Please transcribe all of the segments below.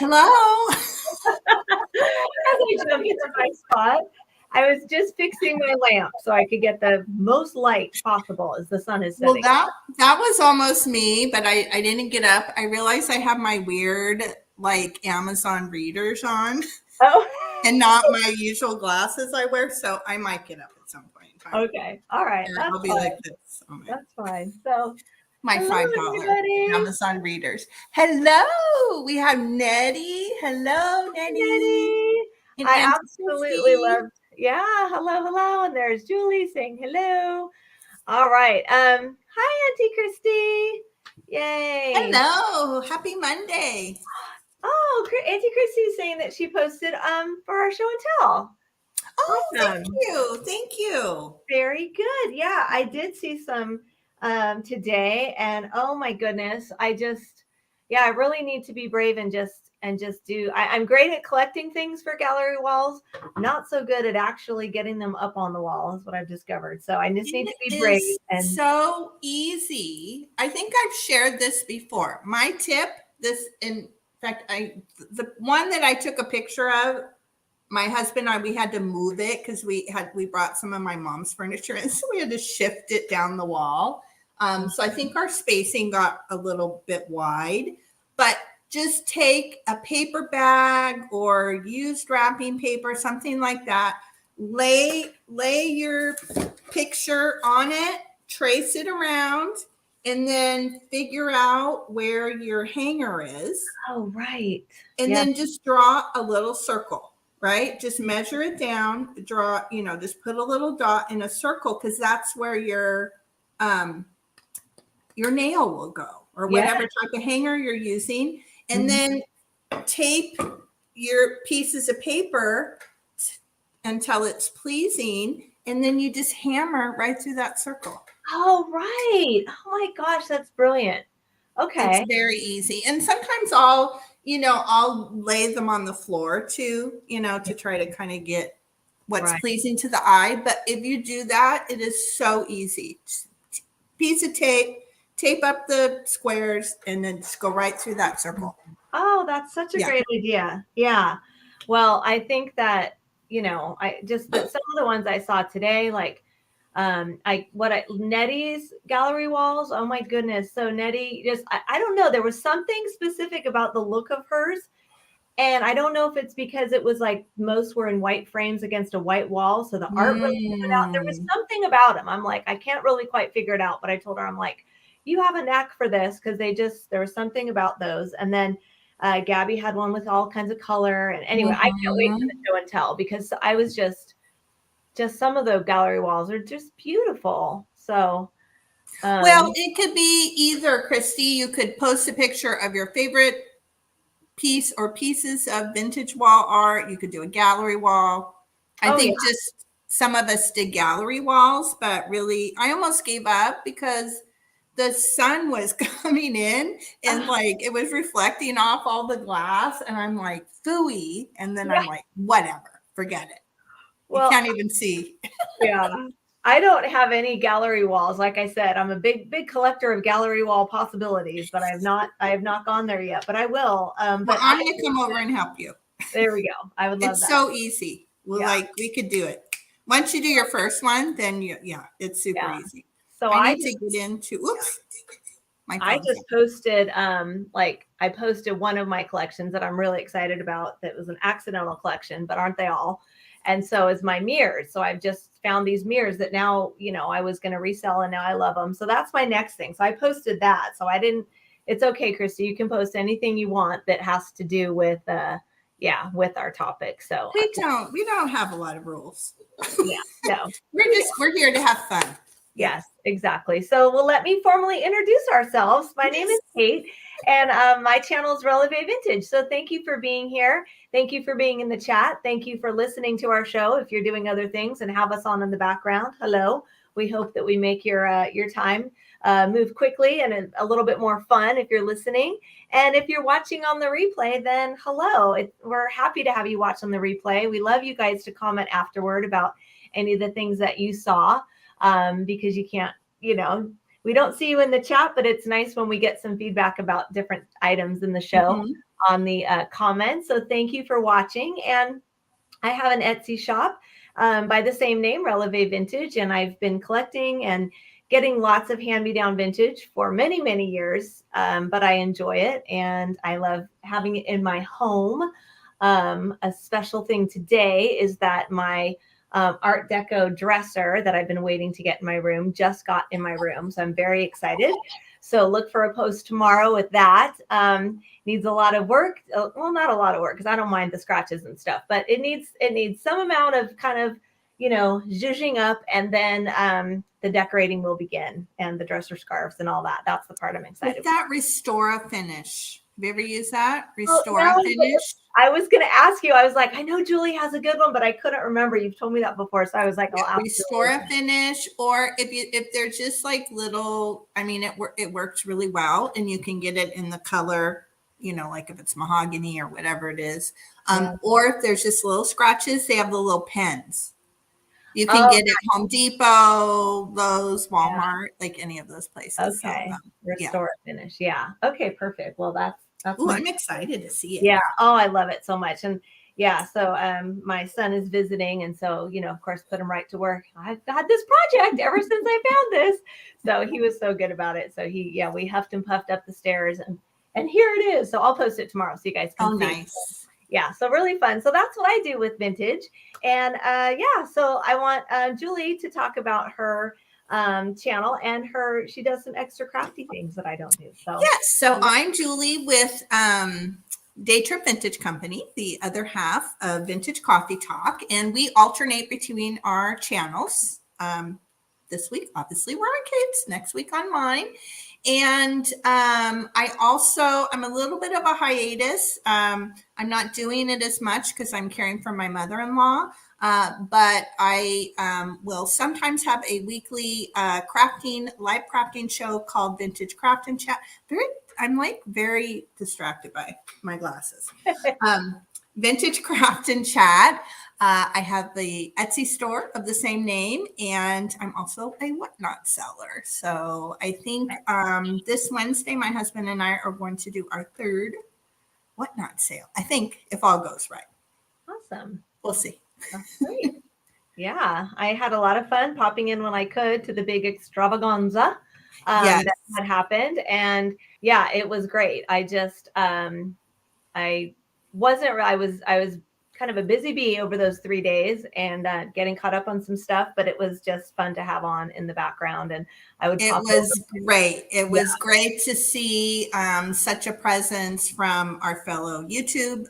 Hello. As I jump into my spot, I was just fixing my lamp so I could get the most light possible as the sun is Well, setting. that was almost me, but I didn't get up. I realized I have my weird like Amazon readers on Oh, and not my usual glasses I wear, so I might get up at some point in time. okay. All right. Or That's I'll be fine. like this on That's fine. So, my hello, $5 everybody. Amazon readers. Hello, we have Nettie. Hello, Nettie. Nettie. And I Auntie absolutely Christy. loved. Yeah. Hello, hello. And there's Julie saying hello. All right. Hi, Auntie Christy. Yay. Hello, happy Monday. Oh, Auntie Christy's saying that she posted for our show and tell. Oh, Awesome. thank you. Thank you. Very good. Yeah, I did see some today, and oh my goodness, I really need to be brave and just do. I'm great at collecting things for gallery walls, not so good at actually getting them up on the wall. Is what I've discovered. So I just need to be brave. And so easy. I think I've shared this before. My tip, in fact, the one that I took a picture of, my husband and I, we had to move it because we brought some of my mom's furniture and so we had to shift it down the wall. So I think our spacing got a little bit wide, but just take a paper bag or used wrapping paper, something like that. Lay your picture on it, trace it around, and then figure out where your hanger is. oh, right. And then just draw a little circle, right? Just measure it down, draw, just put a little dot in a circle because that's where your nail will go or whatever type of hanger you're using. And then tape your pieces of paper until it's pleasing. And then you just hammer right through that circle. Oh, right. Oh my gosh, that's brilliant. Okay. It's very easy. And sometimes I'll lay them on the floor too, to try to kind of get what's pleasing to the eye. But if you do that, it is so easy. Piece of tape up the squares, and then just go right through that circle. Oh, that's such a great idea. Yeah. Well, I think that, some of the ones I saw today, like Nettie's gallery walls. Oh my goodness. So Nettie I don't know. There was something specific about the look of hers. And I don't know if it's because it was like most were in white frames against a white wall. So the art really stood out. There was something about them. I'm like, I can't really quite figure it out. But I told her, I'm like, you have a knack for this because there was something about those. And then Gabby had one with all kinds of color. And anyway, I can't wait for the show and tell because I was just some of the gallery walls are just beautiful. So, well, it could be either, Christy. You could post a picture of your favorite piece or pieces of vintage wall art. You could do a gallery wall. I think just some of us did gallery walls, but really I almost gave up because the sun was coming in and like it was reflecting off all the glass and I'm like phooey, and then I'm like, whatever, forget it. Well, you can't even see. Yeah. I don't have any gallery walls. Like I said, I'm a big collector of gallery wall possibilities, but I have not gone there yet, but I will. But I'm going to come over and help you. There we go. I would love that. It's so easy. We could do it. Once you do your first one, then it's super easy. So I need to get into, I just posted, I posted one of my collections that I'm really excited about. That was an accidental collection, but aren't they all? And so is my mirrors. So I've just found these mirrors that now, I was going to resell and now I love them. So that's my next thing. So I posted that. So it's okay, Christy, you can post anything you want that has to do with, with our topic. So we don't have a lot of rules. Yeah, no, we're here to have fun. Yes, exactly. So, let me formally introduce ourselves. My name is Kate, and my channel is Releve Vintage. So thank you for being here. Thank you for being in the chat. Thank you for listening to our show. If you're doing other things and have us on in the background, hello. We hope that we make your time move quickly and a little bit more fun if you're listening. And if you're watching on the replay, then hello. We're happy to have you watch on the replay. We love you guys to comment afterward about any of the things that you saw. Because you can't, we don't see you in the chat, but it's nice when we get some feedback about different items in the show. on the comments. So thank you for watching. And I have an Etsy shop by the same name, Releve Vintage, and I've been collecting and getting lots of hand-me-down vintage for many, many years, but I enjoy it, and I love having it in my home. A special thing today is that my Art Deco dresser that I've been waiting to get in my room just got in my room, so I'm very excited. So look for a post tomorrow with that. Needs a lot of work. Well, not a lot of work because I don't mind the scratches and stuff, but it needs some amount of kind of, zhuzhing up, and then the decorating will begin, and the dresser scarves and all that. That's the part I'm excited With that Restora finish. Have you ever used that? Well, Restora no, finish? I was going to ask you. I was like, I know Julie has a good one, but I couldn't remember. You've told me that before, so I was like, I'll ask Restore a finish, or if they're just like little, I mean, it works really well, and you can get it in the color, like if it's mahogany or whatever it is. Or if there's just little scratches, they have the little pens. You can get at Home Depot, Lowe's, Walmart, like any of those places. Okay, So, restore finish. Yeah. Okay, perfect. Well, that's Ooh, I'm excited to see it. Yeah. Oh, I love it so much. And yeah, so my son is visiting, and so of course, put him right to work. I've had this project ever since I found this. So he was so good about it. So we huffed and puffed up the stairs, and here it is. So I'll post it tomorrow so you guys can see. Nice. Yeah, so really fun. So that's what I do with vintage. And so I want Julie to talk about her channel, and she does some extra crafty things that I don't do. So yes, so I'm Julie with Day Trip Vintage Company, the other half of Vintage Coffee Talk, and we alternate between our channels. This week, obviously, we're on Kate's, next week on mine. And I'm a little bit of a hiatus. I'm not doing it as much because I'm caring for my mother-in-law, but I will sometimes have a weekly live crafting show called Vintage Craft and Chat. I'm like very distracted by my glasses. Vintage Craft and Chat. I have the Etsy store of the same name, and I'm also a whatnot seller. So I think this Wednesday, my husband and I are going to do our third whatnot sale. I think, if all goes right. Awesome. We'll see. That's great. Yeah, I had a lot of fun popping in when I could to the big extravaganza that had happened, and yeah, it was great. I just I was kind of a busy bee over those 3 days, and getting caught up on some stuff, but it was just fun to have on in the background. And it was great. It was great to see such a presence from our fellow YouTube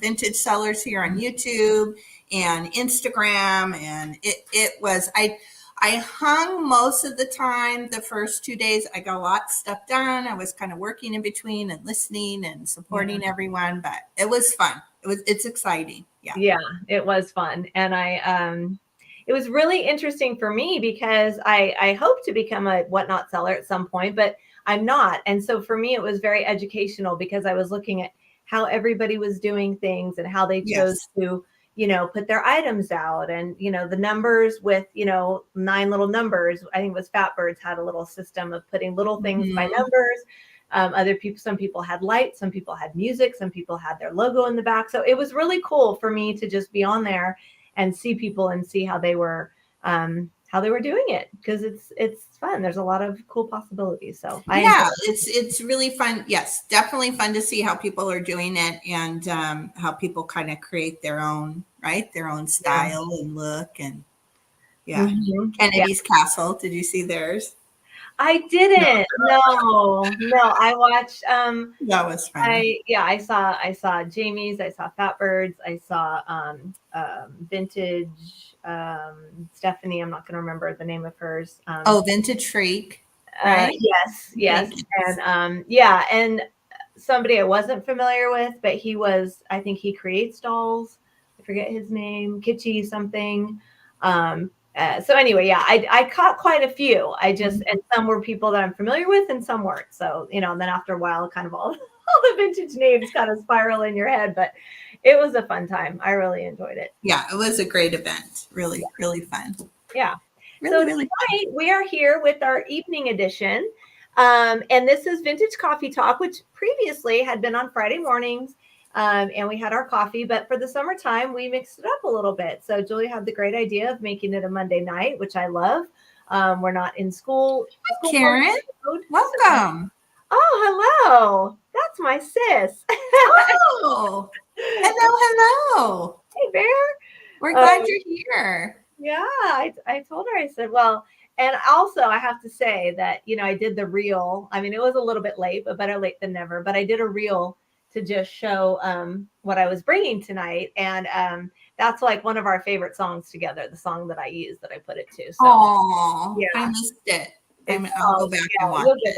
vintage sellers here on YouTube and Instagram. And it was, I hung most of the time. The first 2 days, I got a lot of stuff done. I was kind of working in between and listening and supporting everyone, but it was fun. It's exciting. Yeah, it was fun. And it was really interesting for me because I hope to become a whatnot seller at some point, but I'm not. And so for me, it was very educational because I was looking at how everybody was doing things and how they chose to put their items out, and the numbers with 9 little numbers. I think it was Fatbirds had a little system of putting little things by numbers. Some people had lights, some people had music, some people had their logo in the back. So it was really cool for me to just be on there and see people and see how they were doing it, because it's fun. There's a lot of cool possibilities. So it's really fun. Yes, definitely fun to see how people are doing it, and how people kind of create their own style and look. And Kennedy's Castle. Did you see theirs? I didn't. No. I watched. That was fun. I saw Jamie's. I saw Fatbirds. I saw Vintage. Stephanie. I'm not going to remember the name of hers. Vintage Freak. Right? Yes. And and somebody I wasn't familiar with, but I think he creates dolls. I forget his name. Kitschy something. So anyway, I caught quite a few. And some were people that I'm familiar with and some weren't. So, and then after a while, kind of all the vintage names kind of spiral in your head, but it was a fun time. I really enjoyed it. Yeah, it was a great event. Really, really fun. Yeah. Really, so tonight we are here with our evening edition. And this is Vintage Coffee Talk, which previously had been on Friday mornings. And we had our coffee, but for the summertime, we mixed it up a little bit. So Julie had the great idea of making it a Monday night, which I love. We're not in school. Karen, mode, welcome. Oh, hello. That's my sis. Oh, hello. Hey, Bear. We're glad you're here. Yeah, I told her, I said, well, and also I have to say that, I did the reel. I mean, it was a little bit late, but better late than never. But I did a reel to just show what I was bringing tonight. And that's like one of our favorite songs together, the song that I used that I put it to. So, oh, yeah. I missed it. I'll go back and watch it.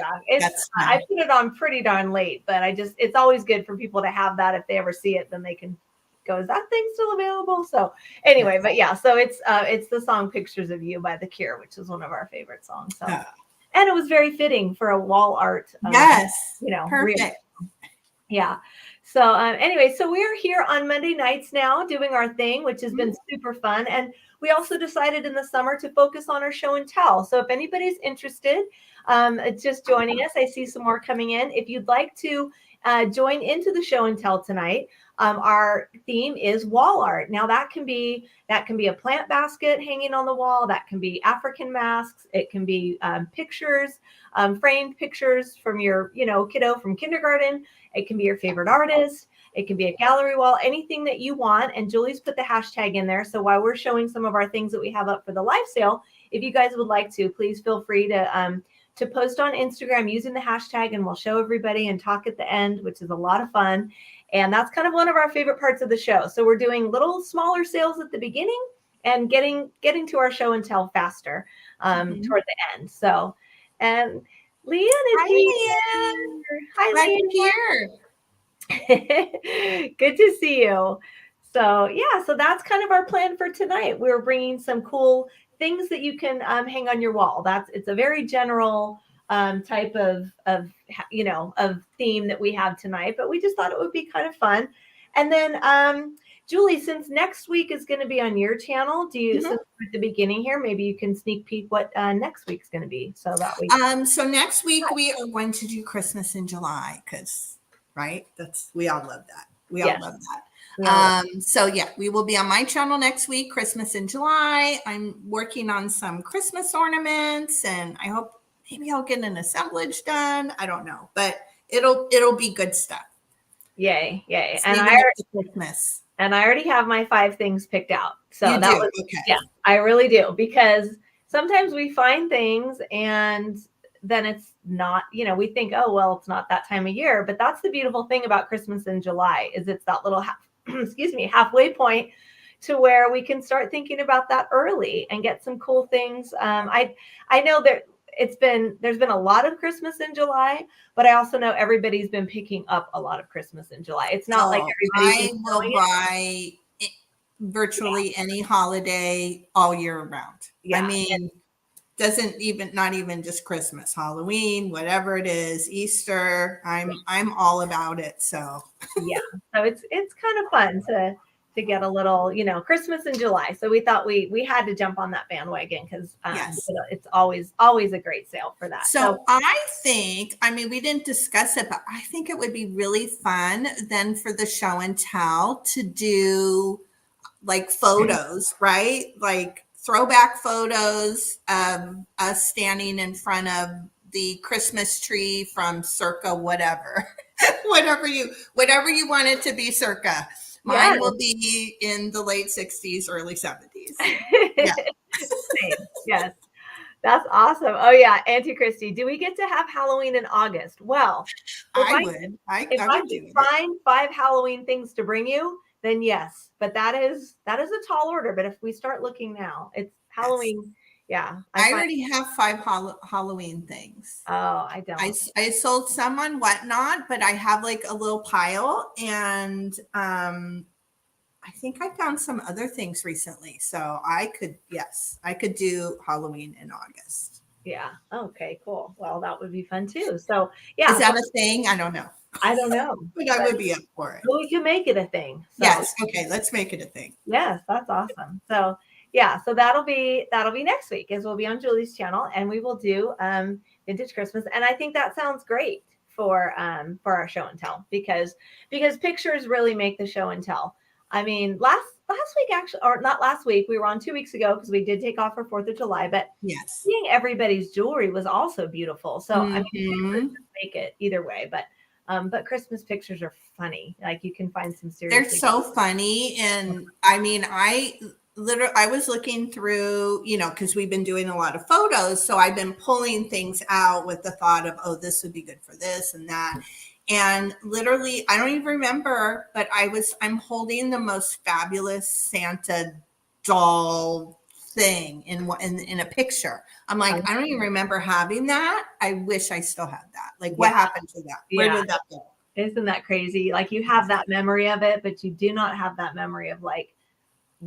I put it on pretty darn late, but it's always good for people to have that. If they ever see it, then they can go, is that thing still available? So anyway, but yeah, so it's the song Pictures of You by The Cure, which is one of our favorite songs. So, and it was very fitting for a wall art. Yes. Perfect. Real. Yeah. So anyway, so we're here on Monday nights now doing our thing, which has been super fun. And we also decided in the summer to focus on our show and tell. So if anybody's interested, just joining us, I see some more coming in. If you'd like to join into the show and tell tonight, our theme is wall art. Now that can be a plant basket hanging on the wall. That can be African masks. It can be pictures, framed pictures from your, kiddo from kindergarten. It can be your favorite artist. It can be a gallery wall, anything that you want. And Julie's put the hashtag in there. So while we're showing some of our things that we have up for the live sale, if you guys would like to, please feel free to post on Instagram using the hashtag, and we'll show everybody and talk at the end, which is a lot of fun. And that's kind of one of our favorite parts of the show. So we're doing little smaller sales at the beginning and getting to our show and tell faster toward the end. So, and Leanne is here. Hi, Leanne. Here. Good to see you. So yeah, so that's kind of our plan for tonight. We're bringing some cool things that you can hang on your wall. It's a very general type of theme that we have tonight, but we just thought it would be kind of fun. And then Julie, since next week is going to be on your channel, since we're at the beginning here, maybe you can sneak peek what next week's going to be, so that we so next week we are going to do Christmas in July, because we all love that. We all love that. So yeah, we will be on my channel next week, Christmas in July. I'm working on some Christmas ornaments, and I hope maybe I'll get an assemblage done. I don't know, but it'll be good stuff. Yay. Christmas. And I already have my 5 things picked out. So you that do? was, okay. Yeah, I really do, because sometimes we find things and then it's not, we think, oh, well, it's not that time of year. But that's the beautiful thing about Christmas in July, is it's that little halfway point to where we can start thinking about that early and get some cool things. I know that there's been a lot of Christmas in July, but I also know everybody's been picking up a lot of Christmas in July. It's not like everybody will buy virtually any holiday all year round. Yeah. I mean, not even just Christmas, Halloween, whatever it is, Easter, I'm all about it. So yeah. So it's kind of fun to get a little, Christmas in July. So we thought we had to jump on that bandwagon, because it's always a great sale for that. So I think, we didn't discuss it, but I think it would be really fun then for the show and tell to do like photos, right? Like throwback photos of us standing in front of the Christmas tree from circa whatever, whatever you want it to be circa. Mine will be in the late 60s, early 70s. Yeah. Yes. That's awesome. Oh yeah. Auntie Christy, do we get to have Halloween in August? Well, if I could find 5 Halloween things to bring you, then yes. But that is a tall order. But if we start looking now, it's Halloween. Yes. Yeah. I already have 5 Halloween things. Oh, I don't. I sold some on Whatnot, but I have like a little pile, and I think I found some other things recently. So I could do Halloween in August. Yeah. Okay, cool. Well, that would be fun too. So yeah. Is that a thing? I don't know. But I would be up for it. Well, we can make it a thing. So. Yes. Okay. Let's make it a thing. Yes. That's awesome. So yeah, so that'll be next week, as we'll be on Julie's channel, and we will do vintage Christmas. And I think that sounds great for our show and tell, because pictures really make the show and tell. I mean, last week, actually, or not last week, we were on 2 weeks ago because we did take off for 4th of July, but Yes. seeing everybody's jewelry was also beautiful. So I mean, pictures make it either way, but Christmas pictures are funny. Like, you can find some They're seriously. so funny. And I mean, I was looking through, because we've been doing a lot of photos. So I've been pulling things out with the thought of, oh, this would be good for this and that. And literally, I don't even remember, but I'm holding the most fabulous Santa doll thing in a picture. I'm like, I don't even remember having that. I wish I still had that. Like, what happened to that? Where did that go? Isn't that crazy? Like, you have that memory of it, but you do not have that memory of, like,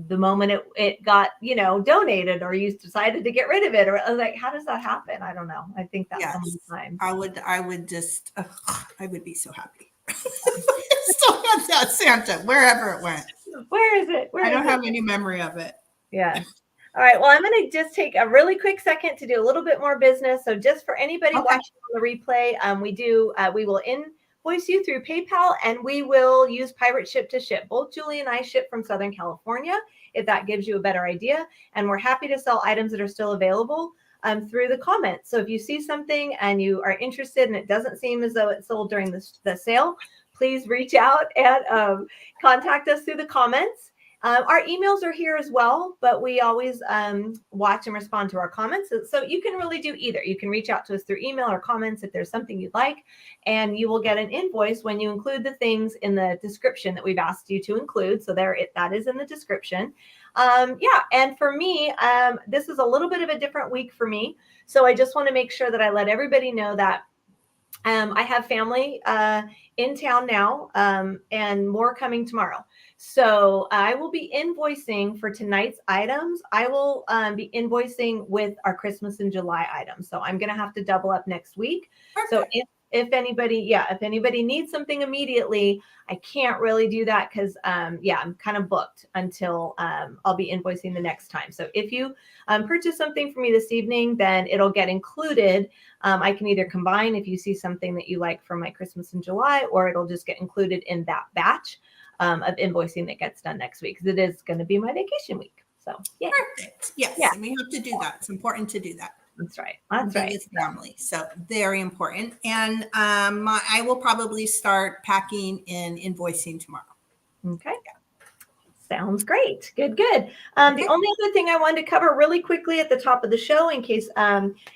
the moment it got, donated, or you decided to get rid of it, or like, how does that happen? I don't know. I think that sometimes I would just, I would be so happy. Still have that Santa wherever it went. Where is it? I don't have any memory of it. Yeah. All right. Well, I'm going to just take a really quick second to do a little bit more business. So just for anybody watching on the replay, we will invoice you through PayPal, and we will use Pirate Ship to ship. Both Julie and I ship from Southern California, if that gives you a better idea. And we're happy to sell items that are still available through the comments. So if you see something and you are interested and it doesn't seem as though it's sold during the sale, please reach out and contact us through the comments. Our emails are here as well, but we always watch and respond to our comments. So you can really do either. You can reach out to us through email or comments if there's something you'd like, and you will get an invoice when you include the things in the description that we've asked you to include. So that is in the description. And for me, this is a little bit of a different week for me. So I just want to make sure that I let everybody know that I have family in town now, and more coming tomorrow. So I will be invoicing for tonight's items. I will be invoicing with our Christmas in July items. So I'm going to have to double up next week. Perfect. So if anybody needs something immediately, I can't really do that because, I'm kind of booked until I'll be invoicing the next time. So if you purchase something for me this evening, then it'll get included. I can either combine if you see something that you like from my Christmas in July, or it'll just get included in that batch of invoicing that gets done next week, because it is going to be my vacation week. So yeah. Perfect. Yes. And we have to do that. It's important to do that. That's right. That's right. With family. So very important. And I will probably start packing and invoicing tomorrow. Okay. Sounds great. Good. The only other thing I wanted to cover really quickly at the top of the show, in case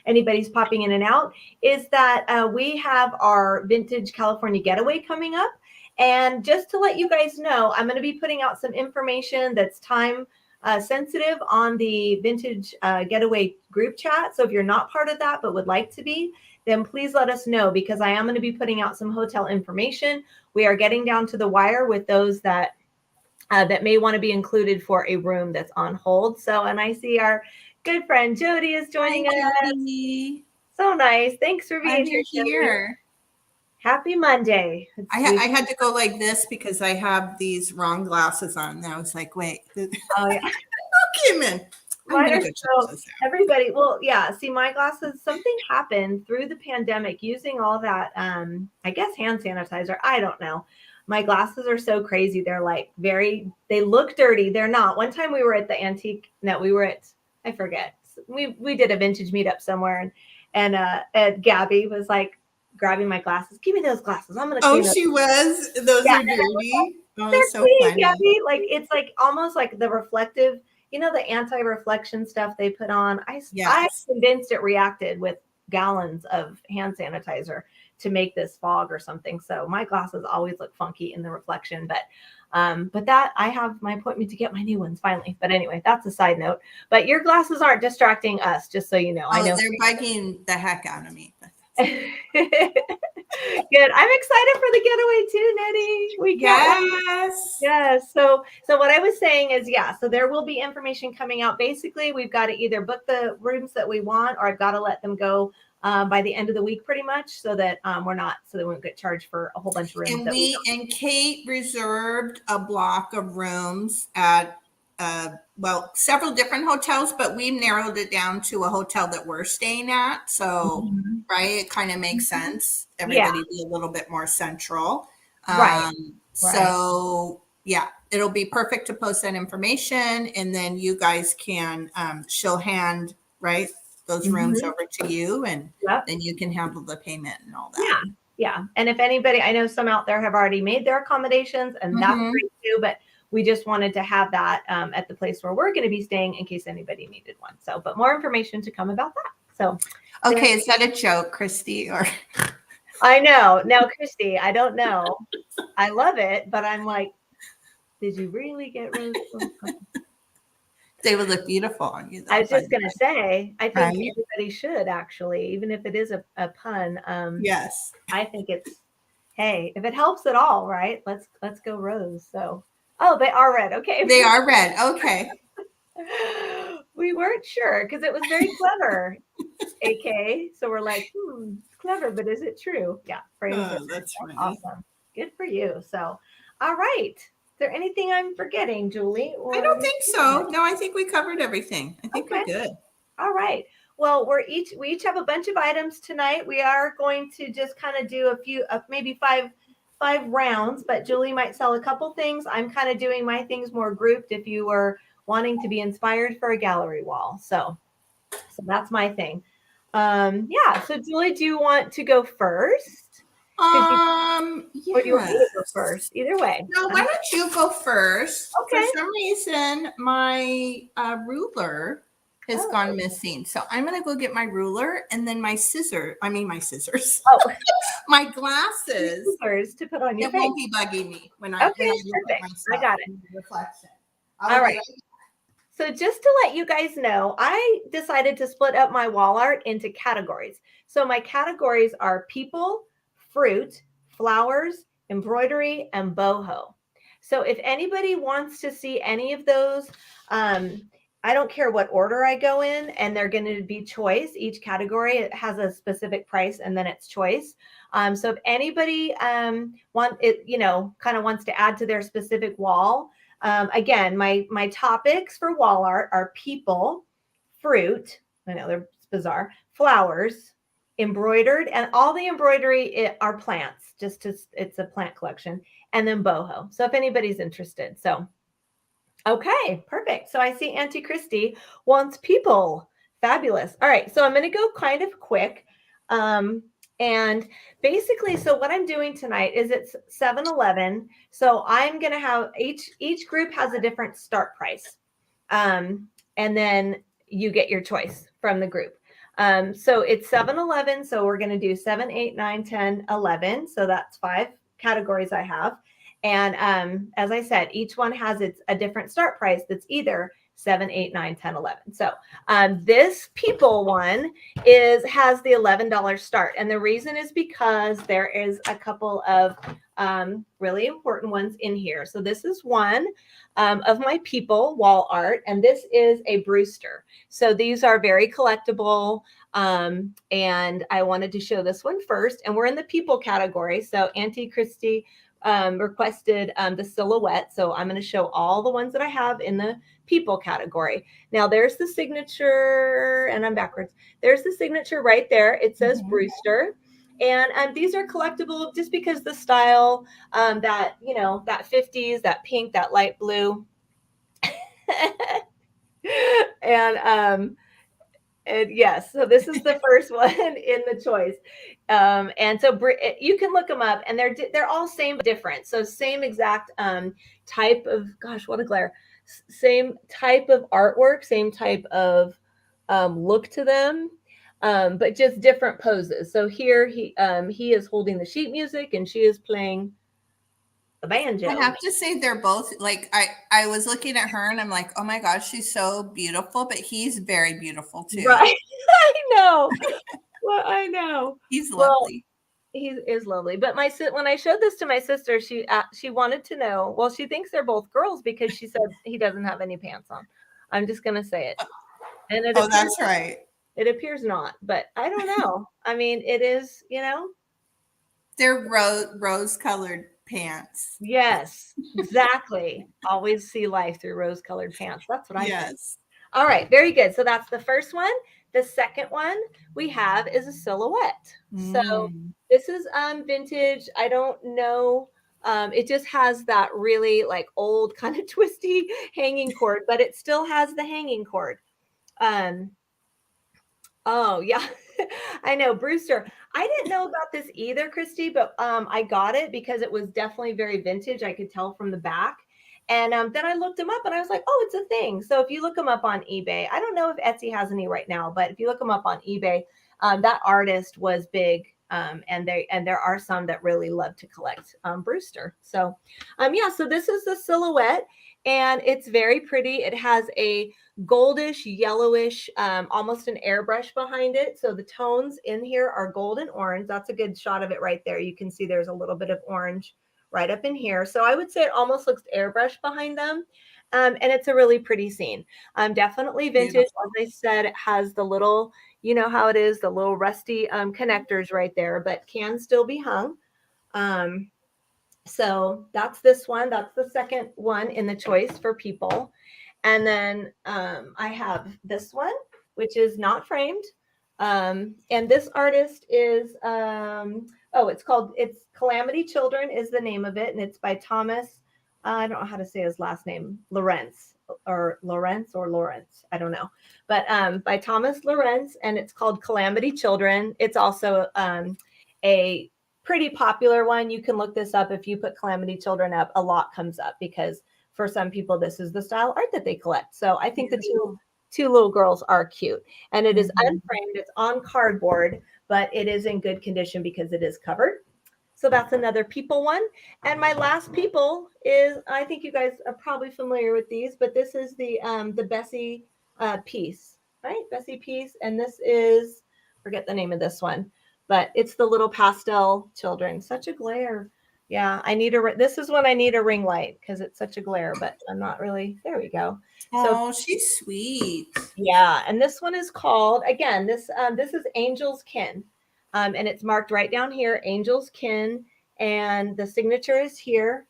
anybody's popping in and out, is that we have our Vintage California Getaway coming up. And just to let you guys know, I'm going to be putting out some information that's time sensitive on the Vintage Getaway group chat. So if you're not part of that but would like to be, then please let us know, because I am going to be putting out some hotel information. We are getting down to the wire with those that may want to be included for a room that's on hold. So, and I see our good friend Jody is joining us. Jody. So nice. Thanks for being here. Happy Monday. I had to go like this because I have these wrong glasses on. And I was like, wait. Oh yeah. Okay, man. So everybody, see, my glasses, something happened through the pandemic using all that, I guess, hand sanitizer. I don't know. My glasses are so crazy. They're like they look dirty. They're not. One time we were at the I forget. We did a vintage meetup somewhere, and Gabby was like grabbing my glasses. Give me those glasses. I'm going to clean them. She was? Those are dirty? They're so clean, Gabby. Like, it's like almost like the reflective, the anti-reflection stuff they put on. I'm convinced it reacted with gallons of hand sanitizer to make this fog or something. So my glasses always look funky in the reflection, but that I have my appointment to get my new ones finally. But anyway, that's a side note. But your glasses aren't distracting us, just so you know. I know they're bugging the heck out of me. Good. I'm excited for the getaway too, Nettie. Yes. So what I was saying is, so there will be information coming out. Basically, we've got to either book the rooms that we want, or I've got to let them go by the end of the week, pretty much, so that they won't get charged for a whole bunch of rooms. And Kate reserved a block of rooms at several different hotels, but we narrowed it down to a hotel that we're staying at. So, Mhm. right, it kind of makes Mhm. sense. Yeah, Everybody be a little bit more central. right, right. So yeah, it'll be perfect to post that information, and then you guys can she'll hand right those rooms Mhm. over to you, and Yep. then you can handle the payment and all that. Yeah, yeah. And if anybody, I know some out there have already made their accommodations, and that's Mm-hmm. great too. But we just wanted to have that at the place where we're going to be staying in case anybody needed one. So, but more information to come about that. So, there, Okay, is that a joke, Christy? Or I know. Now, Christy, I don't know. I love it, but I'm like, did you really get rose gold? they would look beautiful on you, I though. was just going to say, I think Right? everybody should actually, even if it is a pun. Yes, I think it's, hey, if it helps at all, right? Let's go rose. So, oh, they are red. Okay. they are red. Okay. We weren't sure because it was very clever, AK. So we're like, it's clever, but is it true? Yeah, frames are Oh, red. that's That's funny. awesome. Good for you. So, all right. Is there anything I'm forgetting, Julie? I Or don't think so. No, I think we covered everything. I think we're okay. good. All right. Well, we each have a bunch of items tonight. We are going to just kind of do a few, maybe five rounds. But Julie might sell a couple things. I'm kind of doing my things more grouped. If you were wanting to be inspired for a gallery wall, so that's my thing. Yeah. So Julie, do you want to go first? Or do you want me to go Yes. first? Either way. No, why don't you go first? For Okay. some reason, my ruler has Oh. gone missing. So I'm going to go get my ruler and then my scissors, Oh, my glasses. scissors to put on your It face. won't be bugging me when I Okay. look at my Perfect. I stuff got it. in the reflection. I All will be right. right. So just to let you guys know, I decided to split up my wall art into categories. So my categories are people, fruit, flowers, embroidery, and boho. So if anybody wants to see any of those, I don't care what order I go in, and they're going to be choice. Each category it has a specific price, and then it's choice. So if anybody want it, kind of wants to add to their specific wall, again, my topics for wall art are people, fruit. I know they're bizarre. Flowers, embroidered, and all the embroidery are plants. It's a plant collection, and then boho. So if anybody's interested, so okay, perfect. So I see Auntie Christy wants people. Fabulous. All right, so I'm going to go kind of quick. And basically, so what I'm doing tonight is it's 7-Eleven. So I'm going to have each group has a different start price. And then you get your choice from the group. So it's 7-Eleven. So we're going to do 7, 8, 9, 10, 11. So that's 5 categories I have. And as I said, each one has a different start price that's either 7, 8, 9, 10, 11. So this people one has the $11 start. And the reason is because there is a couple of really important ones in here. So this is one of my people wall art, and this is a Brewster. So these are very collectible. And I wanted to show this one first. And we're in the people category. So Auntie Christy requested the silhouette. So I'm going to show all the ones that I have in the people category. Now there's the signature, and I'm backwards. There's the signature right there. It says Brewster. And these are collectible just because the style, that 50s, that pink, that light blue. and yes, so this is the first one in the choice. And so you can look them up, and they're all same but different. So same exact type of, gosh, what a glare. Same type of artwork, same type of look to them, but just different poses. So here he is holding the sheet music, and she is playing the banjo. I have to say they're both like I was looking at her and I'm like, oh my gosh, she's so beautiful, but he's very beautiful too. Right. I know. Well, I know. He's Well, lovely. he is lovely. But when I showed this to my sister, she wanted to know. Well, she thinks they're both girls because she said he doesn't have any pants on. I'm just gonna say it, and Oh, that's right. it appears not. But I don't know. I mean, it is. They're rose colored pants. Yes, exactly. Always see life through rose-colored pants. That's what I think. Yes. All right, very good. So that's the first one. The second one we have is a silhouette. So this is vintage. I don't know. It just has that really like old kind of twisty hanging cord, but it still has the hanging cord. Oh yeah, I know, Brewster. I didn't know about this either, Christy, but I got it because it was definitely very vintage. I could tell from the back. And then I looked them up and I was like, oh, it's a thing. So if you look them up on eBay, I don't know if Etsy has any right now, but if you look them up on eBay, that artist was big. And there are some that really love to collect Brewster. So yeah, so this is the silhouette and it's very pretty. It has a goldish, yellowish, almost an airbrush behind it. So the tones in here are gold and orange. That's a good shot of it right there. You can see there's a little bit of orange right up in here. So I would say it almost looks airbrush behind them. And it's a really pretty scene. Definitely vintage. Beautiful. As I said, it has the little, you know how it is, the little rusty connectors right there, but can still be hung. So that's this one. That's the second one in the choice for people. And then I have this one, which is not framed. And this artist is, it's Calamity Children is the name of it. And it's by Thomas, I don't know how to say his last name, Lawrence. I don't know. But by Thomas Lawrence, and it's called Calamity Children. It's also a pretty popular one. You can look this up. If you put Calamity Children up, a lot comes up because for some people, this is the style art that they collect. So I think the two little girls are cute. And it is unframed. It's on cardboard, but it is in good condition because it is covered. So that's another people one. And my last people is, I think you guys are probably familiar with these, but this is the Bessie piece, right? Bessie piece. And this is, forget the name of this one, but it's the little pastel children. Such a glare. Yeah, this is when I need a ring light because it's such a glare, but I'm not really, there we go. Oh, she's sweet. Yeah, and this one is called, again, this is Angel's Kin. And it's marked right down here, Angel's Kin, and the signature is here.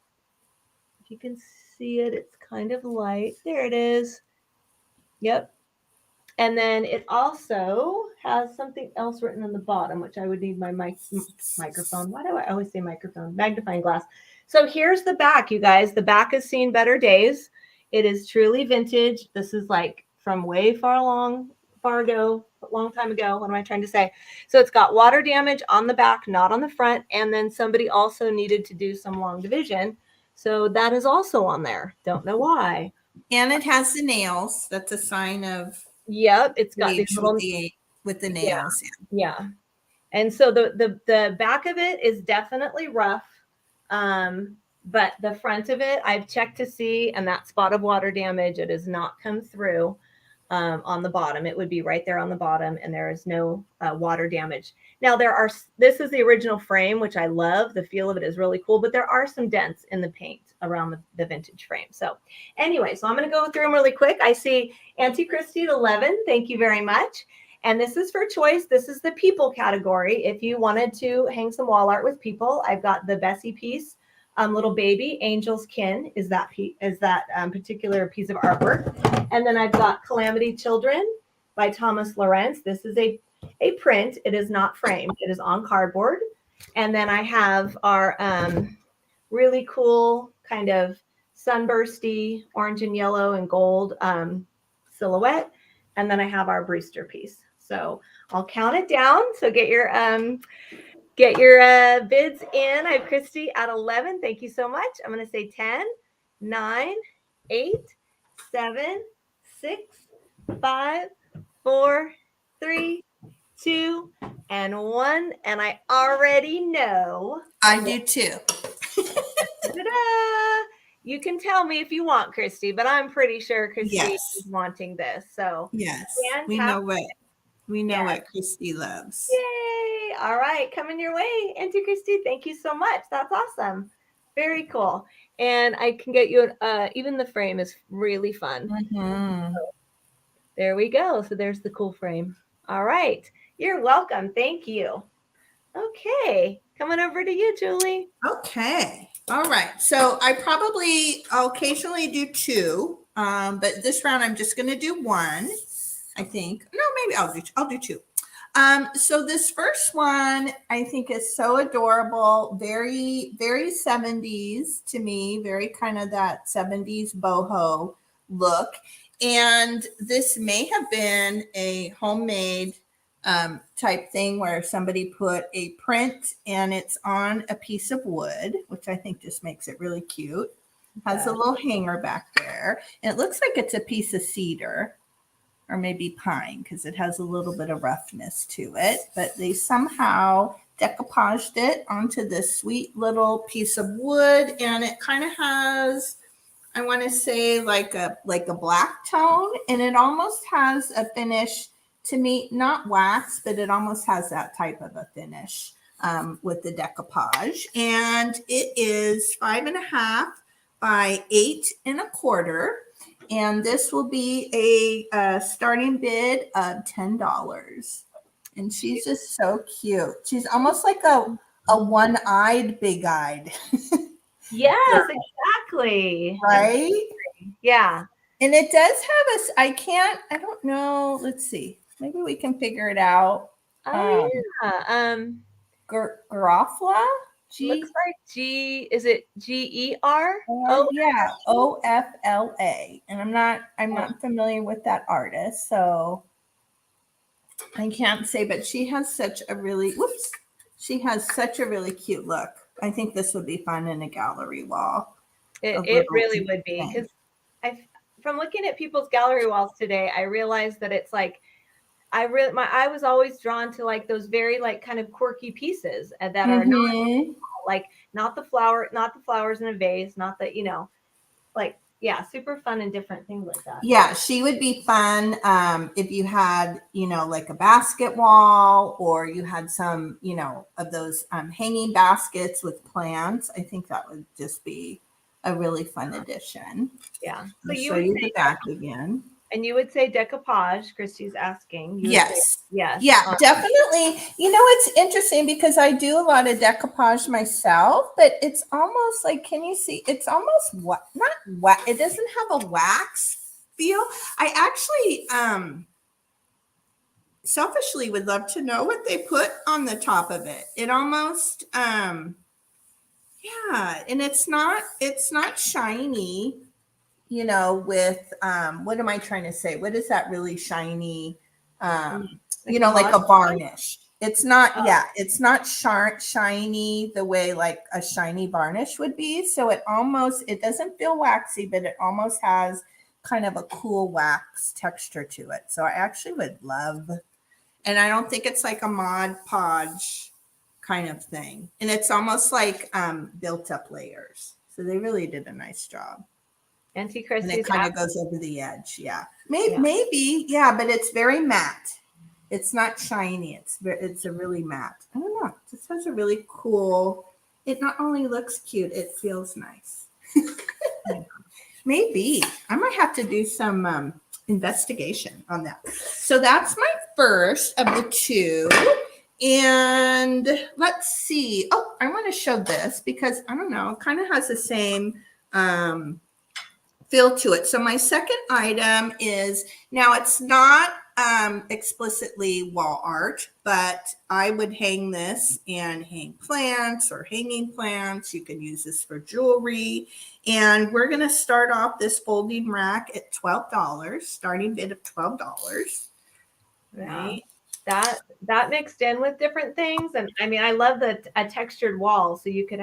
If you can see it, it's kind of light. There it is. Yep. And then it also has something else written on the bottom, which I would need my microphone. Why do I always say microphone? Magnifying glass. So here's the back, you guys. The back has seen better days. It is truly vintage. This is like from way far ago, a long time ago. What am I trying to say? So it's got water damage on the back, not on the front. And then somebody also needed to do some long division. So that is also on there. Don't know why. And it has the nails. That's a sign of Yep, it's got these little with the nails. Yeah. And so the back of it is definitely rough. But the front of it, I've checked to see, and that spot of water damage, it has not come through on the bottom. It would be right there on the bottom, and there is no water damage. Now this is the original frame, which I love. The feel of it is really cool, but there are some dents in the paint around the vintage frame. So anyway, so I'm going to go through them really quick. I see Auntie Christy at 11. Thank you very much. And this is for choice. This is the people category. If you wanted to hang some wall art with people, I've got the Bessie piece. Little baby, Angel's Kin is that particular piece of artwork. And then I've got Calamity Children by Thomas Lawrence. This is a print. It is not framed. It is on cardboard. And then I have our really cool kind of sunbursty orange and yellow and gold silhouette. And then I have our Brewster piece. So I'll count it down. So get your bids in. I have Christy at 11. Thank you so much. I'm going to say 10, 9, 8, 7, 6, 5, 4, 3, 2, and 1. And I already know. I do too. Ta-da! You can tell me if you want, Christy, but I'm pretty sure Christy is wanting this. So yes, we know what Christy loves. Yay! All right, coming your way, Auntie Christy. Thank you so much. That's awesome. Very cool. And I can get you even the frame is really fun. So, there we go. So there's the cool frame. All right. You're welcome. Thank you. Okay. Coming over to you, Julie. Okay. All right. So I'll occasionally do two, but this round I'm just going to do one. I think. No, maybe I'll do two. So this first one I think is so adorable, very, very 70s to me, very kind of that 70s boho look. And this may have been a homemade type thing where somebody put a print and it's on a piece of wood, which I think just makes it really cute. Has a little hanger back there. And it looks like it's a piece of cedar or maybe pine because it has a little bit of roughness to it. But they somehow decoupaged it onto this sweet little piece of wood. And it kind of has, I want to say like a black tone. And it almost has a finish to me, not wax, but it almost has that type of a finish with the decoupage. And it is 5.5 by 8.25. And this will be a starting bid of $10. And she's just so cute. She's almost like a one-eyed, big-eyed. Yes, exactly. Right? Yeah. And it does have I don't know. Let's see. Maybe we can figure it out. Oh, yeah. Garofla? Looks like is it GER? Yeah, OFLA. And I'm not familiar with that artist, so I can't say, but she has such a really cute look. I think this would be fun in a gallery wall. It really would be, because from looking at people's gallery walls today, I realized that it's like my eye was always drawn to like those very like kind of quirky pieces that are not like not the flowers in a vase, not that, like, yeah, super fun and different things like that. Yeah, she would be fun if you had, like a basket wall, or you had some, of those hanging baskets with plants. I think that would just be a really fun addition. Yeah. So you show you the back again. And you would say decoupage, Christy's asking. Yes. Yes. Yeah, definitely. It's interesting because I do a lot of decoupage myself, but it's almost like, can you see? It's almost not wax. It doesn't have a wax feel. I actually selfishly would love to know what they put on the top of it. It almost and it's not shiny. With what am I trying to say? What is that really shiny? Like a varnish. It's not, it's not shiny the way like a shiny varnish would be. So it doesn't feel waxy, but it almost has kind of a cool wax texture to it. So I actually would love, and I don't think it's like a Mod Podge kind of thing. And it's almost like built up layers. So they really did a nice job. And it kind of goes over the edge. Yeah. Maybe. Yeah. But it's very matte. It's not shiny. It's a really matte. I don't know. This has a really cool, it not only looks cute, it feels nice. Maybe. I might have to do some investigation on that. So that's my first of the two. And let's see. Oh, I want to show this because I don't know, it kind of has the same feel to it. So my second item is, now it's not explicitly wall art, but I would hang this and hang plants or hanging plants. You can use this for jewelry. And we're going to start off this folding rack at $12, starting bid of $12. Right. That mixed in with different things. And I mean, I love a textured wall. So you could,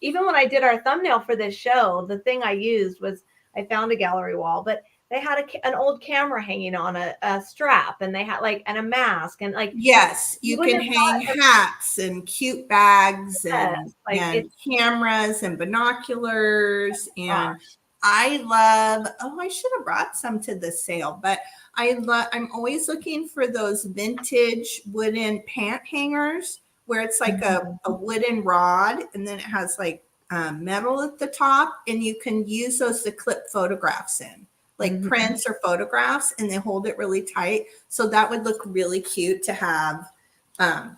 even when I did our thumbnail for this show, the thing I used was, I found a gallery wall, but they had an old camera hanging on a strap, and they had and a mask, and yes, you can hang hats and cute bags and cameras and binoculars. And I love, I should have brought some to the sale, but I'm always looking for those vintage wooden pant hangers where it's like a wooden rod, and then it has metal at the top, and you can use those to clip photographs in, prints or photographs, and they hold it really tight. So that would look really cute to have A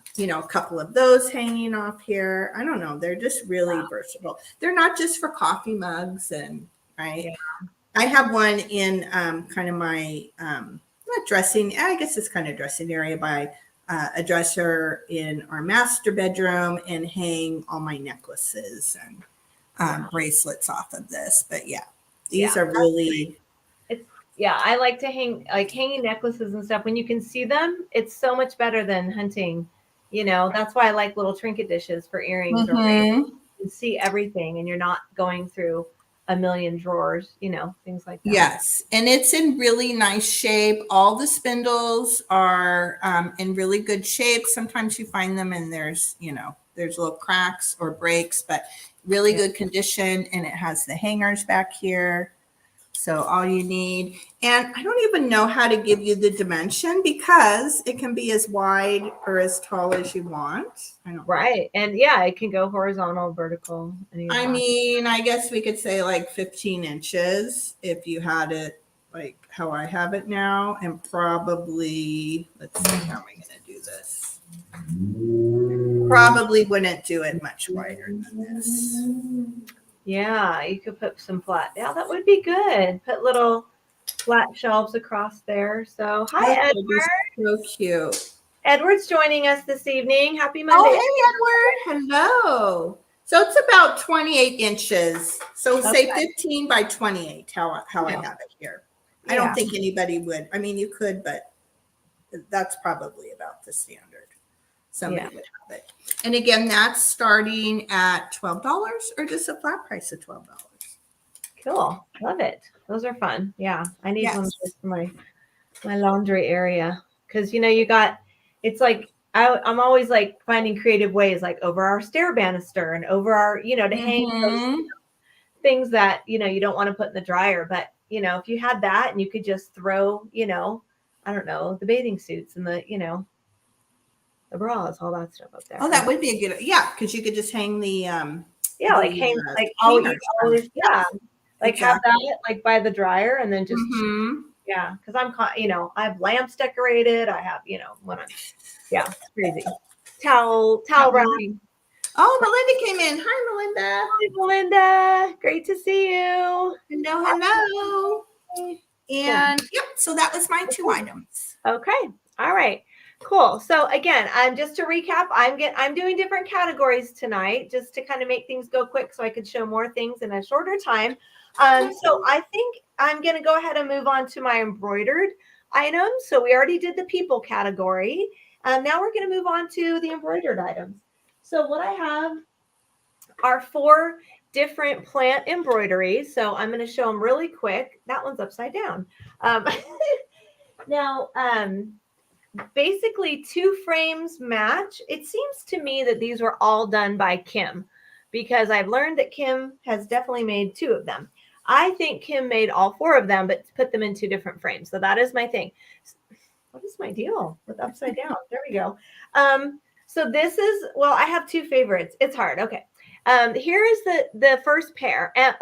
couple of those hanging off here. I don't know. They're just really versatile. They're not just for coffee mugs and right. Yeah. I have one in kind of my not dressing. I guess it's kind of dressing area by a dresser in our master bedroom and hang all my necklaces and bracelets off of this. But yeah, these are really. I like to hanging necklaces and stuff. When you can see them, it's so much better than hunting. That's why I like little trinket dishes for earrings or rings. You see everything and you're not going through a million drawers, things like that. Yes. And it's in really nice shape. All the spindles are in really good shape. Sometimes you find them and there's little cracks or breaks, but really good condition. And it has the hangers back here. So all you need, and I don't even know how to give you the dimension because it can be as wide or as tall as you want. Right. And it can go horizontal, vertical. I guess we could say like 15 inches if you had it like how I have it now, and probably, let's see, how am I going to do this? Probably wouldn't do it much wider than this. Yeah, you could put some flat. Yeah, that would be good. Put little flat shelves across there. So, hi, Edward. So cute. Edward's joining us this evening. Happy Monday. Oh, hey, Edward. Hello. So it's about 28 inches. So say 15 by 28, how I have it here. I don't think anybody would. I mean, you could, but that's probably about the standard. Somebody would have it. And again, that's starting at $12 or just a flat price of $12. Cool. Love it. Those are fun. Yeah. I need one for my laundry area. Because, it's like, I'm always like finding creative ways, like over our stair banister and over our, to hang those things that, you don't want to put in the dryer. But, if you had that and you could just throw, I don't know, the bathing suits and the bras, all that stuff up there. Oh, that would be a good, because you could just hang the, have that like by the dryer and then just, because I have lamps decorated. I have, it's crazy. Towel wrap. Oh, Melinda came in. Hi, Melinda. Hi, Melinda. Great to see you. Hello. And so that was my 2 items. Okay. All right. Cool. So again, just to recap, I'm doing different categories tonight just to kind of make things go quick so I could show more things in a shorter time. So I think I'm going to go ahead and move on to my embroidered items. So we already did the people category. Now we're going to move on to the embroidered items. So what I have are 4 different plant embroideries. So I'm going to show them really quick. That one's upside down. Now, basically 2 frames match. It seems to me that these were all done by Kim because I've learned that Kim has definitely made 2 of them. I think Kim made all 4 of them, but put them in 2 different frames. So that is my thing. What is my deal with upside down? There we go. So this is, I have 2 favorites. It's hard. Okay. Here is the first pair. And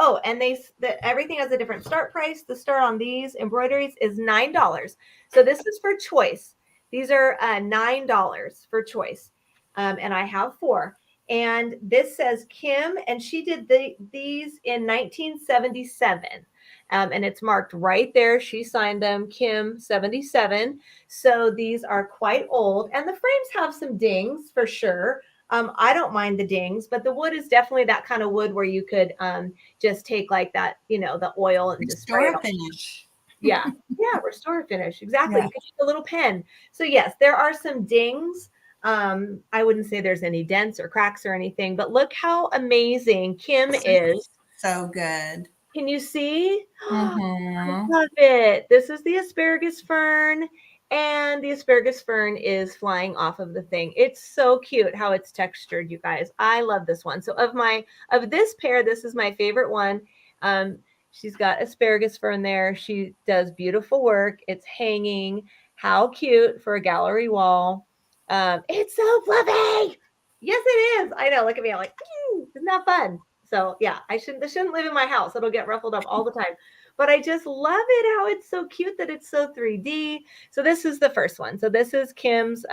everything has a different start price. The start on these embroideries is $9. So this is for choice. These are $9 for choice. And I have 4. And this says Kim, and she did these in 1977. And it's marked right there. She signed them, Kim 77. So these are quite old. And the frames have some dings for sure. I don't mind the dings, but the wood is definitely that kind of wood where you could just take like that, the oil and just spray it finish. Yeah, restore finish. Exactly. You can use a little pen. So yes, there are some dings. I wouldn't say there's any dents or cracks or anything, but look how amazing Kim is. So good. Can you see? I love it. This is the asparagus fern, and the asparagus fern is flying off of the thing. It's so cute how it's textured, you guys. I love this one. So of this pair, this is my favorite one. She's got asparagus fern there. She does beautiful work. It's hanging. How cute for a gallery wall. It's so fluffy. Yes, it is. I know. Look at me. I'm like, isn't that fun? So yeah, this shouldn't live in my house. It'll get ruffled up all the time. But I just love it how it's so cute that it's so 3D. So this is the first one. So this is Kim's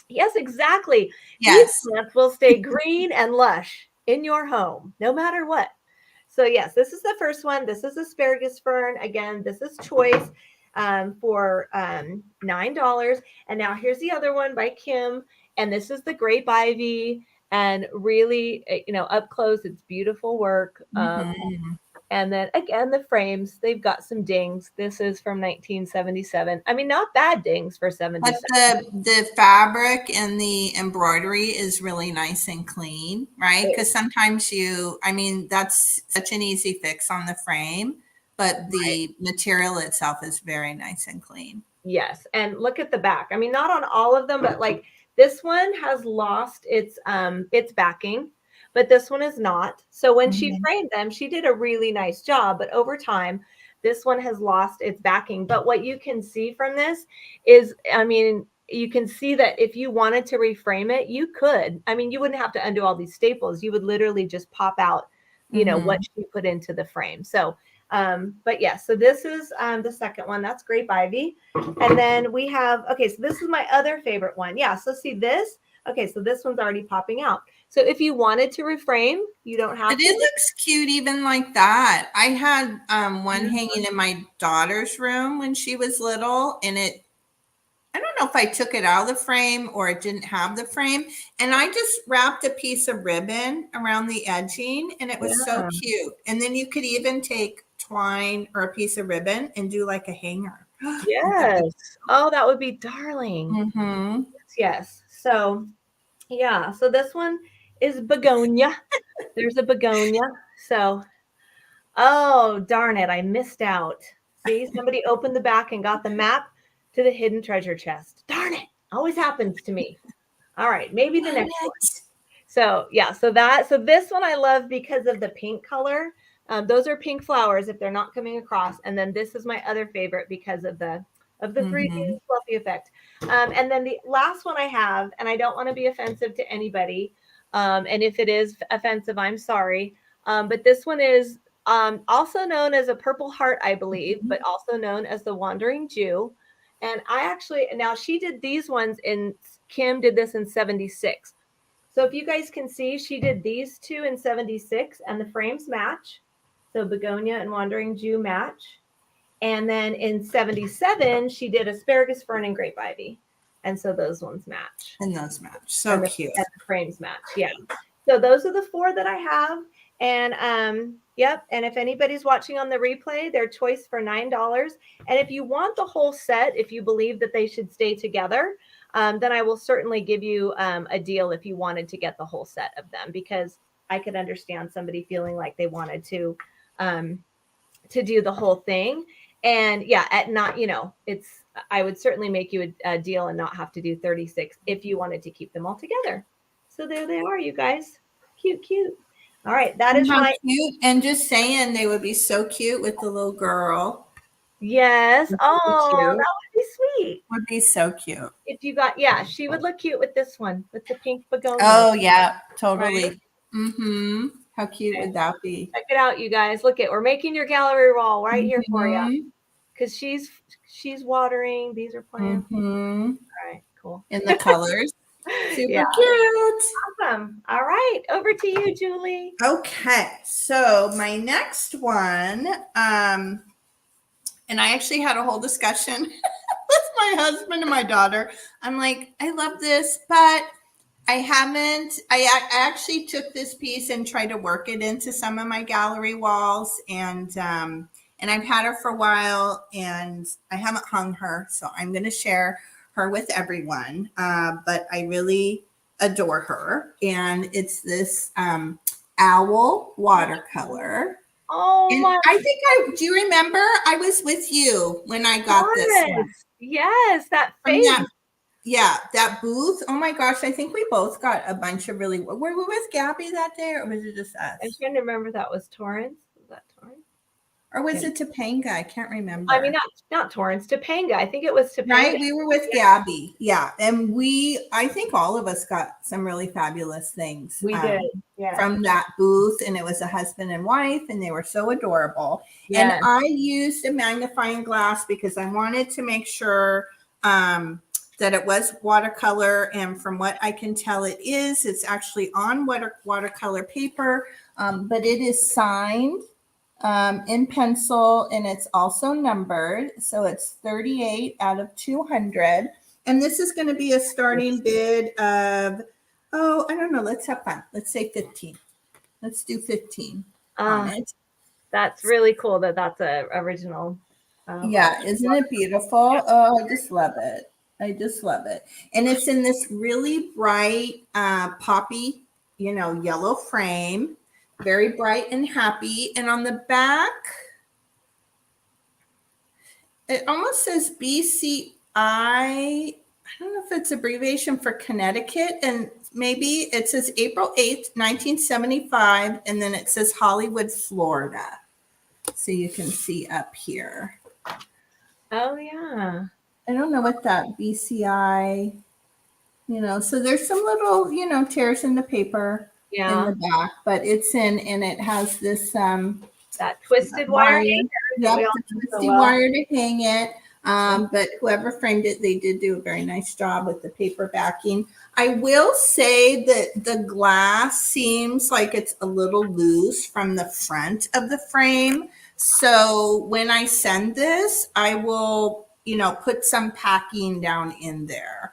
Yes, exactly. These Yes. plants will stay green and lush in your home, no matter what. So yes, this is the first one. This is asparagus fern. Again, this is choice for $9. And now here's the other one by Kim. And this is the grape ivy. And really, up close, it's beautiful work. Mhm. And then again, the frames, they've got some dings. This is from 1977. I mean, not bad dings for But 77. the fabric and the embroidery is really nice and clean, right? Because sometimes I mean, that's such an easy fix on the frame, but Right. the material itself is very nice and clean. Yes, and look at the back. I mean, not on all of them, but like this one has lost its backing, but this one is not. So when she Mhm. framed them, she did a really nice job, but over time, this one has lost its backing. But what you can see from this is, I mean, you can see that if you wanted to reframe it, you could. I mean, you wouldn't have to undo all these staples. You would literally just pop out, what Mhm. she put into the frame. So, but yeah, so this is the second one. That's grape ivy. And then we have, okay, so this is my other favorite one. Yeah, so see this? Okay, so this one's already popping out. So if you wanted to reframe, you don't But have it to. looks cute even like that. I had one Mhm. hanging in my daughter's room when she was little, and I don't know if I took it out of the frame or it didn't have the frame. And I just wrapped a piece of ribbon around the edging and it was so Yeah. cute. And then you could even take twine or a piece of ribbon and do like a hanger. Wouldn't that be? Yes. Oh, that would be darling. Mm-hmm. Yes. So, yeah. So this one is begonia. There's a begonia. So, oh, darn it. I missed out. See, somebody opened the back and got the map to the hidden treasure chest. Darn it. Always happens to me. All right. Maybe the Darn next one. it. So yeah, so this one I love because of the pink color. Those are pink flowers if they're not coming across. And then this is my other favorite because of the 3D Mm-hmm. fluffy effect. And then the last one I have, and I don't want to be offensive to anybody. And if it is offensive, I'm sorry. But this one is also known as a purple heart, I believe, Mm-hmm. but also known as the wandering Jew. And I actually, now she did these ones Kim did this in 76. So if you guys can see, she did these two in 76 and the frames match. So Begonia and Wandering Jew match. And then in 77, she did Asparagus Fern and Grape Ivy. And so those ones match. And those match. So And cute. the frames match. Yeah. So those are the four that I have. And yep. And if anybody's watching on the replay, they're choice for $9. And if you want the whole set, if you believe that they should stay together, then I will certainly give you a deal if you wanted to get the whole set of them, because I could understand somebody feeling like they wanted to do the whole thing. And yeah, at not, it's, I would certainly make you a deal and not have to do 36 if you wanted to keep them all together. So there they are, you guys. Cute, cute. All right, that And is how my, cute. And just saying they would be so cute with the little girl. yes. Would be Oh, cute. that would be sweet. Would be so cute. If you got, yeah, she would look cute with this one, with the pink begonia, Oh yeah, right? totally. Mm-hmm. How cute Okay. would that be? Check it out, you guys. Look, we're making your gallery wall right here for you, Mm-hmm. because she's watering. These are plants. Mm-hmm. All right, cool. In the colors. Yeah. Super cute. Awesome. All right. Over to you, Julie. Okay, so my next one, and I actually had a whole discussion with my husband and my daughter. I'm like, I love this, but I haven't. I actually took this piece and tried to work it into some of my gallery walls, and I've had her for a while, and I haven't hung her, so I'm going to share her with everyone. But I really adore her, and it's this owl watercolor. Oh And my I think do you remember? I was with you when I got this one goodness. Yes, that from face. that, yeah, that booth. Oh my gosh, I think we both got a bunch of really. Were we with Gabby that day, or was it just I'm us? trying to remember if that was Torrance. Was that Torrance? Or was Yeah. it Topanga? I can't I mean, remember. not Torrance, Topanga. I think it was Topanga. Right? We were with Gabby. Yeah. And I think all of us got some really fabulous things We did. Yeah. from that booth. And it was a husband and wife, and they were so adorable. And Yes. I used a magnifying glass because I wanted to make sure that that it was watercolor, and from what I can tell, it's actually on watercolor paper, but it is signed in pencil, and it's also numbered. So it's 38 out of 200. And this is going to be a starting bid of, oh, I don't know. Let's have fun. Let's say 15. Let's do 15 on it. That's really cool that that's a original. Yeah, isn't it beautiful? Oh, I just love it. I just love it. And it's in this really bright poppy, yellow frame, very bright and happy. And on the back, it almost says BCI. I don't know if it's abbreviation for Connecticut, and maybe it says April 8th, 1975, and then it says Hollywood, Florida. So you can see up here. Oh, yeah. I don't know what that BCI, so there's some little, tears in the paper in the back, but it's in, and it has this, that twisted wire hanger. Yep, the twisty wire to hang it. But whoever framed it, they did do a very nice job with the paper backing. I will say that the glass seems like it's a little loose from the front of the frame. So when I send this, I will, put some packing down in there.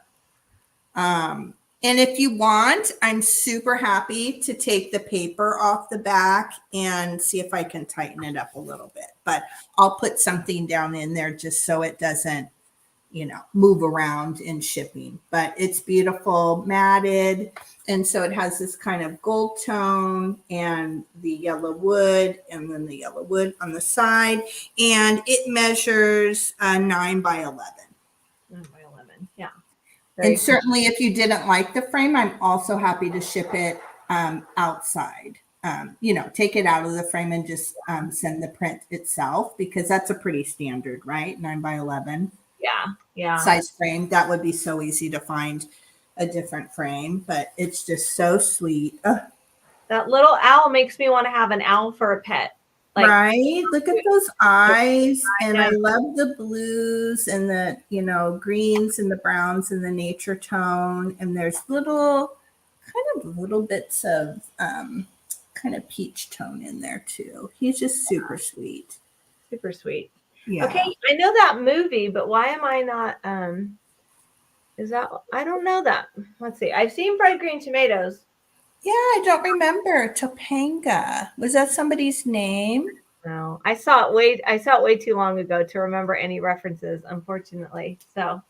And if you want, I'm super happy to take the paper off the back and see if I can tighten it up a little bit. But I'll put something down in there just so it doesn't, move around in shipping. But it's beautiful, matted. And so it has this kind of gold tone and the yellow wood, and then the yellow wood on the side. And it measures 9 by 11. 9 by 11, yeah. And certainly if you didn't like the frame, I'm also happy to ship it outside. Take it out of the frame and just send the print itself, because that's a pretty standard, right? 9 by 11. Yeah. Size frame. That would be so easy to find a different frame, but it's just so sweet. That little owl makes me want to have an owl for a pet. Right? Look at those eyes. And I love the blues and the, greens and the browns and the nature tone. And there's little bits of kind of peach tone in there too. He's just super sweet. Super sweet. Yeah. Okay, I know that movie, but why am I not I don't know that. Let's see. I've seen Fried Green Tomatoes. Yeah, I don't remember. Topanga. Was that somebody's name? No. I saw it way too long ago to remember any references, unfortunately. So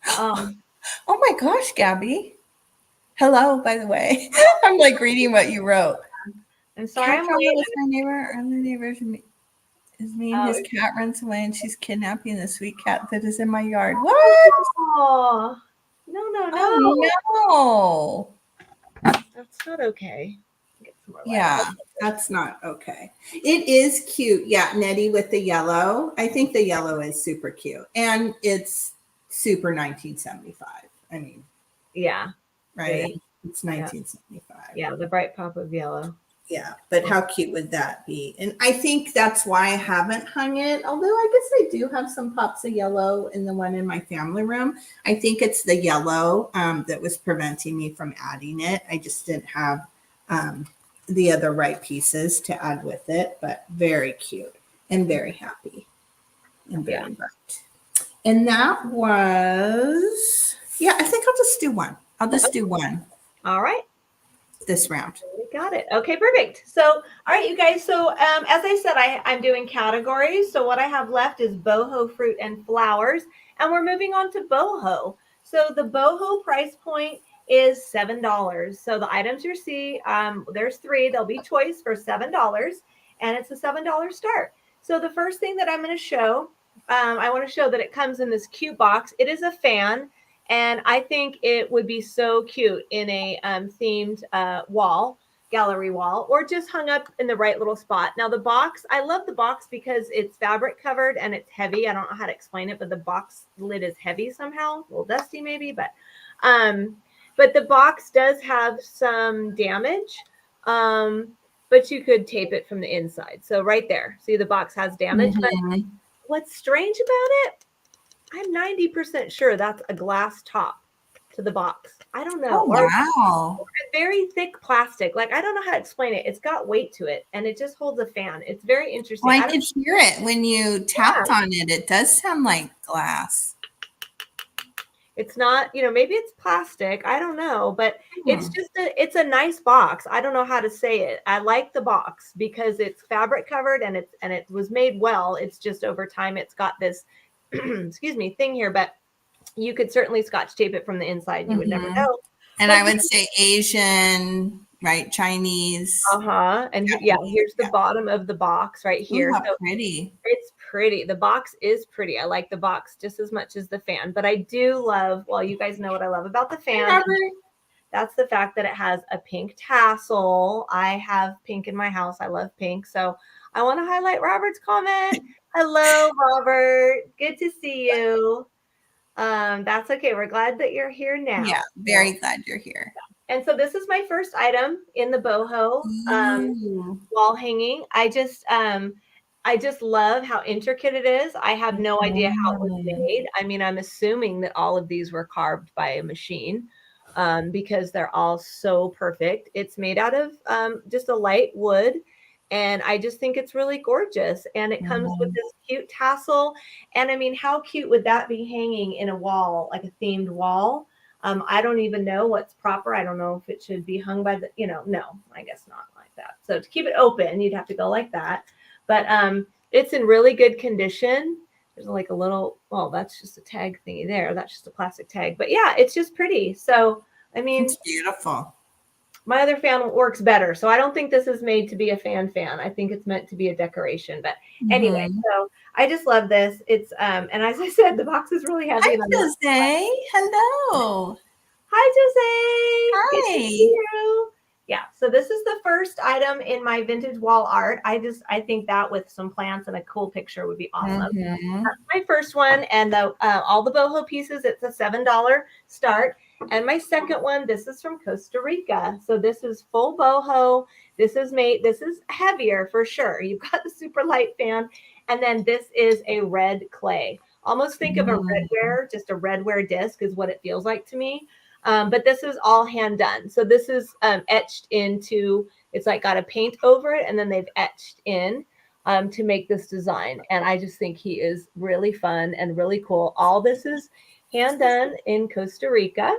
oh my gosh, Gabby. Hello, by the way. I'm like reading what you wrote. I'm sorry. Was my neighbor. Our neighbor's his cat runs away and she's kidnapping the sweet cat that is in my yard. What? Oh, no. Oh, no. That's not okay. Yeah, that's not okay. It is cute. Yeah, Nettie with the yellow. I think the yellow is super cute. And it's super 1975. I mean, yeah. Right? Yeah. It's 1975. Yeah, the bright pop of yellow. Yeah, but how cute would that be? And I think that's why I haven't hung it, although I guess I do have some pops of yellow in the one in my family room. I think it's the yellow that was preventing me from adding it. I just didn't have the other right pieces to add with it, but very cute and very happy and very bright. And that was, I think I'll just do one. All right. This round. We got it. Okay, perfect. So, all right, you guys. So, as I said, I'm doing categories. So what I have left is boho fruit and flowers, and we're moving on to boho. So the boho price point is $7. So the items you see, there's 3. There'll be choice for $7, and it's a $7 start. So the first thing that I'm going to show, I want to show that it comes in this cute box. It is a fan. And I think it would be so cute in a themed gallery wall, or just hung up in the right little spot. Now the box, I love the box because it's fabric covered and it's heavy. I don't know how to explain it, but the box lid is heavy somehow, a little dusty maybe, but the box does have some damage, but you could tape it from the inside. So right there, see the box has damage, but what's strange about it I'm 90% sure that's a glass top to the box. I don't know. Oh, wow. Or a very thick plastic. Like, I don't know how to explain it. It's got weight to it and it just holds a fan. It's very interesting. Well, I could hear it when you tapped Yeah. on it. It does sound like glass. It's not, maybe it's plastic. I don't know, but it's Hmm. just it's a nice box. I don't know how to say it. I like the box because it's fabric covered and it was made well. It's just over time it's got this excuse me, thing here, but you could certainly scotch tape it from the inside. You would never Mhm. know. And But I would say Asian, right? Chinese. and Japanese. here's the Yeah. bottom of the box right Ooh, here. how So pretty. it's pretty. The box is pretty. I like the box just as much as the fan, but I do love, well, you guys know what I love about the Hey, fan. Robert. That's the fact that it has a pink tassel. I have pink in my house. I love pink. So I want to highlight Robert's comment. Hello, Robert. Good to see you. That's okay. We're glad that you're here Yeah, now. very glad you're here. And so this is my first item in the boho Ooh. wall hanging. I just love how intricate it is. I have no idea how it was Mm. made. I mean, I'm assuming that all of these were carved by a machine because they're all so perfect. It's made out of just a light wood. And I just think it's really gorgeous. And it comes with Mhm. this cute tassel. And I mean, how cute would that be hanging in a wall, like a themed wall? I don't even know what's proper. I don't know if it should be hung by the, no, I guess not like that. So to keep it open, you'd have to go like that. But it's in really good condition. There's like a little, well, that's just a tag thingy there. That's just a plastic tag. But yeah, it's just pretty. So, I mean, It's beautiful. my other fan works better. So I don't think this is made to be a fan. I think it's meant to be a decoration. But anyway, Mhm. so I just love this. It's and as I said, the box is really heavy Hi, and I'm not. Jose. Hello. Hi, Jose. Good to see Hi. you. Yeah, so this is the first item in my vintage wall art. I think that with some plants and a cool picture would be awesome. Mhm. That's my first one, and all the boho pieces. It's a $7 start. And my second one, this is from Costa Rica. So this is full boho. This is heavier for sure. You've got the super light fan, and then this is a red clay. Almost think of a Mm. redware, just a redware disc is what it feels like to me. But this is all hand done. So this is etched into, it's like got a paint over it and then they've etched in to make this design. And I just think he is really fun and really cool. All this is hand done in Costa Rica.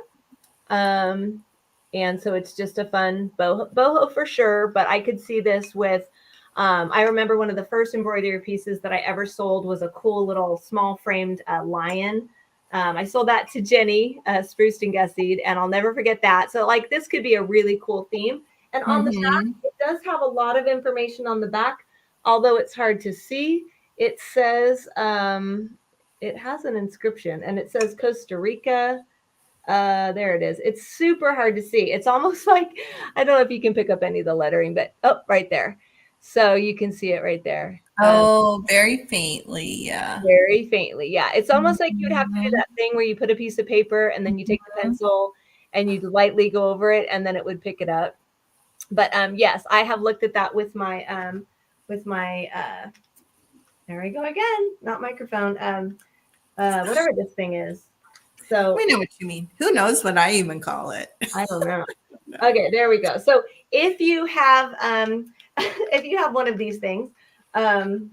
And so it's just a fun boho for sure. But I could see this with, I remember one of the first embroidery pieces that I ever sold was a cool little small framed lion. I sold that to Jenny, Spruced and Gussied, and I'll never forget that. So, like, this could be a really cool theme. And on the back, Mhm. it does have a lot of information on the back, although it's hard to see. It says, it has an inscription and it says Costa Rica. There it is. It's super hard to see. It's almost like, I don't know if you can pick up any of the lettering, but oh, right there. So you can see it right there. Oh, very faintly. Yeah. Very faintly. Yeah. It's almost like you'd have to do Mhm. that thing where you put a piece of paper and then you take the Mhm. pencil and you lightly go over it and then it would pick it up. But yes, I have looked at that with my there we go again, not microphone. Whatever this thing is. So We know what you mean. Who knows what I even call it? I don't know. Okay, there we go. So if you have if you have one of these things,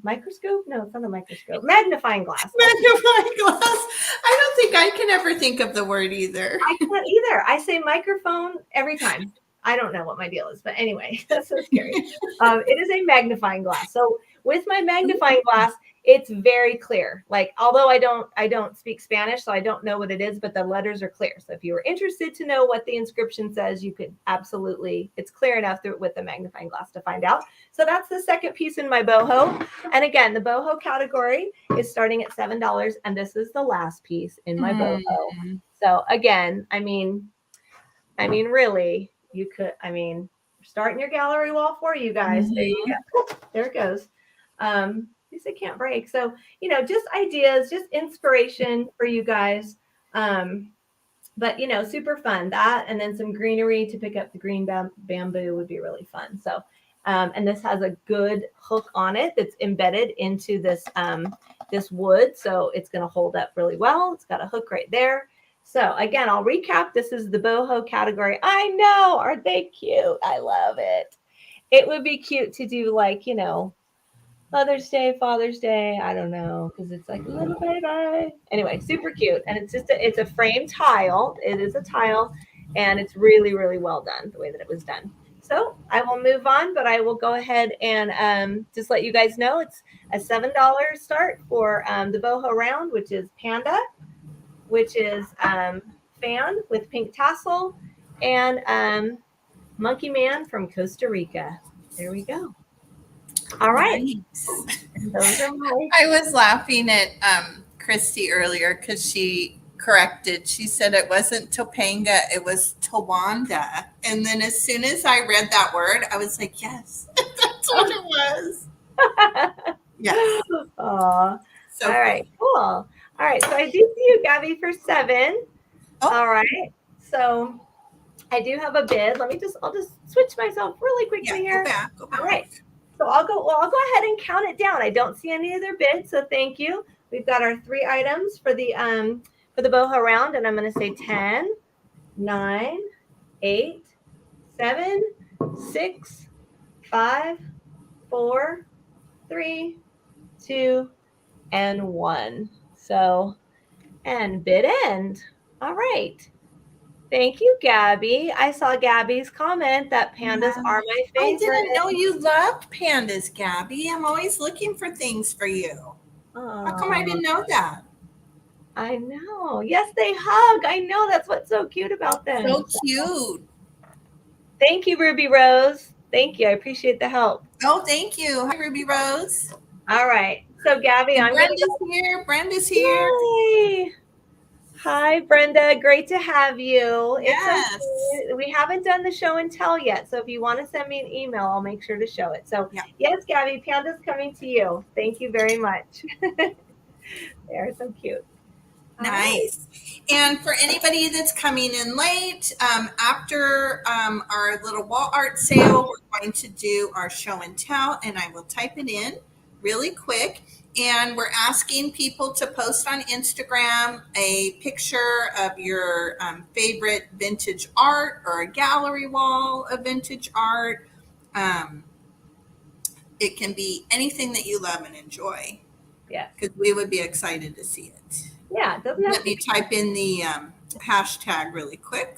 microscope? No, it's not a microscope. Magnifying glass. Magnifying glass. I don't think I can ever think of the word either. I can't either. I say microphone every time. I don't know what my deal is, but anyway, that's so scary. It is a magnifying glass. So with my magnifying glass, it's very clear. Like, although I don't speak Spanish, so I don't know what it is, but the letters are clear. So if you were interested to know what the inscription says, you could absolutely, it's clear enough through with the magnifying glass to find out. So that's the second piece in my boho. And again, the boho category is starting at $7, and this is the last piece in my boho. Mm. So again, really, you could, starting your gallery wall for you guys. There you Mhm. go. There it goes. At least it can't break. So, just ideas, just inspiration for you guys. But super fun. That and then some greenery to pick up the green bamboo would be really fun. So And this has a good hook on it that's embedded into this, this wood. So it's going to hold up really well. It's got a hook right there. So again, I'll recap. This is the boho category. I know. Aren't they cute? I love it. It would be cute to do like, you know, Mother's Day, Father's Day. I don't know, because it's like little baby. Anyway, super cute. And it's just it's a frame tile. It is a tile, and it's really, really well done the way that it was done. So I will move on, but I will go ahead and just let you guys know it's a $7 start for the boho round, which is Panda, which is fan with pink tassel, and Monkey Man from Costa Rica. There we go. All right. Nice. Those are my. I was laughing at Christy earlier because she corrected. She said it wasn't Topanga, it was Towanda. And then as soon as I read that word, I was like, yes, that's what it was. Yes. Aw. So all right, cool. All right, so I do see you, Gabby, for 7. Oh. All right, so I do have a bid. I'll just switch myself really quickly here. Go back. All right. So I'll go ahead and count it down. I don't see any other bids, so thank you. We've got our 3 items for the boho round, and I'm going to say 10, 9, 8, 7, 6, 5, 4, 3, 2, and 1. So, and bid end. All right. Thank you, Gabby. I saw Gabby's comment that pandas are my favorite. I didn't know you loved pandas, Gabby. I'm always looking for things for you. How come I didn't know that? I know. Yes, they hug. I know. That's what's so cute about them. So cute. Thank you, Ruby Rose. Thank you. I appreciate the help. Oh, thank you. Hi, Ruby Rose. All right. So, Gabby, I'm here. Brenda's here. Yay. Hi, Brenda. Great to have you. Yes. It's okay. We haven't done the show and tell yet. So if you want to send me an email, I'll make sure to show it. So yes, Gabby, Panda's coming to you. Thank you very much. They're so cute. Nice. And for anybody that's coming in late, after our little wall art sale, we're going to do our show and tell, and I will type it in really quick. And we're asking people to post on Instagram a picture of your favorite vintage art or a gallery wall of vintage art. It can be anything that you love and enjoy. Yeah. Because we would be excited to see it. Yeah. It doesn't have Let me type in the hashtag really quick.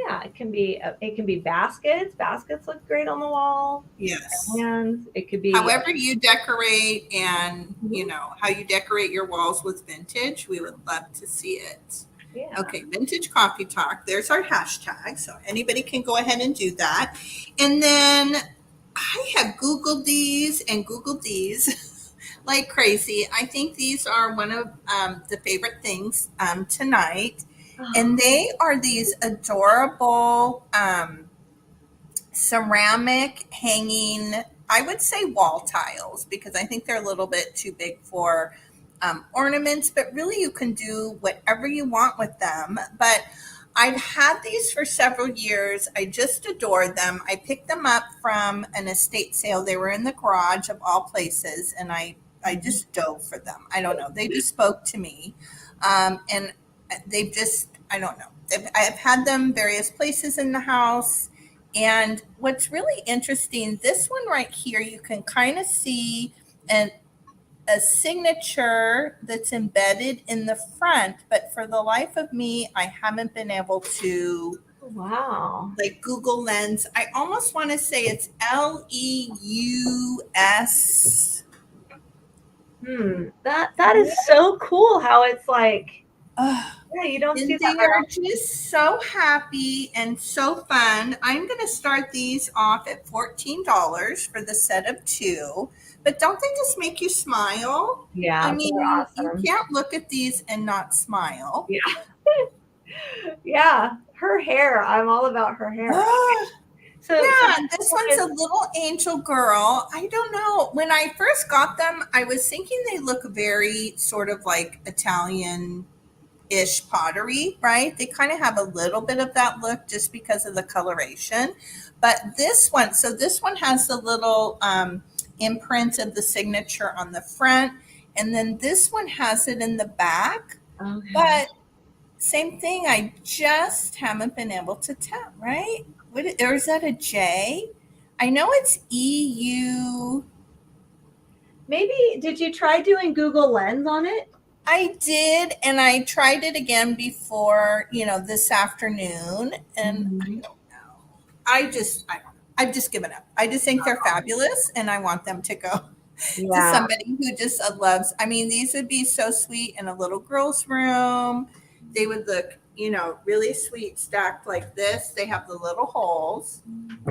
Yeah, it can be baskets. Baskets look great on the wall. Yes. And it could be however you decorate, and you know how you decorate your walls with vintage. We would love to see it. Yeah. Okay, vintage coffee talk. There's our hashtag, so anybody can go ahead and do that. And then I have Googled these like crazy. I think these are one of the favorite things tonight. And they are these adorable ceramic hanging, I would say wall tiles, because I think they're a little bit too big for ornaments, but really you can do whatever you want with them. But I've had these for several years. I just adore them. I picked them up from an estate sale. They were in the garage of all places, and I just dove for them. I don't know. They just spoke to me. And they've just, I don't know. I've had them various places in the house. And what's really interesting, this one right here, you can kind of see a signature that's embedded in the front. But for the life of me, I haven't been able to like Google Lens. I almost want to say it's Leus. That is so cool how it's like, yeah, you don't see that. They are just so happy and so fun. I'm going to start these off at $14 for the set of 2. But don't they just make you smile? Yeah. I mean, awesome. You can't look at these and not smile. Yeah. Yeah. Her hair. I'm all about her hair. So this one's a little angel girl. I don't know. When I first got them, I was thinking they look very sort of like Italian ish pottery, right? They kind of have a little bit of that look just because of the coloration. But this one, so this one has the little imprint of the signature on the front. And then this one has it in the back. Okay. But same thing, I just haven't been able to tell, right? Or is that a J? I know it's EU. Maybe, did you try doing Google Lens on it? I did, and I tried it again before, this afternoon, and I don't know. I don't. I've just given up. I just think they're fabulous, and I want them to go to Yeah. somebody who just loves. I mean, these would be so sweet in a little girl's room. They would look, really sweet stacked like this. They have the little holes,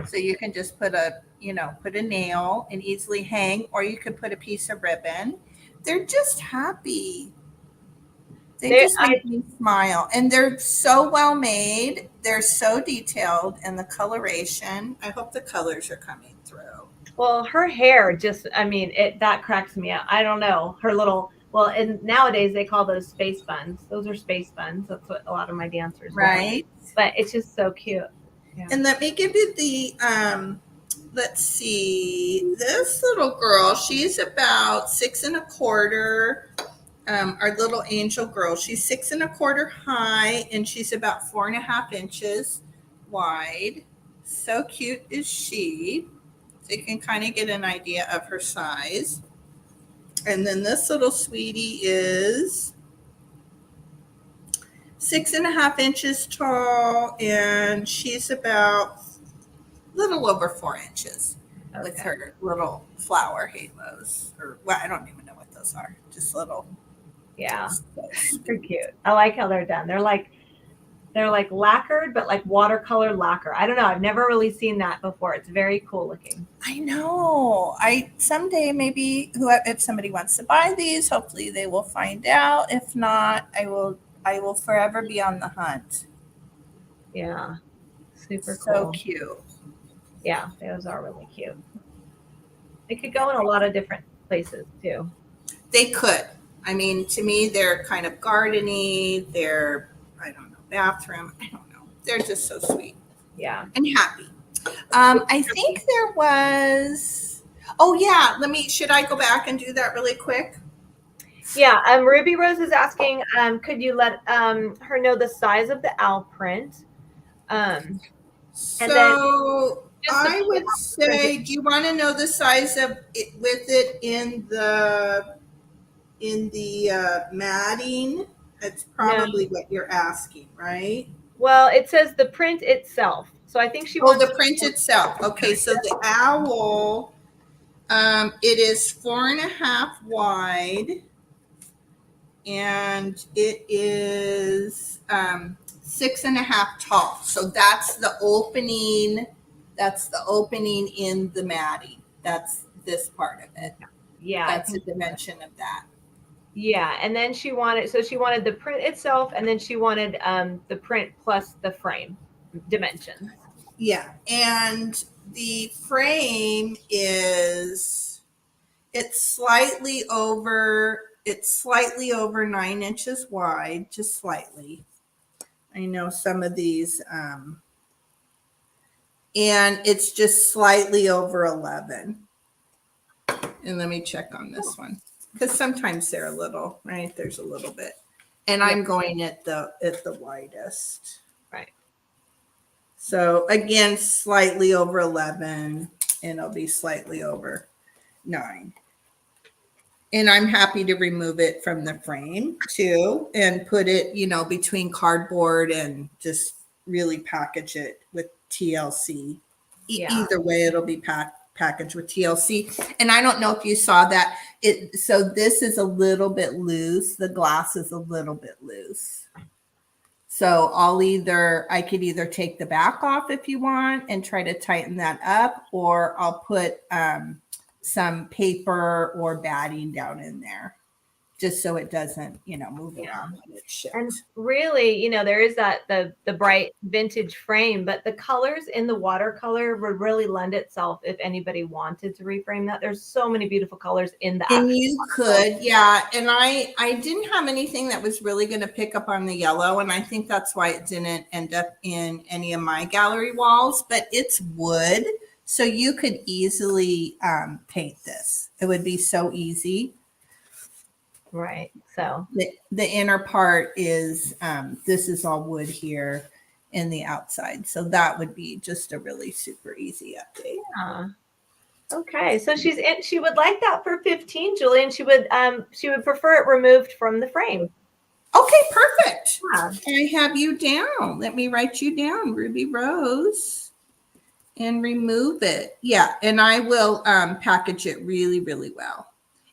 so you can just put a nail and easily hang, or you could put a piece of ribbon. They're just happy. They just make me smile, and they're so well made. They're so detailed, and the coloration. I hope the colors are coming through. Well, her hair just, I mean, that cracks me up. I don't know. Her little, well, and nowadays they call those space buns. Those are space buns. That's what a lot of my dancers right. wear. But it's just so cute. Yeah. And let me give you the let's see. This little girl, she's about 6 1/4. Our little angel girl, she's 6 1/4 high, and she's about 4.5 inches wide. So cute is she. So you can kind of get an idea of her size. And then this little sweetie is 6 1/2 inches tall, and she's about a little over 4 inches with her little flower halos. Or, well, I don't even know what those are. Just little. Yeah, they're cute. I like how they're done. They're like lacquered, but like watercolor lacquer. I don't know. I've never really seen that before. It's very cool looking. I know. Someday maybe if somebody wants to buy these, hopefully they will find out. If not, I will forever be on the hunt. Yeah, super cool. So cute. Yeah, those are really cute. They could go in a lot of different places too. They could. I mean, to me, they're kind of gardeny. They're, I don't know, bathroom. I don't know. They're just so sweet. Yeah. And happy. I think there was, oh yeah, should I go back and do that really quick? Yeah. Ruby Rose is asking, could you let her know the size of the owl print? So I would say, do you want to know the size of it with it in the matting? That's probably what you're asking, right? Well, it says the print itself. So I think she wants the print itself. Okay, so the owl, it is 4.5 wide, and it is 6.5 tall. So that's the opening. That's the opening in the matting. That's this part of it. Yeah, that's the dimension of that. Yeah, and then she wanted the print itself, and then she wanted the print plus the frame dimensions. Yeah, and the frame it's slightly over 9 inches wide, just slightly. I know some of these, and it's just slightly over 11. And let me check on this one, because sometimes they're a little, right? There's a little bit, and I'm going at the widest. Right. So again, slightly over 11, and it'll be slightly over 9. And I'm happy to remove it from the frame too, and put it, between cardboard and just really package it with TLC. Either way, it'll be packaged with TLC. And I don't know if you saw that. So this is a little bit loose. The glass is a little bit loose. So I could either take the back off if you want and try to tighten that up, or I'll put some paper or batting down in there. just so it doesn't, move around when it's shipped. And really, there is that the bright vintage frame, but the colors in the watercolor would really lend itself if anybody wanted to reframe that. There's so many beautiful colors in the And you could, yeah. And I didn't have anything that was really going to pick up on the yellow, and I think that's why it didn't end up in any of my gallery walls. But it's wood, so you could easily paint this. It would be so easy. Right. So the inner part is this is all wood here in the outside, so that would be just a really super easy update. Yeah. Okay, so she would like that for 15, Julie, and she would prefer it removed from the frame. Okay, perfect. Yeah. I have you down. Let me write you down, Ruby Rose, and remove it. Yeah, and I will package it really, really well.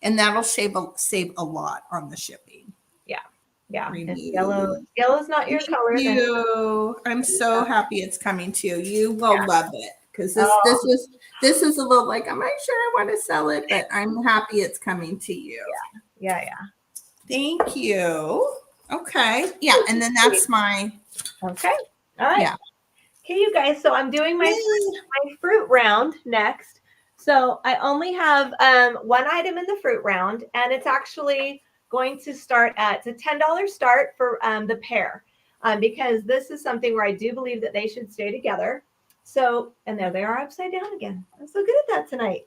And that'll save a lot on the shipping. Yeah. And yellow's not your color. Thank you. I'm so happy it's coming to you. You will love it, because this is a little like, I'm not sure I want to sell it, but I'm happy it's coming to you. Yeah. Thank you. Okay. Yeah, and then that's my. Okay. All right. Yeah. Okay, you guys. So I'm doing my fruit round next. So I only have one item in the fruit round, and it's actually going to start at a $10 start for the pear, because this is something where I do believe that they should stay together. So, and there they are upside down again. I'm so good at that tonight.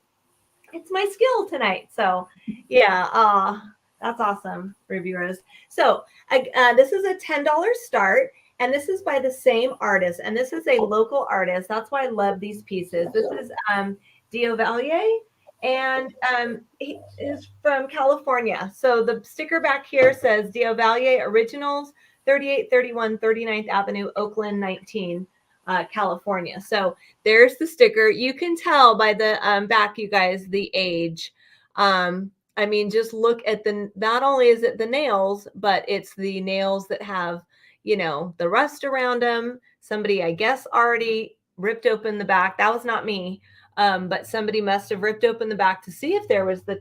It's my skill tonight. So yeah, that's awesome, Ruby Rose. So this is a $10 start, and this is by the same artist, and this is a local artist. That's why I love these pieces. This is Dio Valier, and he is from California. So the sticker back here says Dio Valier Originals, 3831 39th Avenue, Oakland 19, California. So there's the sticker. You can tell by the back, you guys, the age. I mean, just look at not only is it the nails, but it's the nails that have, the rust around them. Somebody, I guess, already ripped open the back. That was not me. But somebody must have ripped open the back to see if there was the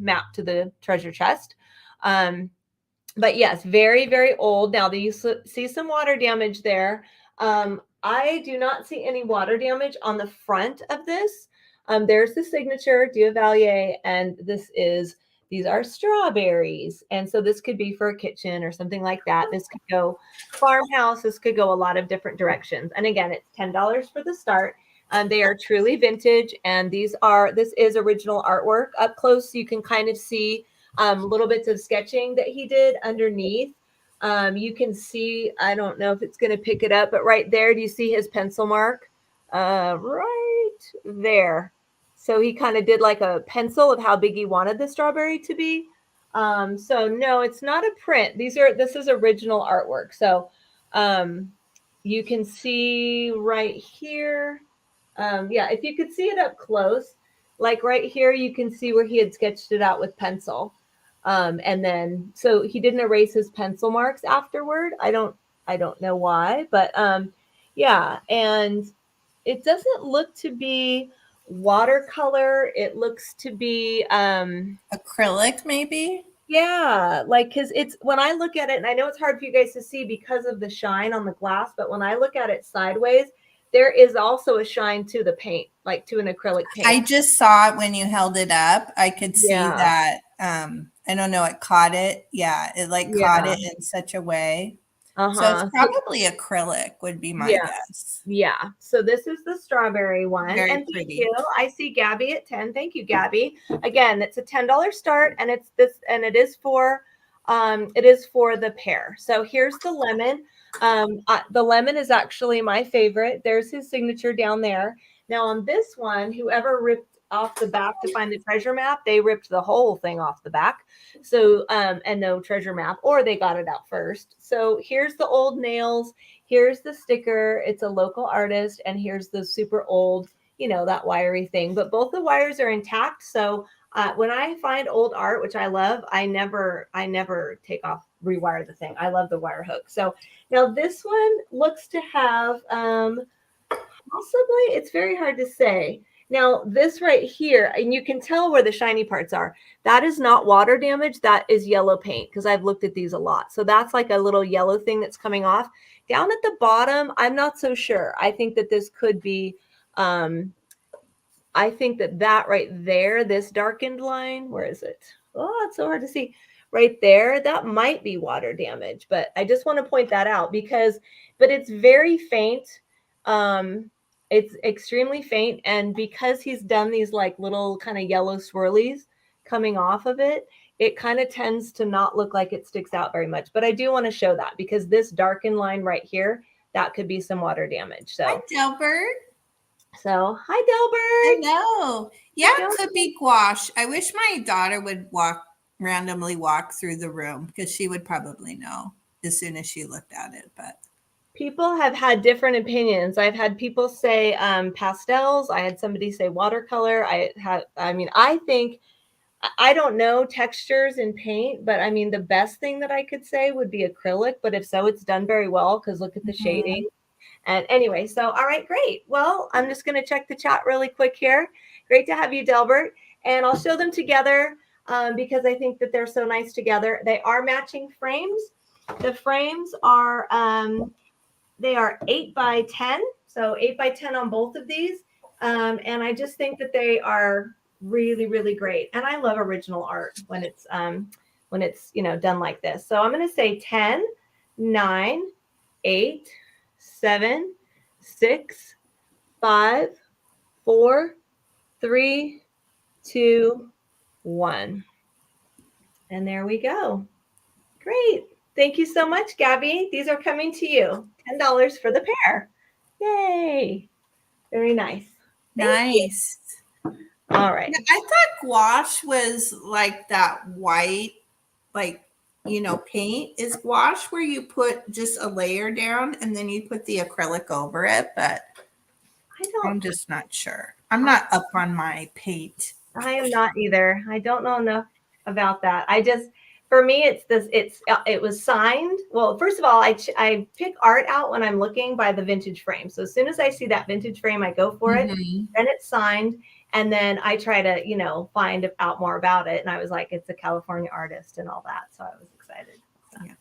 map to the treasure chest. But yes, very, very old. Now, you see some water damage there. I do not see any water damage on the front of this. There's the signature, Dio Valier, and these are strawberries. And so this could be for a kitchen or something like that. This could go farmhouse. This could go a lot of different directions. And again, it's $10 for the start. They are truly vintage, and this is original artwork. Up close, you can kind of see little bits of sketching that he did underneath. You can see, I don't know if it's going to pick it up, but right there, do you see his pencil mark? Right there. So he kind of did like a pencil of how big he wanted the strawberry to be. So no, it's not a print. This is original artwork. So you can see right here. If you could see it up close, like right here, you can see where he had sketched it out with pencil. And then, so he didn't erase his pencil marks afterward. I don't know why, but yeah. And it doesn't look to be watercolor. It looks to be acrylic, maybe. Yeah, like, because it's, when I look at it, and I know it's hard for you guys to see because of the shine on the glass, but when I look at it sideways, there is also a shine to the paint, like to an acrylic paint. I just saw it when you held it up. I could see that. I don't know. It caught it. Yeah. It caught it in such a way. So it's probably acrylic would be my guess. Yeah. So this is the strawberry one. Very and pretty. Thank you. I see Gabby at 10. Thank you, Gabby. Again, it's a $10 start, and it is for the pear. So here's the lemon. The lemon is actually my favorite. There's his signature down there. Now on this one, whoever ripped off the back to find the treasure map, they ripped the whole thing off the back. So, and no treasure map, or they got it out first. So here's the old nails. Here's the sticker. It's a local artist. And here's the super old, that wiry thing. But both the wires are intact. So when I find old art, which I love, I never rewire the thing. I love the wire hook. So now this one looks to have possibly, it's very hard to say. Now, this right here, and you can tell where the shiny parts are. That is not water damage. That is yellow paint because I've looked at these a lot. So that's like a little yellow thing that's coming off. Down at the bottom, I'm not so sure. I think that this could be, I think that right there, this darkened line, where is it? Oh, it's so hard to see. Right there, that might be water damage, but I just want to point that out but it's very faint. It's extremely faint, and because he's done these like little kind of yellow swirlies coming off of it, it kind of tends to not look like it sticks out very much. But I do want to show that because this darkened line right here, that could be some water damage. Hi, Delbert. So, hi, Delbert. Hello. Yeah, it could be gouache. I wish my daughter would randomly walk through the room because she would probably know as soon as she looked at it. But people have had different opinions. I've had people say pastels. I had somebody say watercolor. I think, I don't know textures in paint, but I mean, the best thing that I could say would be acrylic. But if so, it's done very well because look at the shading. And anyway, so, all right, great. Well, I'm just going to check the chat really quick here. Great to have you, Delbert. And I'll show them together because I think that they're so nice together. They are matching frames. The frames are, they are 8 by 10. So 8 by 10 on both of these. And I just think that they are really, really great. And I love original art when it's done like this. So I'm going to say 10, 9, 8, 7, 6, 5, 4, 3, 2, 1. And there we go. Great. Thank you so much, Gabby. These are coming to you. $10 for the pair. Yay. Very nice. Nice. All right. I thought gouache was like that white, like, paint. Is gouache where you put just a layer down and then you put the acrylic over it, but I'm just not sure. I'm not up on my paint. I am not either. I don't know enough about that. For me, it was signed. Well, first of all, I pick art out when I'm looking by the vintage frame. So as soon as I see that vintage frame, I go for it. Then it's signed. And then I try to, find out more about it. And I was like, it's a California artist and all that. So I was excited. So, yeah.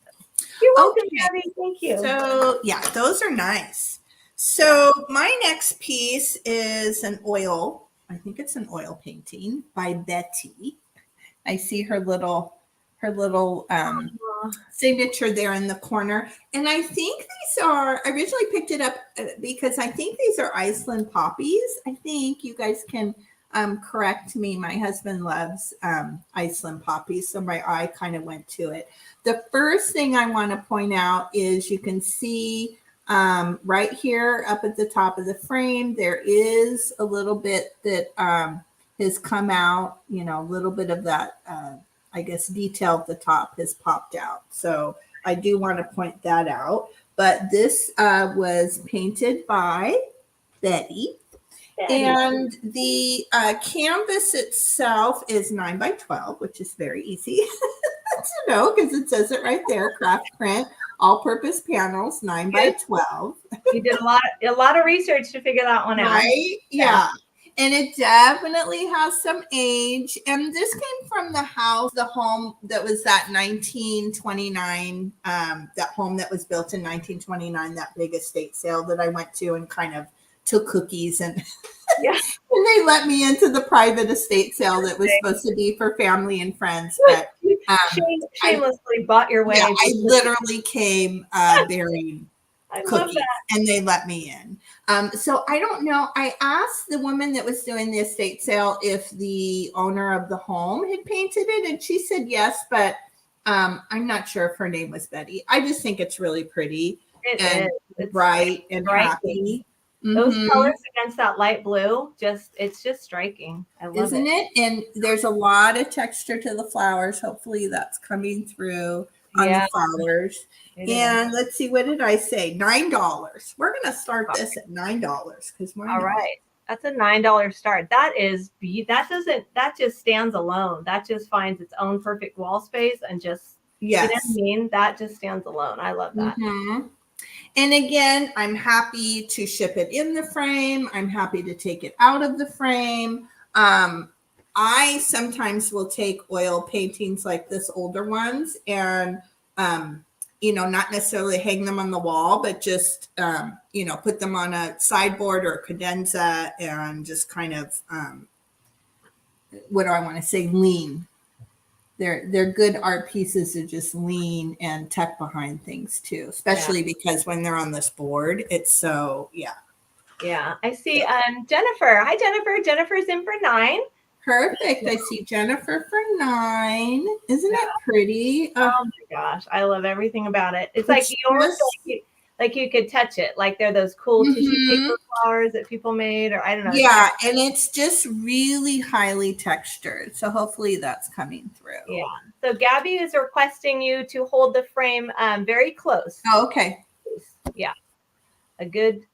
You're welcome, Gabby. Thank you. So yeah, those are nice. So my next piece is an oil. I think it's an oil painting by Betty. I see her little signature there in the corner. And I think I originally picked it up because I think these are Iceland poppies. I think you guys can correct me. My husband loves Iceland poppies, so my eye kind of went to it. The first thing I want to point out is you can see right here up at the top of the frame, there is a little bit that has come out, a little bit of that I guess detail at the top has popped out. So I do want to point that out. But this was painted by Betty. And the canvas itself is 9 by 12, which is very easy to know because it says it right there, craft print, all-purpose panels, 9 by 12. You did a lot of research to figure that one out. Right? Yeah. And it definitely has some age. And this came from the home that was that 1929, that home that was built in 1929, that big estate sale that I went to and kind of took cookies and, and they let me into the private estate sale that was supposed to be for family and friends. But shamelessly bought your way. Yeah, I literally came bearing cookies and they let me in. So I don't know. I asked the woman that was doing the estate sale if the owner of the home had painted it, and she said yes, but I'm not sure if her name was Betty. I just think it's really pretty and bright and happy. Those colors against that light blue, it's just striking. I love Isn't it? And there's a lot of texture to the flowers. Hopefully that's coming through on the flowers. And let's see, what did I say? $9. We're going to start this at $9 because all right. That's a $9 start. That just stands alone. That just finds its own perfect wall space and just, you know what I mean? That just stands alone. I love that. And again, I'm happy to ship it in the frame. I'm happy to take it out of the frame. I sometimes will take oil paintings like this, older ones, and not necessarily hang them on the wall, but just put them on a sideboard or a cadenza and just kind of what do I want to say? Lean. They're good art pieces to just lean and tuck behind things too, especially because when they're on this board, it's so Yeah, I see Jennifer. Hi, Jennifer. Jennifer's in for 9. Perfect. I see Jennifer for 9. Isn't it pretty? Oh my gosh, I love everything about it. It's like you almost like you could touch it, like they're those cool tissue paper flowers that people made, or I don't know. Yeah, and it's just really highly textured. So hopefully that's coming through. Yeah. So Gabby is requesting you to hold the frame very close. Oh, okay. Yeah. A good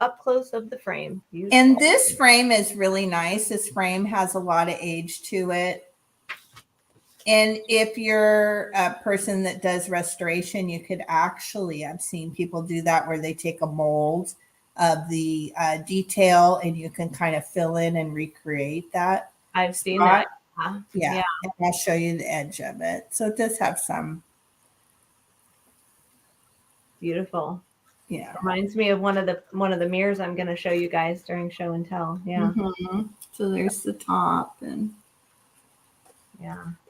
up close of the frame. Beautiful. And this frame is really nice. This frame has a lot of age to it. And if you're a person that does restoration, you could actually, I've seen people do that where they take a mold of the detail and you can kind of fill in and recreate that. I've seen that. Yeah. And I'll show you the edge of it. So it does have some. Beautiful. Yeah. Reminds me of one of the mirrors I'm going to show you guys during show and tell. Yeah. Mm-hmm. So there's the top and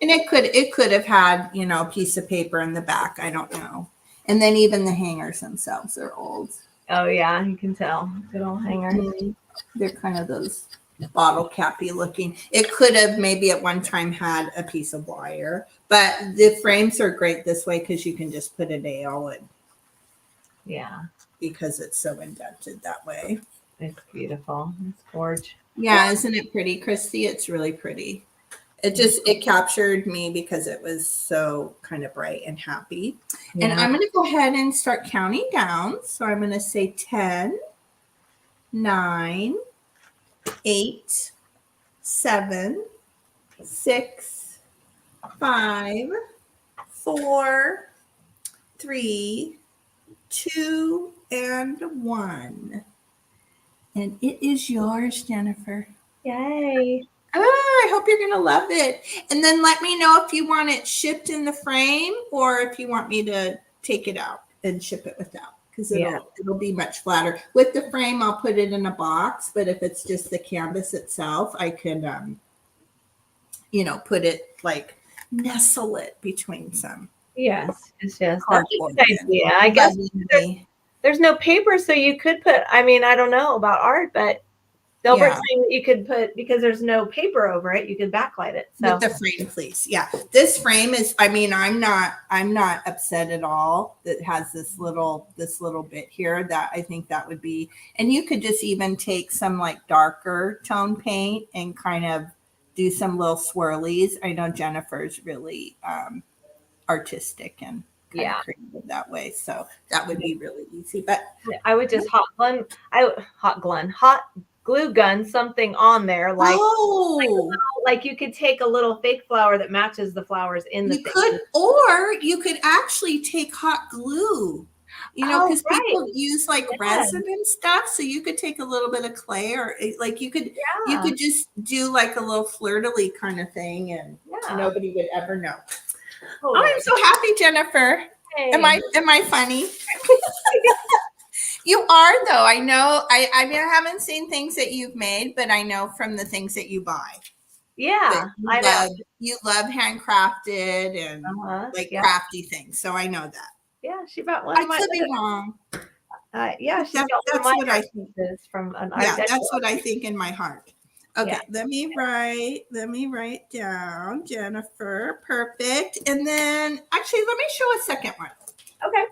it could have had, a piece of paper in the back. I don't know. And then even the hangers themselves are old. Oh yeah, you can tell. Good old hangers. Mm-hmm. They're kind of those bottle cappy looking. It could have maybe at one time had a piece of wire, but the frames are great this way because you can just put a nail in. Yeah. Because it's so indented that way. It's beautiful. It's gorgeous. Yeah, isn't it pretty, Christy? It's really pretty. It captured me because it was so kind of bright and happy. Yeah. And I'm going to go ahead and start counting down. So I'm going to say 10, 9, 8, 7, 6, 5, 4, 3, 2, and 1. And it is yours, Jennifer. Yay. Oh, I hope you're going to love it. And then let me know if you want it shipped in the frame or if you want me to take it out and ship it without, because it'll be much flatter. With the frame, I'll put it in a box, but if it's just the canvas itself, I could, put it like nestle it between some. Yes. That's a good idea. I guess there's no paper, so you could put, I don't know about art, but Delbert's saying that you could put, because there's no paper over it, you could backlight it. So. With the frame, please. Yeah. This frame is, I'm not upset at all that it has this little bit here. That I think that would be, and you could just even take some like darker tone paint and kind of do some little swirlies. I know Jennifer's really artistic and kind of creative that way. So that would be really easy. But I would just hot glue gun something on there, like you could take a little fake flower that matches the flowers in the or you could actually take hot glue, because people use like resin and stuff, so you could take a little bit of clay, or like you could just do like a little fleur-de-lis kind of thing, and nobody would ever know. I'm so happy, Jennifer. Hey. Am I funny? You are, though. I know. I haven't seen things that you've made, but I know from the things that you buy. Yeah, you love handcrafted and crafty things. So I know that. Yeah, she bought one. I could be wrong. That's what I think is from an art. Yeah, that's what I think in my heart. Okay, let me write down Jennifer. Perfect. And then actually let me show a second one. Okay.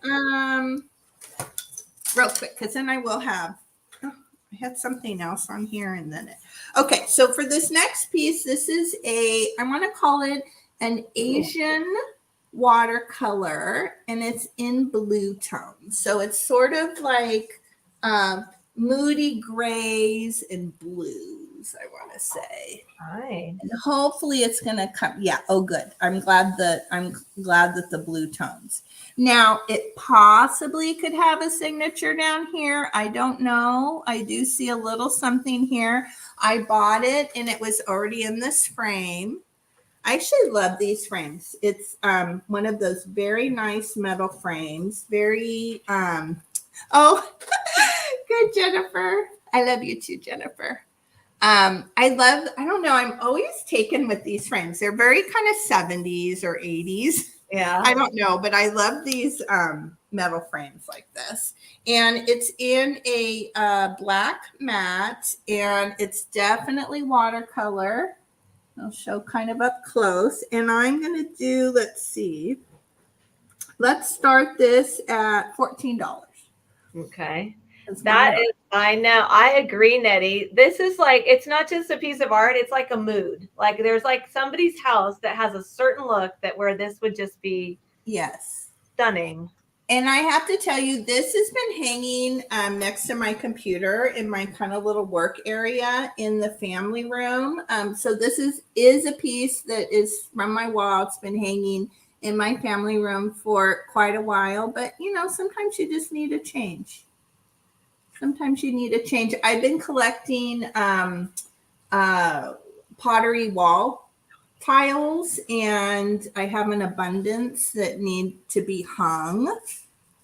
Real quick, because then I will have, I had something else on here and then okay, so for this next piece, this is I want to call it an Asian watercolor, and it's in blue tones. So it's sort of like moody grays and blues. blues, I want to say. Hi. And hopefully it's going to come. Yeah. Oh, good. I'm glad that the blue tones. Now it possibly could have a signature down here. I don't know. I do see a little something here. I bought it and it was already in this frame. I actually love these frames. It's one of those very nice metal frames. Very oh, good, Jennifer. I love you too, Jennifer. I don't know, I'm always taken with these frames. They're very kind of 70s or 80s. Yeah. I don't know, but I love these metal frames like this. And it's in a black matte, and it's definitely watercolor. I'll show kind of up close. And I'm going to do, let's see, let's start this at $14. Okay. That's That is, I know. I agree, Nettie. This is like, it's not just a piece of art, it's like a mood. Like there's like somebody's house that has a certain look that where this would just be stunning. And I have to tell you, this has been hanging next to my computer in my kind of little work area in the family room. So this is a piece that is from my wall. It's been hanging in my family room for quite a while, but you know, sometimes you just need a change. Sometimes you need a change. I've been collecting pottery wall tiles, and I have an abundance that need to be hung.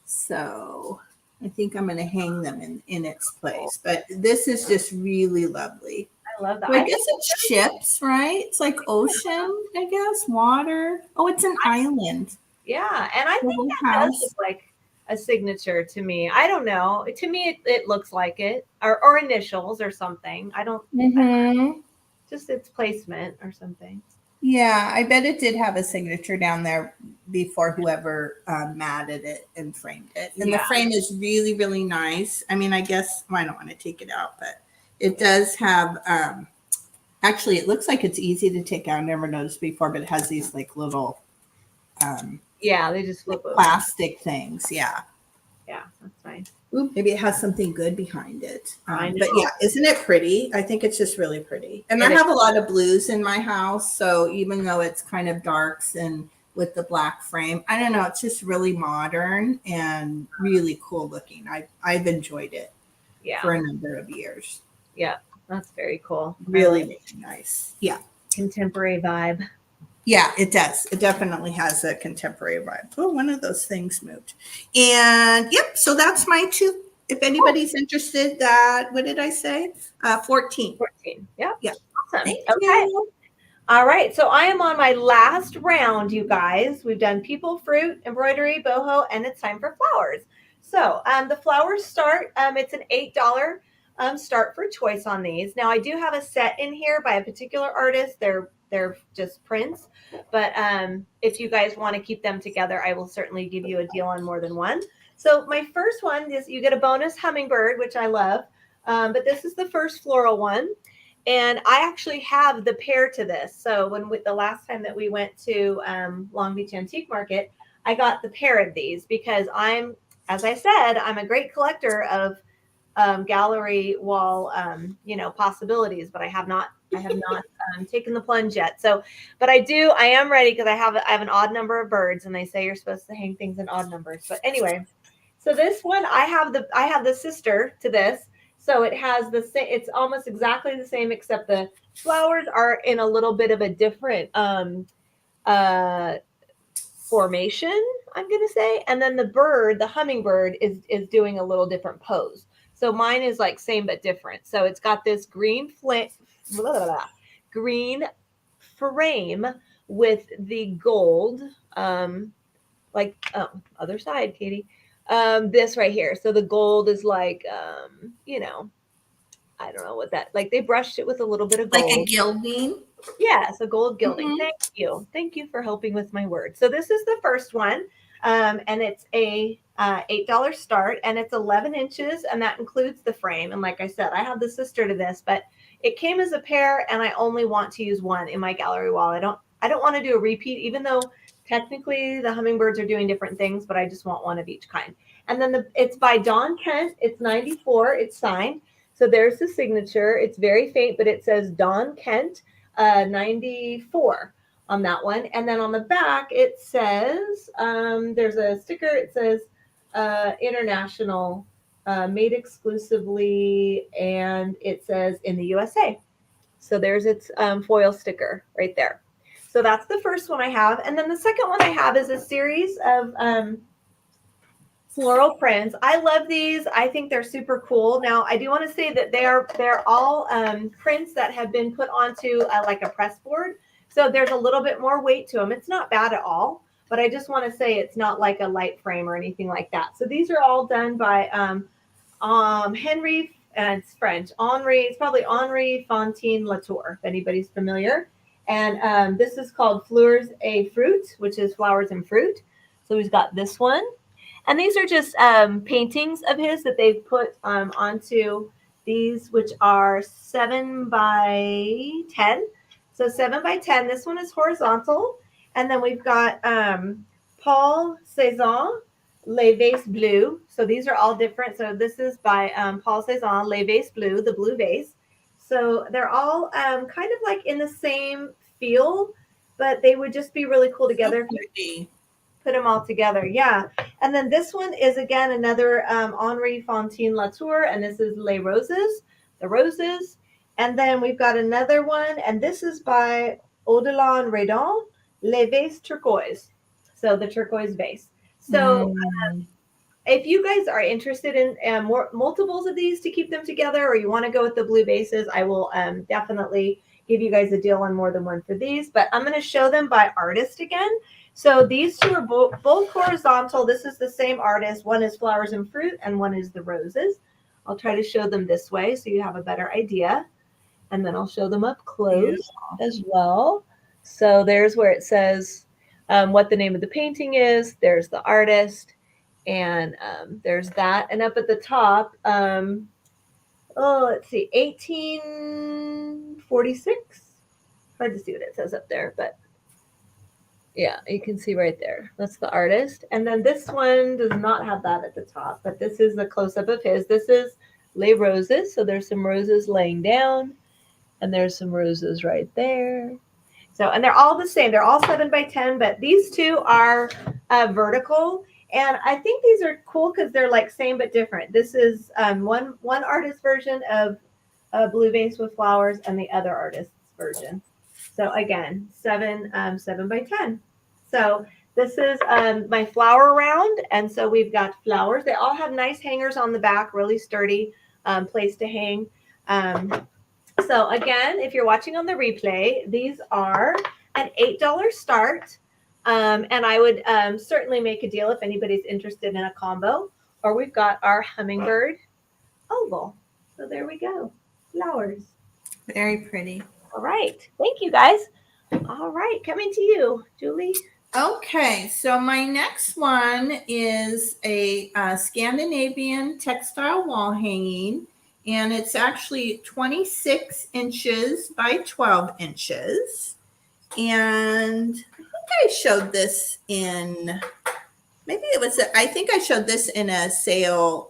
So I think I'm going to hang them in its place. But this is just really lovely. I love that. So I guess it's ships, right? It's like ocean, I guess, water. Oh, it's an island. Yeah, and I think that does look like a signature to me. I don't know. To me, it looks like it, or initials or something. I don't just its placement or something. Yeah, I bet it did have a signature down there before whoever matted it and framed it. And the frame is really, really nice. I mean, I guess I don't want to take it out, but it does have. Actually, it looks like it's easy to take out. I never noticed before, but it has these like little. They just flip like plastic things. Yeah. Yeah, that's nice. Ooh, maybe it has something good behind it. But yeah, isn't it pretty? I think it's just really pretty. And I have a lot of blues in my house. So even though it's kind of darks and with the black frame, I don't know, it's just really modern and really cool looking. I've enjoyed it for a number of years. Yeah, that's very cool. Really, really nice. Yeah. Contemporary vibe. Yeah, it does. It definitely has a contemporary vibe. Oh, one of those things moved. And yep, so that's my two. If anybody's interested, what did I say? 14. 14. Yeah. Yeah. Awesome. Thank okay. you. All right. So I am on my last round, you guys. We've done people, fruit, embroidery, boho, and it's time for flowers. So the flowers start, it's an $8 start for choice on these. Now I do have a set in here by a particular artist. They're just prints, but if you guys want to keep them together, I will certainly give you a deal on more than one. So my first one is you get a bonus hummingbird, which I love, but this is the first floral one. And I actually have the pair to this. So the last time that we went to Long Beach Antique Market, I got the pair of these because as I said, I'm a great collector of gallery wall, possibilities, but I have not taken the plunge yet. So, but I am ready because I have an odd number of birds, and they say you're supposed to hang things in odd numbers. But anyway, so this one I have the sister to this. So it has the same. It's almost exactly the same, except the flowers are in a little bit of a different formation, I'm gonna say, and then the hummingbird is doing a little different pose. So mine is like same but different. So it's got this green frame with the gold, other side, Katie. This right here. So the gold is like, I don't know what that, like they brushed it with a little bit of gold. Like a gilding? Yeah, so gold gilding. Mm-hmm. Thank you. Thank you for helping with my words. So this is the first one, and it's a $8 start, and it's 11 inches, and that includes the frame. And like I said, I have the sister to this, but it came as a pair, and I only want to use one in my gallery wall. I don't want to do a repeat, even though technically the hummingbirds are doing different things, but I just want one of each kind. And then it's by Dawn Kent. It's 94. It's signed. So there's the signature. It's very faint, but it says Don Kent 94 on that one. And then on the back, it says, there's a sticker. It says international, made exclusively, and it says in the USA. So there's its foil sticker right there. So that's the first one I have. And then the second one I have is a series of floral prints. I love these. I think they're super cool. Now, I do want to say that they're all prints that have been put onto like a press board. So there's a little bit more weight to them. It's not bad at all, but I just want to say it's not like a light frame or anything like that. So these are all done by Henry, and it's French. It's probably Henri Fontaine Latour, if anybody's familiar. And this is called Fleurs et Fruit, which is flowers and fruit. So he's got this one. And these are just paintings of his that they've put onto these, which are 7 by 10. So 7 by 10. This one is horizontal. And then we've got Paul Cézanne, Les Vases Bleus. So these are all different. So this is by Paul Cézanne, Les Vases Bleus, the blue vase. So they're all kind of like in the same feel, but they would just be really cool together. So put them all together. Yeah. And then this one is again another Henri Fontaine Latour, and this is Les Roses, the roses. And then we've got another one, and this is by Odilon Redon, Les Vases Turquoise. So the turquoise vase. So if you guys are interested in more multiples of these to keep them together, or you want to go with the blue vases, I will definitely give you guys a deal on more than one for these. But I'm going to show them by artist again. So these two are both horizontal. This is the same artist. One is flowers and fruit, and one is the roses. I'll try to show them this way so you have a better idea. And then I'll show them up close as well. So there's where it says what the name of the painting is. There's the artist. And there's that. And up at the top, let's see, 1846. Hard to see what it says up there, but yeah, you can see right there. That's the artist. And then this one does not have that at the top, but this is the close-up of his. This is Les Roses. So there's some roses laying down, and there's some roses right there. So, and they're all the same. They're all 7 by 10, but these two are vertical. And I think these are cool because they're like same but different. This is one artist version of a blue vase with flowers, and the other artist's version. So again, 7 by 10. So this is my flower round, and so we've got flowers. They all have nice hangers on the back, really sturdy place to hang. So again, if you're watching on the replay, these are an $8 start. And I would certainly make a deal if anybody's interested in a combo. Or we've got our hummingbird oval. So there we go. Flowers. Very pretty. All right. Thank you, guys. All right. Coming to you, Julie. Okay. So my next one is a Scandinavian textile wall hanging. And it's actually 26 inches by 12 inches. And I showed this in, I think I showed this in a sale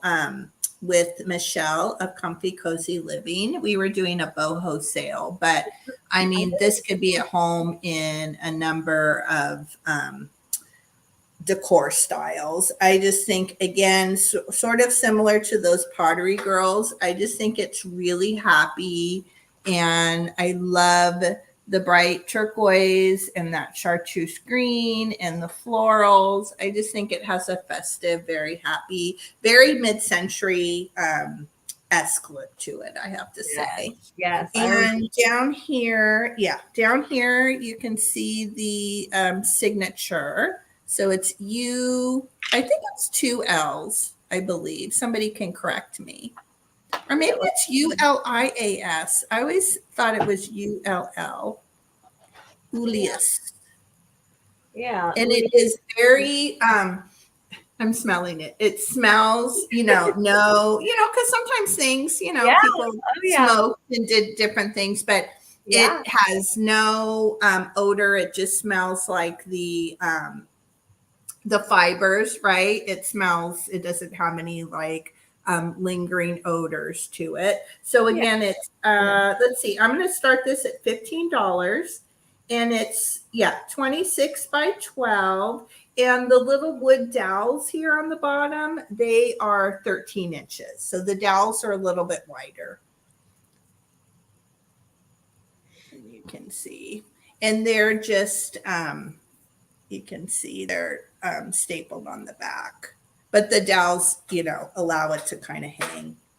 with Michelle of Comfy Cozy Living. We were doing a boho sale, but I mean, this could be at home in a number of decor styles. I just think, again, sort of similar to those pottery girls. I just think it's really happy, and I love the bright turquoise and that chartreuse green and the florals. I just think it has a festive, very happy, very mid-century esque look to it, I have to say. Yes. And down here, you can see the signature. So it's I think it's 2 L's, I believe. Somebody can correct me. Or maybe it's ULIAS. I always thought it was ULL. Ulias. Yeah. And it is very, I'm smelling it. It smells, no, because sometimes things, people smoked and did different things, but it has no odor. It just smells like the fibers, right? It doesn't have any like lingering odors to it. So again, it's let's see, I'm going to start this at $15, and it's 26 by 12. And the little wood dowels here on the bottom, they are 13 inches. So the dowels are a little bit wider. And you can see, and they're just, you can see they're stapled on the back. But the dowels, allow it to kind of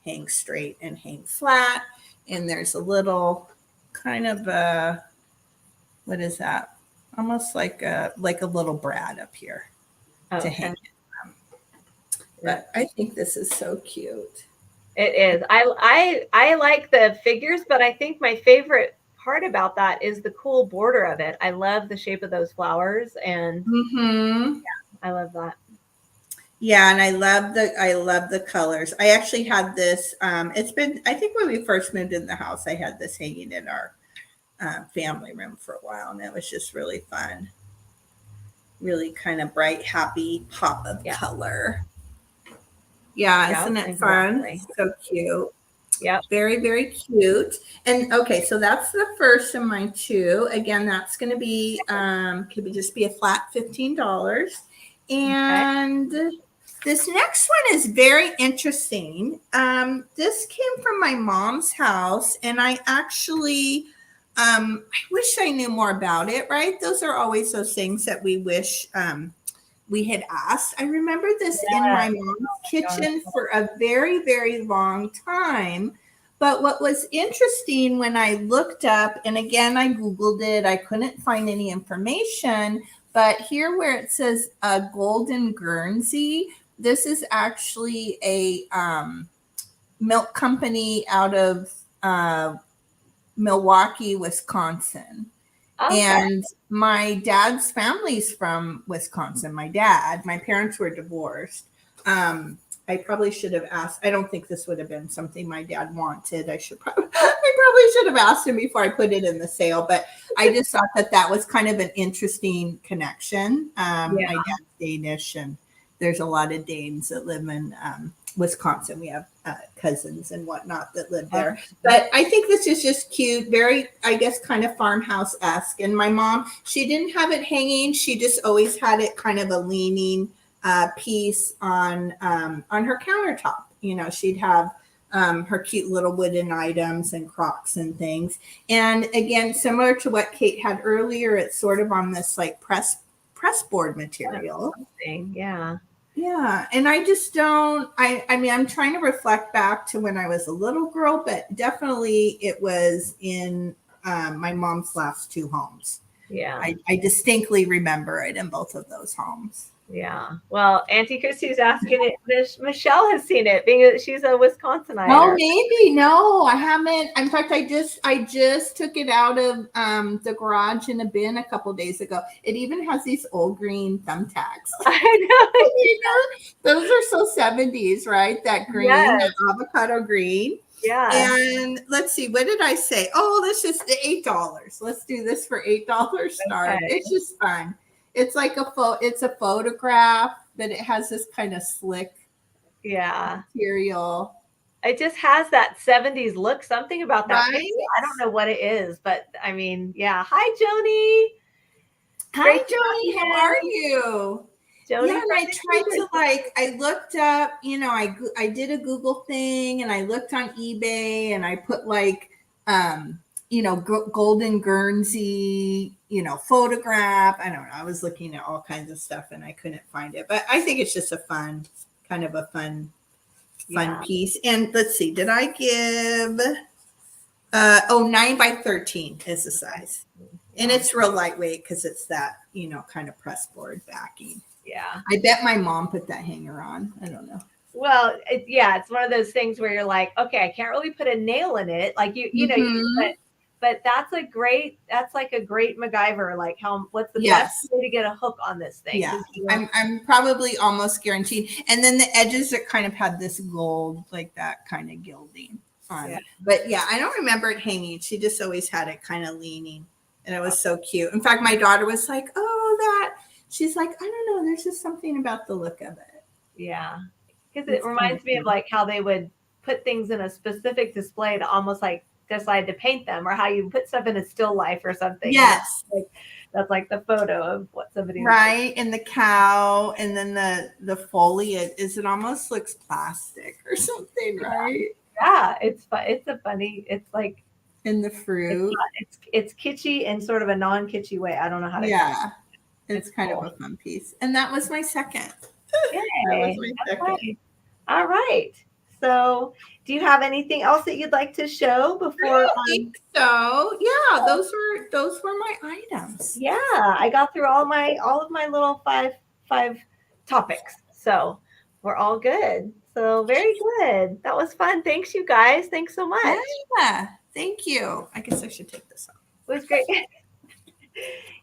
hang straight and hang flat. And there's a little kind of a, what is that? Almost like a little brad up here to hang it from. But I think this is so cute. It is. I like the figures, but I think my favorite part about that is the cool border of it. I love the shape of those flowers, and I love that. Yeah, and I love the colors. I actually had this. It's been, I think, when we first moved in the house, I had this hanging in our family room for a while, and it was just really fun. Really kind of bright, happy pop of color. Yeah, isn't it fun? So cute. Yeah. Very, very cute. And okay, so that's the first of my two. Again, that's going to be could just be a flat $15. And this next one is very interesting. This came from my mom's house, and I actually I wish I knew more about it, right? Those are always those things that we wish we had asked. I remember this in my mom's kitchen for a very, very long time. But what was interesting when I looked up, and again, I Googled it, I couldn't find any information. But here where it says Golden Guernsey, this is actually a milk company out of Milwaukee, Wisconsin. Okay. And my dad's family's from Wisconsin. My parents were divorced. I probably should have asked. I don't think this would have been something my dad wanted. I probably should have asked him before I put it in the sale, but I just thought that was kind of an interesting connection. My dad's Danish, and there's a lot of Danes that live in Wisconsin. We have cousins and whatnot that live there. But I think this is just cute, very, I guess, kind of farmhouse-esque. And my mom, she didn't have it hanging. She just always had it kind of a leaning piece on her countertop. She'd have her cute little wooden items and crocks and things. And again, similar to what Kate had earlier, it's sort of on this like press board material. Yeah. And I just don't, I mean, I'm trying to reflect back to when I was a little girl, but definitely it was in my mom's last two homes. Yeah. I distinctly remember it in both of those homes. Yeah. Well, Auntie Christy's asking it. Michelle has seen it, being that she's a Wisconsinite. Oh, maybe. No, I haven't. In fact, I just took it out of the garage in a bin a couple days ago. It even has these old green thumbtacks. I know. Those are so 70s, right? That green, that avocado green. Yeah. And let's see, what did I say? Oh, this is $8. Let's do this for $8 start. Okay. It's just fun. It's like it's a photograph, but it has this kind of slick material. It just has that 70s look, something about that. Right? I don't know what it is, but I mean, yeah. Hi, Joni. Hi, Joni. How are you? Joni, and I tried to I looked up, I did a Google thing, and I looked on eBay, and I put Golden Guernsey, photograph. I don't know. I was looking at all kinds of stuff and I couldn't find it, but I think it's just a fun piece. And let's see, did I give, 9 by 13 is the size. And it's real lightweight because it's that, kind of press board backing. Yeah. I bet my mom put that hanger on. I don't know. Well, it's one of those things where you're like, okay, I can't really put a nail in it. Like but that's like a great MacGyver. Like what's the best way to get a hook on this thing? Yeah, I'm probably almost guaranteed. And then the edges that kind of had this gold, like that kind of gilding on it. But I don't remember it hanging. She just always had it kind of leaning, and it was so cute. In fact, my daughter was like, "Oh, that." She's like, "I don't know. There's just something about the look of it." Yeah. because it reminds me of like how they would put things in a specific display to almost like decide to paint them, or how you put stuff in a still life or something. Yes. Like that's like the photo of what somebody right, and the cow, and then the foliage it almost looks plastic or something, right? Yeah, it's a funny. It's like in the fruit. It's kitschy in sort of a non-kitschy way. I don't know how to. Yeah, it's kind cool. of a fun piece, and that was my second. Yay, that was my second. Right. All right. So, do you have anything else that you'd like to show before? I think so. Yeah, those were my items. Yeah, I got through all of my little five topics. So we're all good. So very good. That was fun. Thanks, you guys. Thanks so much. Yeah, thank you. I guess I should take this off. It was great.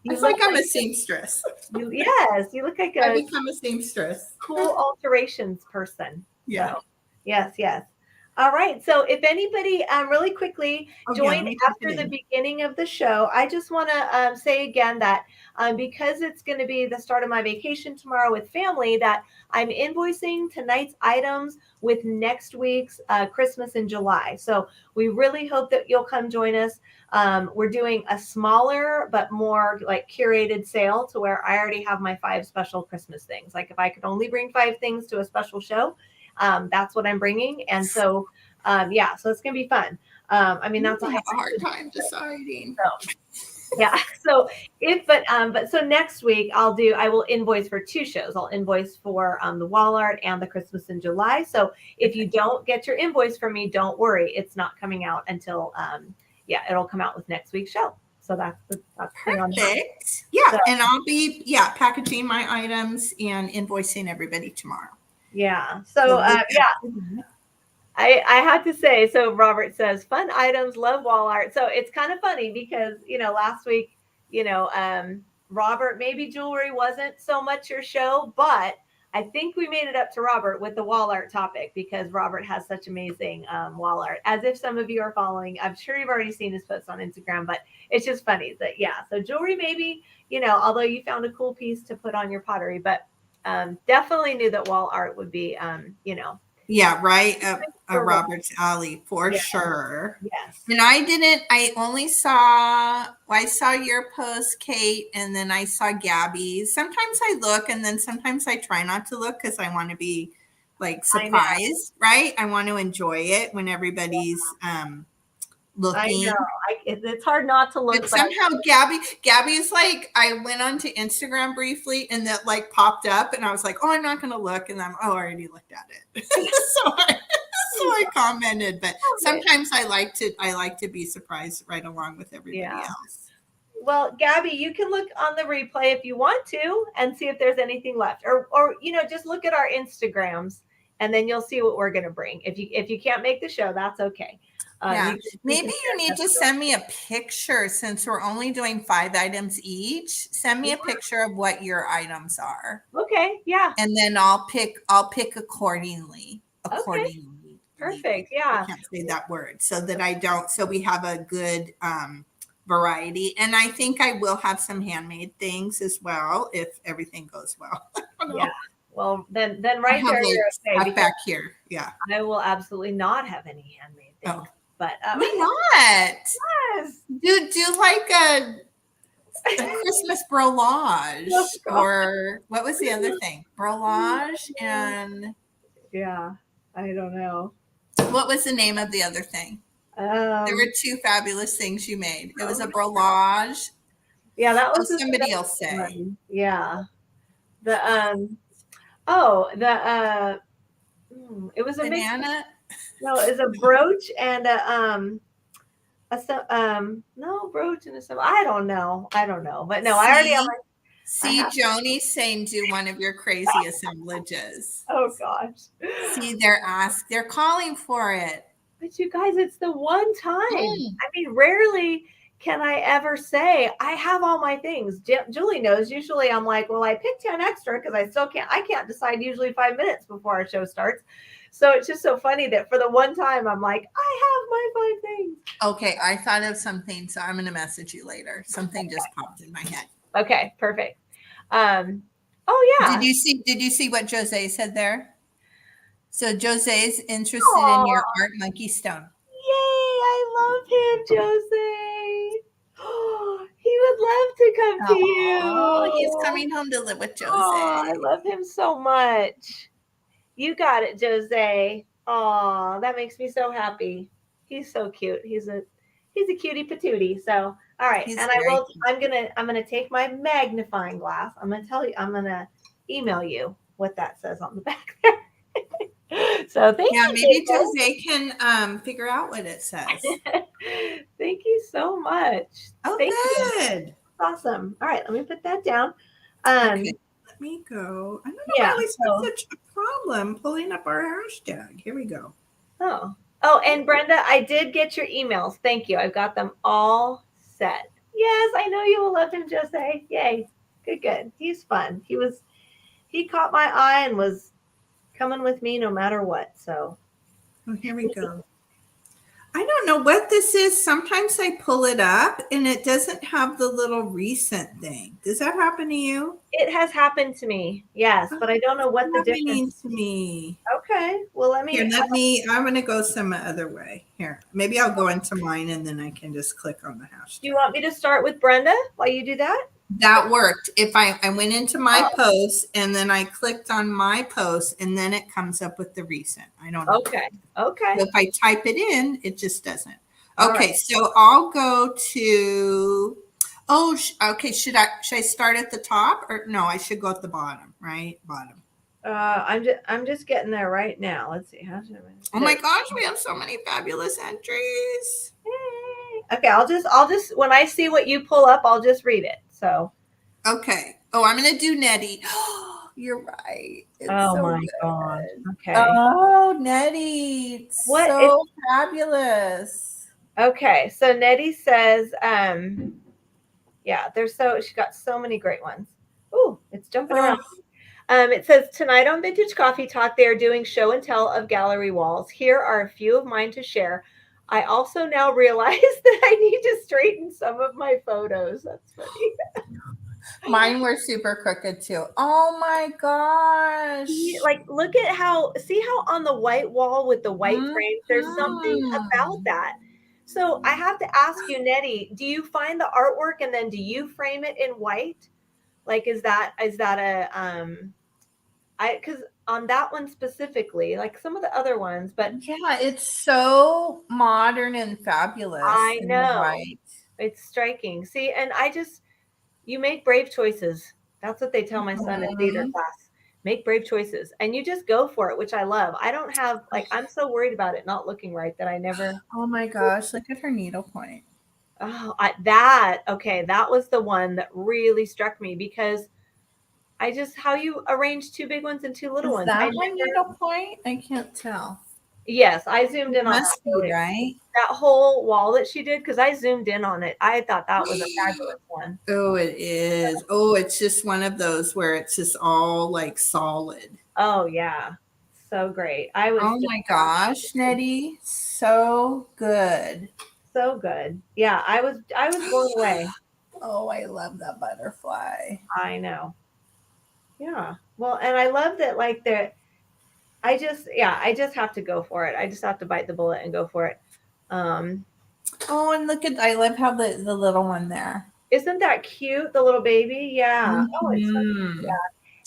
It's like I'm a seamstress. Yes, you look like I become a seamstress. Cool alterations person. Yeah. So, yes. All right. So if anybody really quickly joined after the beginning of the show, I just want to say again that because it's going to be the start of my vacation tomorrow with family, that I'm invoicing tonight's items with next week's Christmas in July. So we really hope that you'll come join us. We're doing a smaller but more like curated sale to where I already have my 5 special Christmas things. Like if I could only bring 5 things to a special show, that's what I'm bringing. And so, so it's going to be fun. I mean, that's a hard time deciding. So, yeah. So but so next week I will invoice for 2 shows. I'll invoice for the wall art and the Christmas in July. So if you don't get your invoice from me, don't worry. It's not coming out until, it'll come out with next week's show. So that's perfect. Yeah. So, and I'll be, packaging my items and invoicing everybody tomorrow. Yeah. So, I have to say, so Robert says, fun items, love wall art. So it's kind of funny because, last week, Robert, maybe jewelry wasn't so much your show, but I think we made it up to Robert with the wall art topic because Robert has such amazing wall art, as if some of you are following. I'm sure you've already seen his posts on Instagram, but it's just funny that, so jewelry maybe, although you found a cool piece to put on your pottery, but definitely knew that wall art would be, Yeah, right. Robert's alley for sure. Yes. And I saw your post, Kate, and then I saw Gabby's. Sometimes I look and then sometimes I try not to look because I want to be like surprised, right? I want to enjoy it when everybody's looking. I know. It's hard not to look. But somehow Gabby's like, I went onto Instagram briefly and that like popped up and I was like, oh, I'm not going to look. And I already looked at it. so I commented, but sometimes I like to be surprised right along with everybody else. Well, Gabby, you can look on the replay if you want to and see if there's anything left or, just look at our Instagrams and then you'll see what we're going to bring. If you can't make the show, that's okay. Maybe you need to send me a picture since we're only doing 5 items each. Send me a picture of what your items are. Okay. Yeah. And then I'll pick accordingly. Okay. Perfect. Yeah. I can't say that word so we have a good variety. And I think I will have some handmade things as well if everything goes well. Yeah. Well, then right there you're okay. Back here. Yeah. I will absolutely not have any handmade things. Oh. But why not? Yes. Do like a Christmas brolage or what was the other thing? Brolage and I don't know. What was the name of the other thing? There were 2 fabulous things you made. It was a brolage. Yeah, that was somebody else say. One. Yeah. It was a banana. No, it's a brooch and brooch and a symbol. I don't know. But no, I already have Joni saying do one of your crazy assemblages. Oh gosh. See, they're calling for it. But you guys, it's the one time. I mean, rarely can I ever say I have all my things. Julie knows. Usually I'm like, well, I picked 10 extra because I can't decide usually 5 minutes before our show starts. So it's just so funny that for the one time I'm like, I have my 5 things. Okay, I thought of something, so I'm going to message you later. Something just popped in my head. Okay, perfect. Oh yeah. Did you see what Jose said there? So Jose's interested in your art monkey stone. Yay, I love him, Jose. He would love to come to Oh, he's you. coming home to live with Jose. Oh, I love him so much. You got it, Jose. Oh, that makes me so happy. He's so cute. He's a cutie patootie. So, all right. He's And very cute. I'm gonna take my magnifying glass. I'm gonna email you what that says on the back there. So thank Yeah, you, maybe Jacob. Jose can figure out what it says. Thank you so much. Oh, Thank you. good. Awesome. All right, let me put that down. Okay, let me go. I don't know why Yeah. we So, have such a problem pulling up our hashtag. Here we go. oh, and Brenda, I did get your emails. Thank you. I've got them all set. Yes, I know you will love him, Jose. Yay. Good. He's fun. He caught my eye and was coming with me no matter what. So, Oh, here we go. I don't know what this is. Sometimes I pull it up and it doesn't have the little recent thing. Does that happen to you? it has happened to me. Yes, but I don't know what the Happening difference. to me. Okay. Well, I'm going to go some other way. Here, maybe I'll go into mine and then I can just click on the hashtag. do you want me to start with Brenda while you do that? That worked. If I went into my Oh. post and then I clicked on my post and then it comes up with the recent. I don't know. Okay. So if I type it in, it just doesn't. All Okay, right. so I'll go to. Oh, okay. Should I start at the top or no? I should go at the bottom, right? Bottom. I'm just getting there right now. Let's see. Oh my gosh, we have so many fabulous entries. Okay, I'll just when I see what you pull up, I'll just read it. So. Okay. Oh, I'm gonna do Nettie. You're right. It's Oh so my good. gosh. Okay. Oh, Nettie, What is so fabulous. okay? So Nettie says, yeah, she got so many great ones. Ooh, it's jumping around. It says tonight on Vintage Coffee Talk, they are doing show and tell of gallery walls. Here are a few of mine to share. I also now realize that I need to straighten some of my photos. That's funny. Mine were super crooked too. Oh my gosh. Like, see how on the white wall with the white frames, there's something about that. So I have to ask you, Nettie, do you find the artwork and then do you frame it in white? Like, is that because on that one specifically, like some of the other ones, but yeah, it's so modern and fabulous. I in know the white. it's striking. See, and you make brave choices. That's what they tell my son in theater class. Make brave choices and you just go for it, which I love. I don't have I'm so worried about it not looking right that I never. Oh my gosh, look at her needlepoint. Oh, that was the one that really struck me because how you arrange two big ones and two little ones. Is that my needlepoint? I can't tell. Yes, I zoomed in on Must be, right? that whole wall that she did because I zoomed in on it. I thought that was a fabulous one. Oh, it is. Oh, it's just one of those where it's just all like solid. Oh yeah, so great. Oh my gosh, Nettie, so good. So good. Yeah, I was blown away. Oh, I love that butterfly. I know. Yeah. Well, and I love that I just have to go for it. I just have to bite the bullet and go for it. Oh, and I love how the little one there. Isn't that cute? The little baby? Yeah. Oh, it's so cute. Yeah.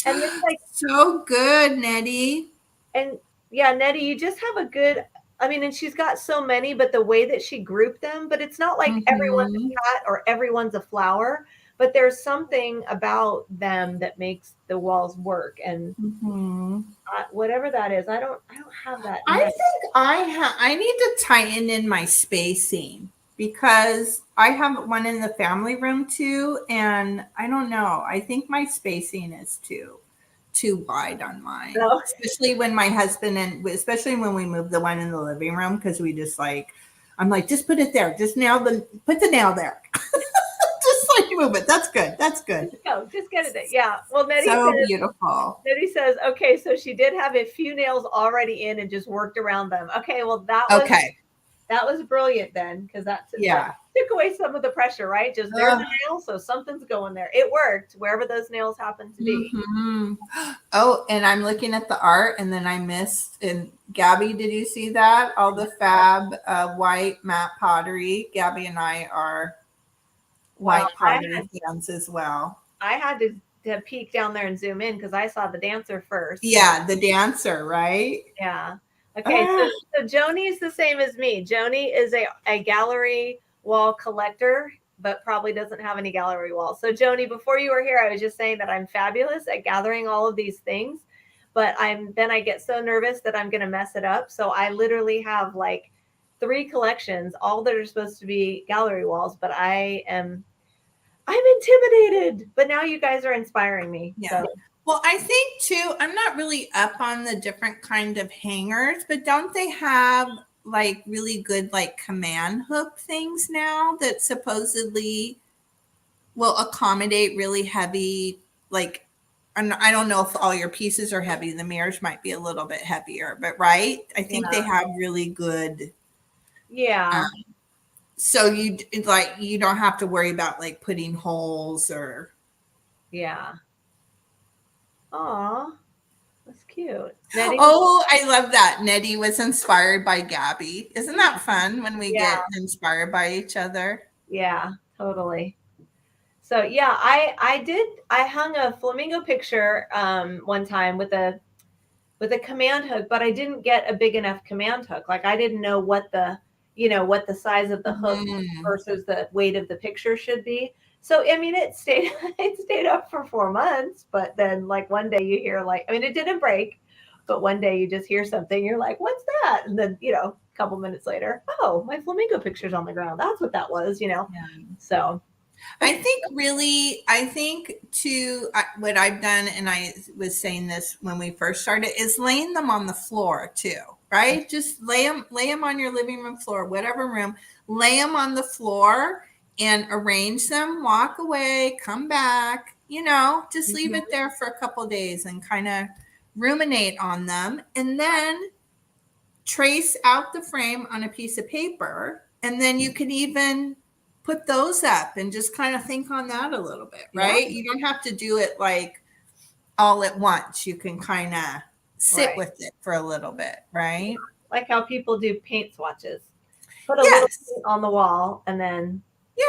And it's so good, Nettie. And yeah, Nettie, you just have a good and she's got so many, but the way that she grouped them, but it's not like everyone's a cat or everyone's a flower, but there's something about them that makes the walls work. And whatever that is, I don't have that. I think I need to tighten in my spacing because I have one in the family room too. And I don't know. I think my spacing is too wide on mine, especially when my husband especially when we moved the one in the living room because we just I'm like, just put it there. Just put the nail there. Just move it. That's good. That's good. Just get it there. Yeah. Well, Nettie beautiful. Nettie says, okay, so she did have a few nails already in and just worked around them. Okay. Well, that was That was brilliant then, because that Yeah. took away some of the pressure, right? Just there's a nail, so something's going there. It worked wherever those nails happen to be. Mm-hmm. Oh, and I'm looking at the art, and then I missed. And Gabby, did you see that? All the fab white matte pottery. Gabby and I are white pottery fans as well. I had to peek down there and zoom in because I saw the dancer first. Yeah, the dancer, right? Yeah. Okay, so Joni's the same as me. Joni is a gallery wall collector, but probably doesn't have any gallery walls. So Joni, before you were here, I was just saying that I'm fabulous at gathering all of these things, but then I get so nervous that I'm going to mess it up. So I literally have like 3 collections, all that are supposed to be gallery walls, but I'm intimidated. But now you guys are inspiring me. Yeah. So. Well, I think too, I'm not really up on the different kind of hangers, but don't they have like really good like command hook things now that supposedly will accommodate really heavy, like, I don't know if all your pieces are heavy. The mirrors might be a little bit heavier, but right? I think they have really good. Yeah. So you don't have to worry about like putting holes or. Yeah. Aw, that's cute. Oh, I love that. Nettie was inspired by Gabby. Isn't that fun when we get inspired by each other? Yeah, totally. So yeah, I hung a flamingo picture one time with a command hook, but I didn't get a big enough command hook. Like I didn't know what the size of the hook versus the weight of the picture should be. So I mean it stayed up for 4 months, but then like one day you hear like, I mean it didn't break, but one day you just hear something, you're like, what's that? And then, a couple minutes later, oh, my flamingo picture's on the ground. That's what that was, Yeah. So I think too, what I've done, and I was saying this when we first started, is laying them on the floor too, right? Just lay them on your living room floor, whatever room, lay them on the floor and arrange them, walk away, come back, just leave it there for a couple days and kind of ruminate on them. And then trace out the frame on a piece of paper. And then you can even put those up and just kind of think on that a little bit, right? Yeah. You don't have to do it like all at once. You can kind of sit with it for a little bit, right? Like how people do paint swatches. Put a little paint on the wall and then.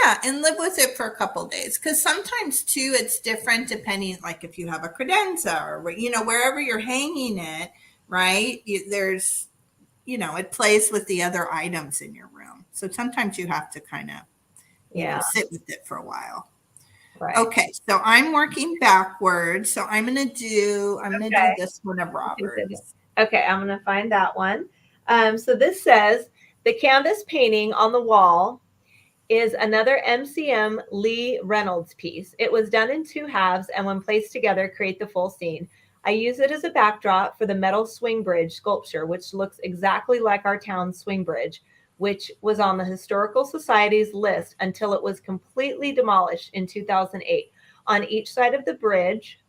Yeah, and live with it for a couple of days. Because sometimes too, it's different depending, like if you have a credenza or, wherever you're hanging it, right? There's, it plays with the other items in your room. So sometimes you have to kind of, sit with it for a while. Right. Okay, so I'm working backwards. So I'm gonna do this one of Robert's. Okay, I'm gonna find that one. So this says the canvas painting on the wall is another MCM Lee Reynolds piece. It was done in 2 halves and when placed together create the full scene. I use it as a backdrop for the metal swing bridge sculpture, which looks exactly like our town's swing bridge, which was on the Historical Society's list until it was completely demolished in 2008. On each side of the bridge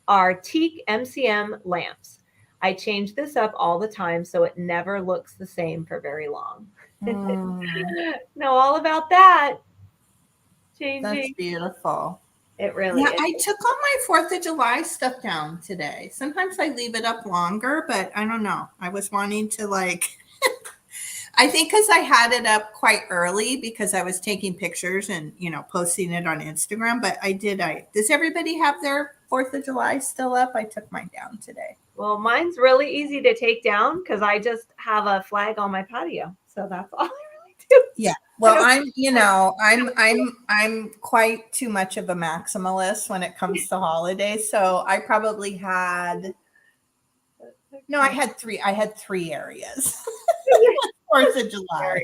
are teak MCM lamps. I change this up all the time so it never looks the same for very long. Know all about that. Changing. That's beautiful. It really is. I took all my 4th of July stuff down today. Sometimes I leave it up longer, but I don't know. I was wanting to I think because I had it up quite early because I was taking pictures and, posting it on Instagram. But does everybody have their 4th of July still up? I took mine down today. Well, mine's really easy to take down because I just have a flag on my patio. So that's all I really do. Yeah. Well, I'm quite too much of a maximalist when it comes to holidays. So I probably had I had 3 areas. 4th of July.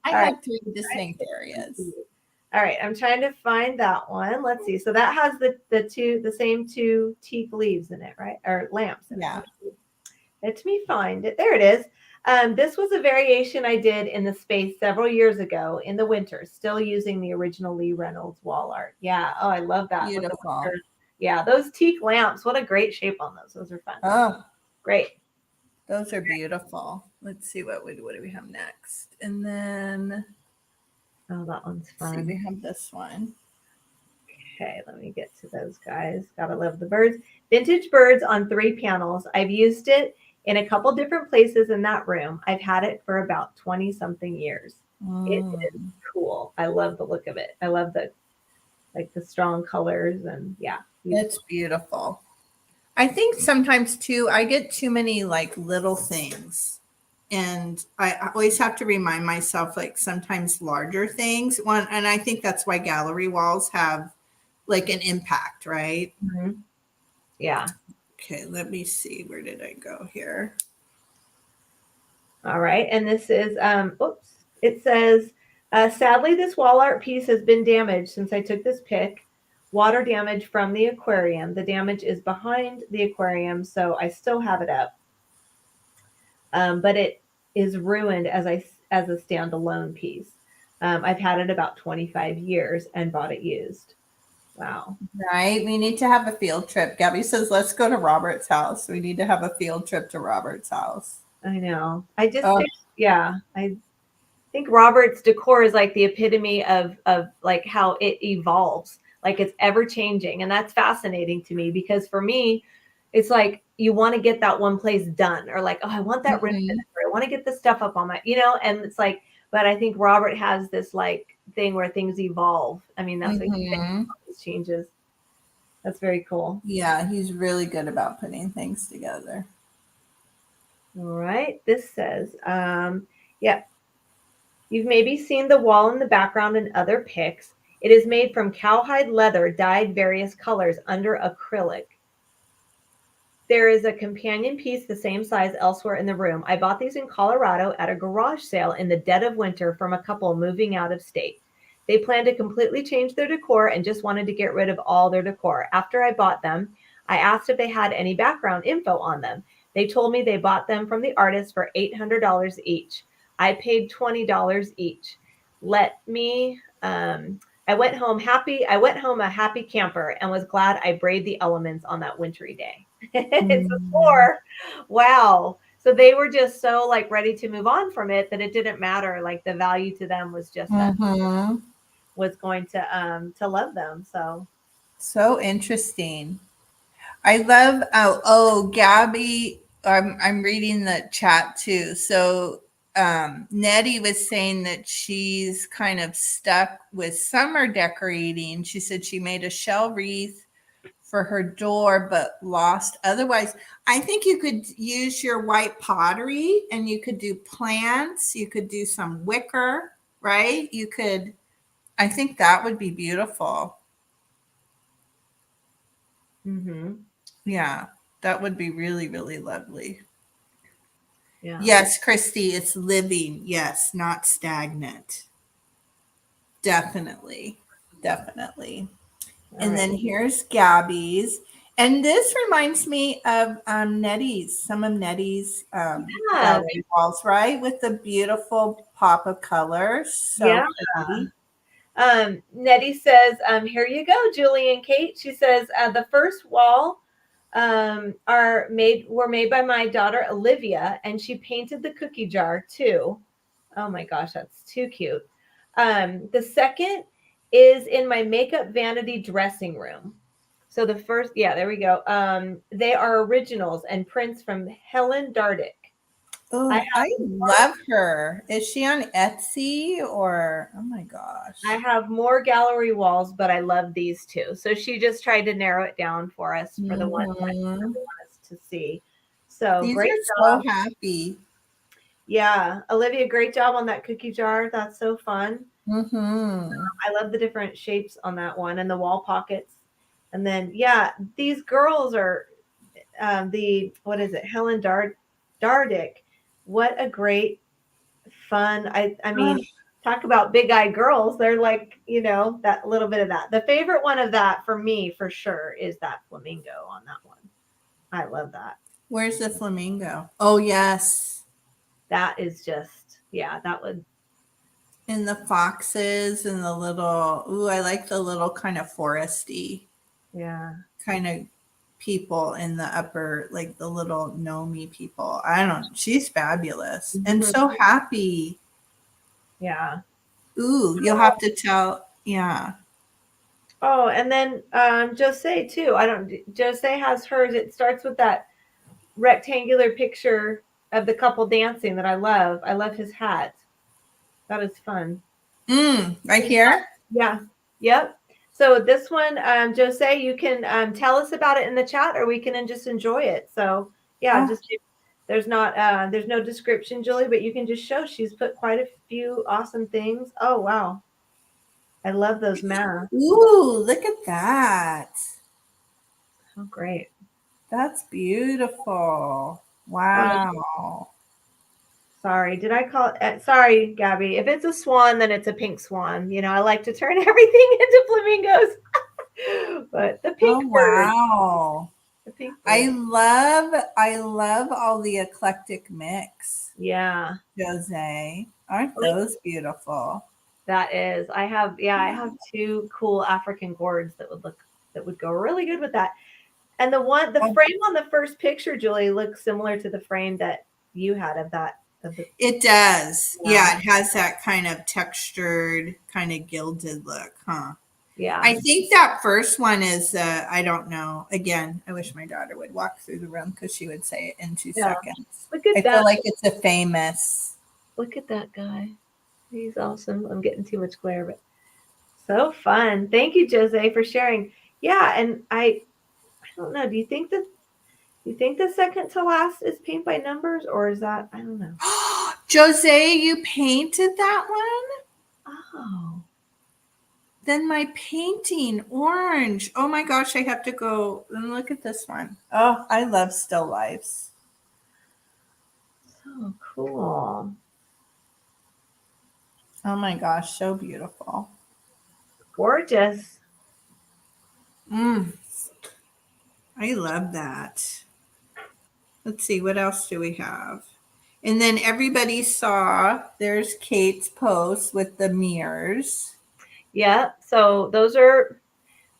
I had 3 distinct areas. All right, I'm trying to find that one. Let's see. So that has the same 2 teak leaves in it, right? Or lamps. Let me find it. There it is. This was a variation I did in the space several years ago in the winter, still using the original Lee Reynolds wall art. Yeah. Oh, I love that. Beautiful. Yeah, those teak lamps. What a great shape on those. Those are fun. Oh, great. Those are beautiful. Let's see what do we have next, and then Oh, that one's see, we fun. have this one. Okay, let me get to those guys. Gotta love the birds. Vintage birds on 3 panels. I've used it in a couple different places in that room. I've had it for about 20 something years. It is Mm, cool. I love the look of it. I love the strong colors and yeah, it's beautiful. beautiful. I think sometimes too, I get too many like little things. And I always have to remind myself, like sometimes larger things. One, and I think that's why gallery walls have like an impact, right? Mhm. Yeah. Okay, let me see. Where did I go here? All right. And this is oops. It says, sadly, this wall art piece has been damaged since I took this pic. Water damage from the aquarium. The damage is behind the aquarium, so I still have it up. But it is ruined as a standalone piece. I've had it about 25 years and bought it used. Wow. Right. We need to have a field trip. Gabby says, let's go to Robert's house. We need to have a field trip to Robert's house. I know. I just Oh, think, yeah, I think Robert's decor is like the epitome of like how it evolves, like it's ever changing, and that's fascinating to me because for me, it's like you want to get that one place done, or like, oh, I want that ribbon, mhm, or I want to get this stuff up on my, and it's like, but I think Robert has this like thing where things evolve. I mean, that's like mhm. these changes. That's very cool. Yeah, he's really good about putting things together. All right, this says, yeah, you've maybe seen the wall in the background in other pics. It is made from cowhide leather dyed various colors under acrylic. There is a companion piece the same size elsewhere in the room. I bought these in Colorado at a garage sale in the dead of winter from a couple moving out of state. They planned to completely change their decor and just wanted to get rid of all their decor. After I bought them, I asked if they had any background info on them. They told me they bought them from the artist for $800 each. I paid $20 each. Let me I went home happy. I went home a happy camper and was glad I braved the elements on that wintry day. It's a Mm, 4. Wow. So they were just so like ready to move on from it that it didn't matter. Like the value to them was just that mhm. was going to love them. So So interesting. I love Gabby. I'm reading the chat too. So Nettie was saying that she's kind of stuck with summer decorating. She said she made a shell wreath for her door, but lost. Otherwise, I think you could use your white pottery and you could do plants. You could do some wicker, right? You could. I think that would be beautiful. mhm. Yeah, that would be really, really lovely. Yeah. Yes, Christy, it's living. Yes, not stagnant. Definitely. Definitely. All And right. then here's Gabby's. And this reminds me of Nettie's, some of Nettie's Yeah. gallery walls, right? With the beautiful pop of color. Yeah. So pretty. Nettie says, here you go, Julie and Kate. She says, the first wall were made by my daughter Olivia, and she painted the cookie jar too. Oh my gosh, that's too cute. The second is in my makeup vanity dressing room. So the first, yeah, there we go. They are originals and prints from Helen Dardick. I Oh, I love her. Is she on Etsy or, oh my I gosh. have more gallery walls, but I love these two. So she just tried to narrow it down for us for the ones that she Hmm. really want us to see. So These great are so job. happy. Yeah. Olivia, great job on that cookie jar. That's so fun. Hmm. I love the different shapes on that one and the wall pockets. And then, yeah, these girls are what is it? Dardick. What a great fun. I mean, talk about big eyed girls. They're like, that little bit of that. The favorite one of that for me, for sure, is that flamingo on that one. I love that. Where's the flamingo? Oh, yes. That is just, yeah, that would, And the foxes and the little, ooh, I like the little kind of foresty yeah. kind of. people in the upper, like the little Nomi people. I don't, she's fabulous and so happy. Yeah. Ooh, you'll have to tell. Yeah. Oh, and then Jose too. Jose has hers. It starts with that rectangular picture of the couple dancing that I love. I love his hat. That is fun. Right here. Yeah. Yep. So this one, Jose, you can tell us about it in the chat, or we can just enjoy it. So yeah, Oh. just there's no description, Julie, but you can just show she's put quite a few awesome things. Oh wow, I love those masks. Ooh, look at that. Oh great. That's beautiful. Wow. Sorry, did I call it? Sorry, Gabby. If it's a swan, then it's a pink swan. You know, I like to turn everything into flamingos. But the pink Oh bird. wow. The pink I bird. love all the eclectic mix, Yeah, Jose. Aren't those beautiful? that is. I have two cool African gourds that would go really good with that. And the Oh, frame on the first picture, Julie, looks similar to the frame that you had of that of the it does. yeah. Yeah, it has that kind of textured, kind of gilded look, huh? Yeah. I think that first one is, I don't know. Again, I wish my daughter would walk through the room because she would say it in 2 seconds. Look at I that. feel like it's a famous. Look at that guy. He's awesome. I'm getting too much glare, but so fun. Thank you, Jose, for sharing. Yeah, and I don't know. Do you think the second to last is paint by numbers, or is that I don't know. Jose, you painted that one? Oh. Then my painting, orange. Oh my gosh, I have to go and look at this one. Oh, I love still lifes. So cool. Oh my gosh, so beautiful. Gorgeous. I love that. Let's see, what else do we have? And then everybody saw there's Kate's post with the mirrors. Yeah. So there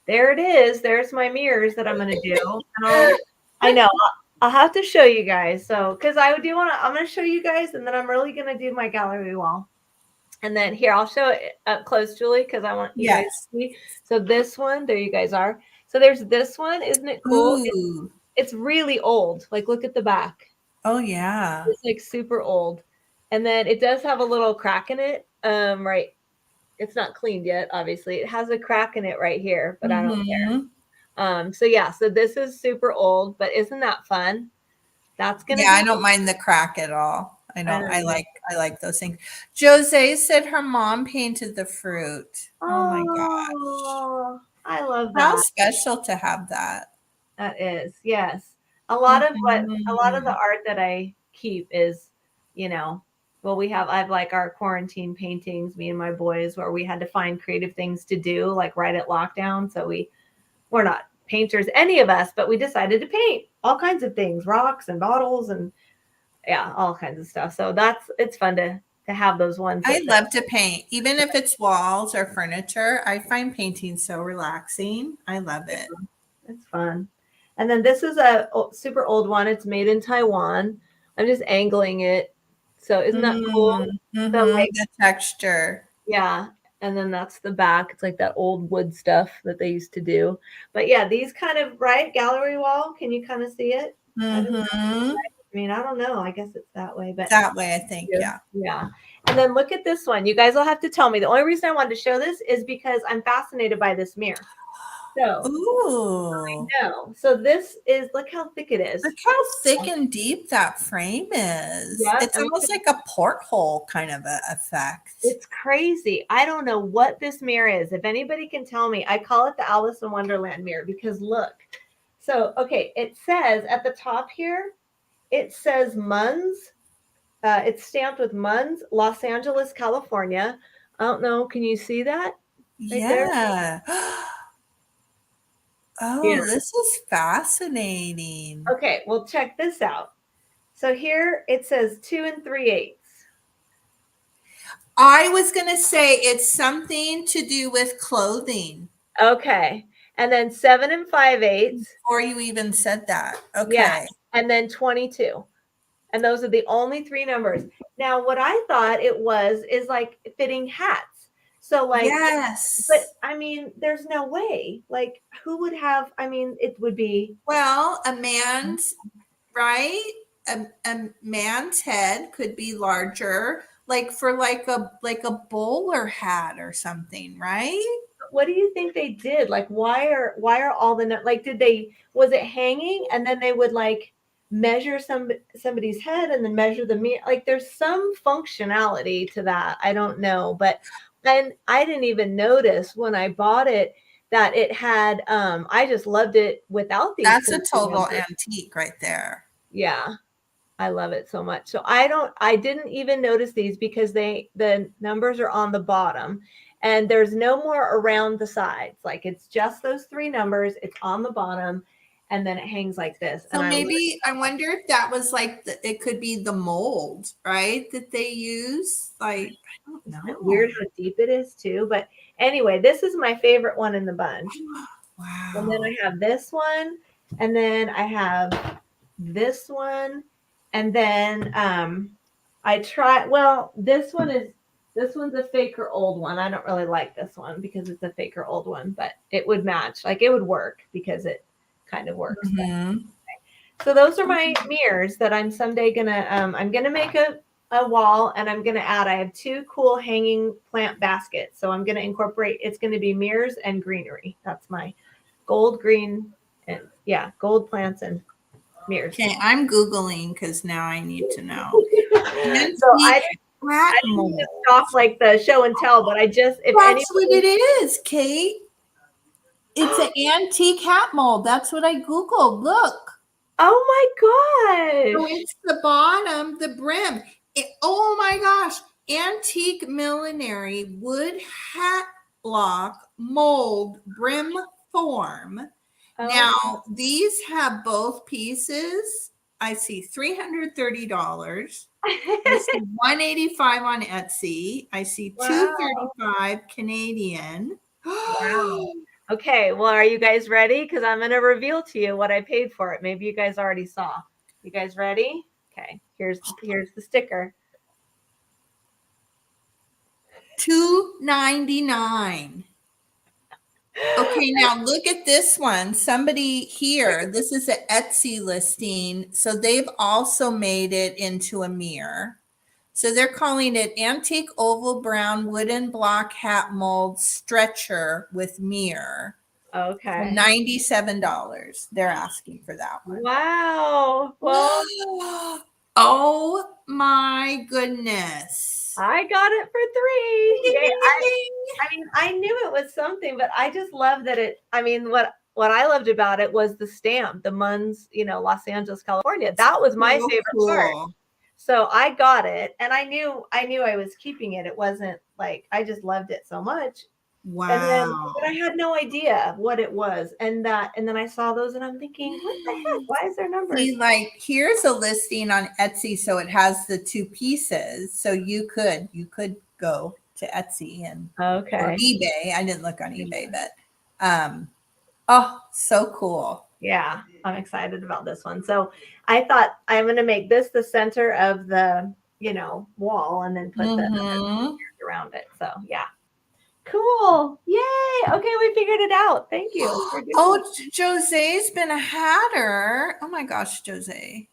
it is. There's my mirrors that I'm going to do. I know. I'll have to show you guys. So, because I'm going to show you guys, and then I'm really going to do my gallery wall. And then here, I'll show it up close, Julie, because I want you guys to see. So this one, there you guys are. So there's this one. Isn't it cool? It's really old. Like, look at the back. Oh, yeah. It's like super old. And then it does have a little crack in it. Right. It's not cleaned yet, obviously. It has a crack in it right here, but I don't care. So yeah, so this is super old, but isn't that fun? That's gonna I don't mind the crack at all. I like those things. Jose said her mom painted the fruit. Oh my gosh. I love that. How special to have that. That is, yes. A lot of the art that I keep is, well, I've like our quarantine paintings, me and my boys, where we had to find creative things to do, like right at lockdown. So we're not painters, any of us, but we decided to paint all kinds of things, rocks and bottles and all kinds of stuff. So it's fun to have those ones. I love to paint, even if it's walls or furniture. I find painting so relaxing. I love it. It's fun. And then this is a super old one. It's made in Taiwan. I'm just angling it. So isn't that cool? The texture. Yeah. And then that's the back. It's like that old wood stuff that they used to do. But yeah, these kind of gallery wall. Can you kind of see it? I mean, I don't know. I guess it's that way, but that way, I think. Yeah. Yeah. And then look at this one. You guys will have to tell me. The only reason I wanted to show this is because I'm fascinated by this mirror. So, ooh. I know. So this is, look how thick it is. Look how thick and deep that frame is. Yeah, it's almost like a porthole kind of a effect. It's crazy. I don't know what this mirror is. If anybody can tell me, I call it the Alice in Wonderland mirror because look. So, okay, it says at the top here, it says Munns. It's stamped with Munns, Los Angeles, California. I don't know. Can you see that? Right there? This is fascinating. Okay, well, check this out. So here it says 2 3/8. I was going to say it's something to do with clothing. Okay. and then 7 5/8. Before you even said that. Yeah, Okay. and then 22. And those are the only 3 numbers. Now, what I thought it was is like fitting hats. So like, Yes. but I mean, there's no way. Like, who would have? I mean, it would be. Well, a man's right. A man's head could be larger, like for like a bowler hat or something, right? What do you think they did? Like, why are all the like? Was it hanging and then they would like measure somebody's head and then measure the mirror? Like, there's some functionality to that. I don't know, but and I didn't even notice when I bought it that it had. I just loved it without these. That's a total antique right there. Yeah. I love it so much. So I didn't even notice these because the numbers are on the bottom and there's no more around the sides. Like it's just those 3 numbers. It's on the bottom and then it hangs like this. So And maybe I wonder if that was like it could be the mold, right? That they use. Like, I don't isn't know. it weird how deep it is too? But anyway, this is my favorite one in the bunch. Wow. And then I have this one, and then I have this one, and then this one's a faker old one. I don't really like this one because it's a faker old one, but it would match. Like it would work because it kind of works. Mm-hmm. So those are my mirrors that I'm someday gonna I'm gonna make a wall, and I'm gonna add. I have 2 cool hanging plant baskets. So I'm gonna incorporate. It's gonna be mirrors and greenery. That's my gold, green, and gold plants and mirrors. Okay, I'm Googling because now I need to know. So I didn't mean to stop like the show and tell, but that's what it is, Kate. It's an antique hat mold. That's what I Googled. Look. Oh my gosh. So it's the bottom, the brim. Oh my gosh. Antique millinery wood hat block mold brim form. Oh. Now, these have both pieces. I see $330. I see $185 on Etsy. I see $235 Canadian. Wow. Okay, well, are you guys ready? Because I'm going to reveal to you what I paid for it. Maybe you guys already saw. You guys ready? Okay, here's the sticker. $299. Okay, now look at this one. Somebody here, this is an Etsy listing. So they've also made it into a mirror. So they're calling it antique oval brown wooden block hat mold stretcher with mirror. Okay. $97. They're asking for that one. Wow. Well, oh my goodness. I got it for 3. I mean, I knew it was something, but I just love that what I loved about it was the stamp, the Muns, Los Angeles, California. That was my favorite part. So I got it, and I knew I was keeping it. It wasn't like I just loved it so much. Wow. But I had no idea what it was. And then I saw those and I'm thinking, what the heck? Why is there numbers? See, like here's a listing on Etsy. So it has the 2 pieces. So you could go to Etsy and or eBay. I didn't look on eBay, but oh, so cool. Yeah, I'm excited about this one. So I thought I'm going to make this the center of the, wall and then put the around it. So yeah. Cool. Yay. Okay, we figured it out. Thank you. Oh, Jose's been a hatter. Oh my gosh, Jose.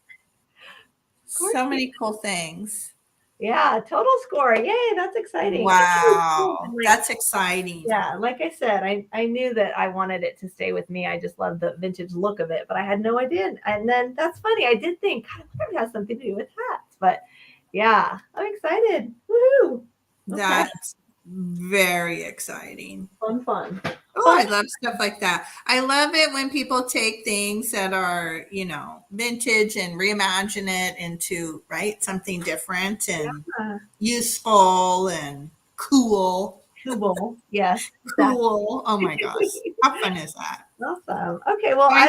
So many cool things. Yeah, total score. Yay, that's exciting. Wow. That's exciting. Yeah, like I said, I knew that I wanted it to stay with me. I just love the vintage look of it, but I had no idea. And then that's funny. I did think, God, I wonder if it has something to do with hats. But yeah, I'm excited. Woohoo. That's very exciting. Fun. Oh, I love stuff like that. I love it when people take things that are, vintage and reimagine it into, something different and useful and cool. Cool. Yes. Cool. Oh my gosh. How fun is that? Awesome. Okay. Well, I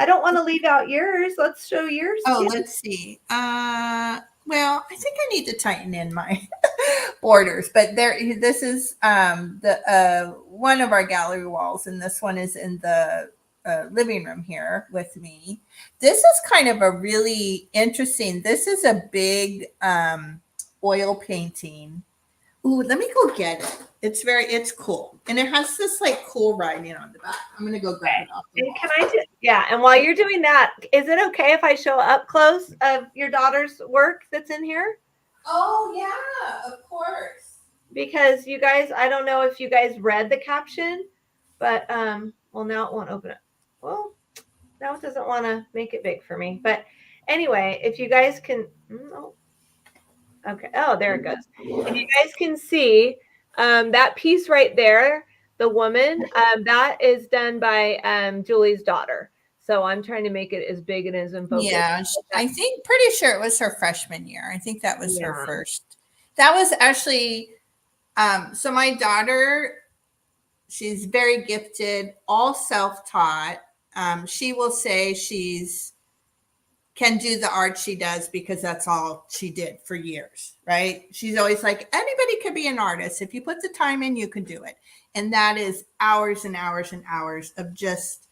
don't want to leave out yours. Let's show yours. Oh, let's see. Well, I think I need to tighten in my borders, but this is the one of our gallery walls, and this one is in the living room here with me. This is kind of a really interesting, this is a big oil painting. Ooh, let me go get it. It's cool. And it has this like cool writing on the back. I'm going to go grab it off the wall. Can I just, and while you're doing that, is it okay if I show up close of your daughter's work that's in here? Oh, yeah, of course. Because you guys, I don't know if you guys read the caption, but, well, now it won't open up. Well, now it doesn't want to make it big for me. But anyway, if you guys can, okay. Oh, there it goes. If you guys can see that piece right there, the woman, that is done by Julie's daughter. So I'm trying to make it as big and as in focus. Yeah, I think pretty sure it was her freshman year. I think that was her first. That was actually, so my daughter, she's very gifted, all self-taught. She will say can do the art she does because that's all she did for years, right? She's always like, anybody could be an artist. If you put the time in, you can do it. And that is hours and hours and hours of just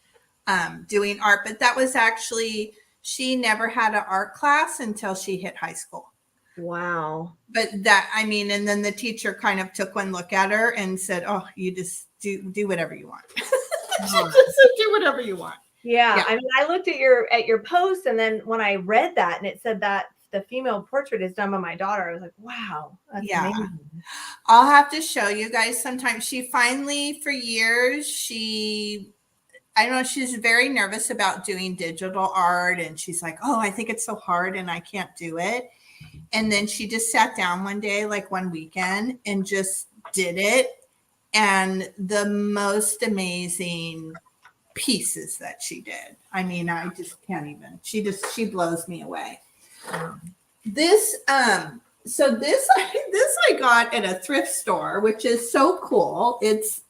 doing art. But that was actually, she never had an art class until she hit high school. Wow. But that, I mean, and then the teacher kind of took one look at her and said, oh, you just do whatever you want. She just said, do whatever you want. Yeah. I mean, I looked at your post, and then when I read that and it said that the female portrait is done by my daughter, I was like, wow, that's amazing. I'll have to show you guys sometime. She finally, for years, I don't know, she's very nervous about doing digital art, and she's like, oh, I think it's so hard and I can't do it. And then she just sat down one day, like one weekend, and just did it. And the most amazing pieces that she did. I mean, I just can't even. She blows me away. This so this I got at a thrift store, which is so cool. It's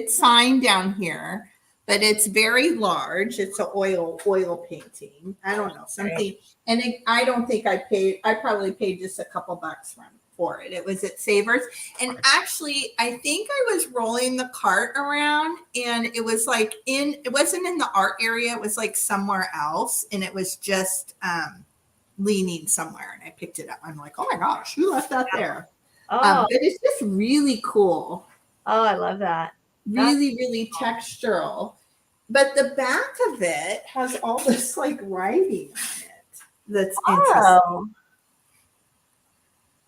signed down here, but it's very large. It's an oil painting. I don't know, something, and I don't think I probably paid just a couple bucks for it. It was at Savers. And actually, I think I was rolling the cart around, and it was like it wasn't in the art area. It was like somewhere else. And it was just leaning somewhere, and I picked it up. I'm like, oh my gosh, who left that there? But it's just really cool. Oh, I love that. Really, really textural. But the back of it has all this like writing on it. That's interesting.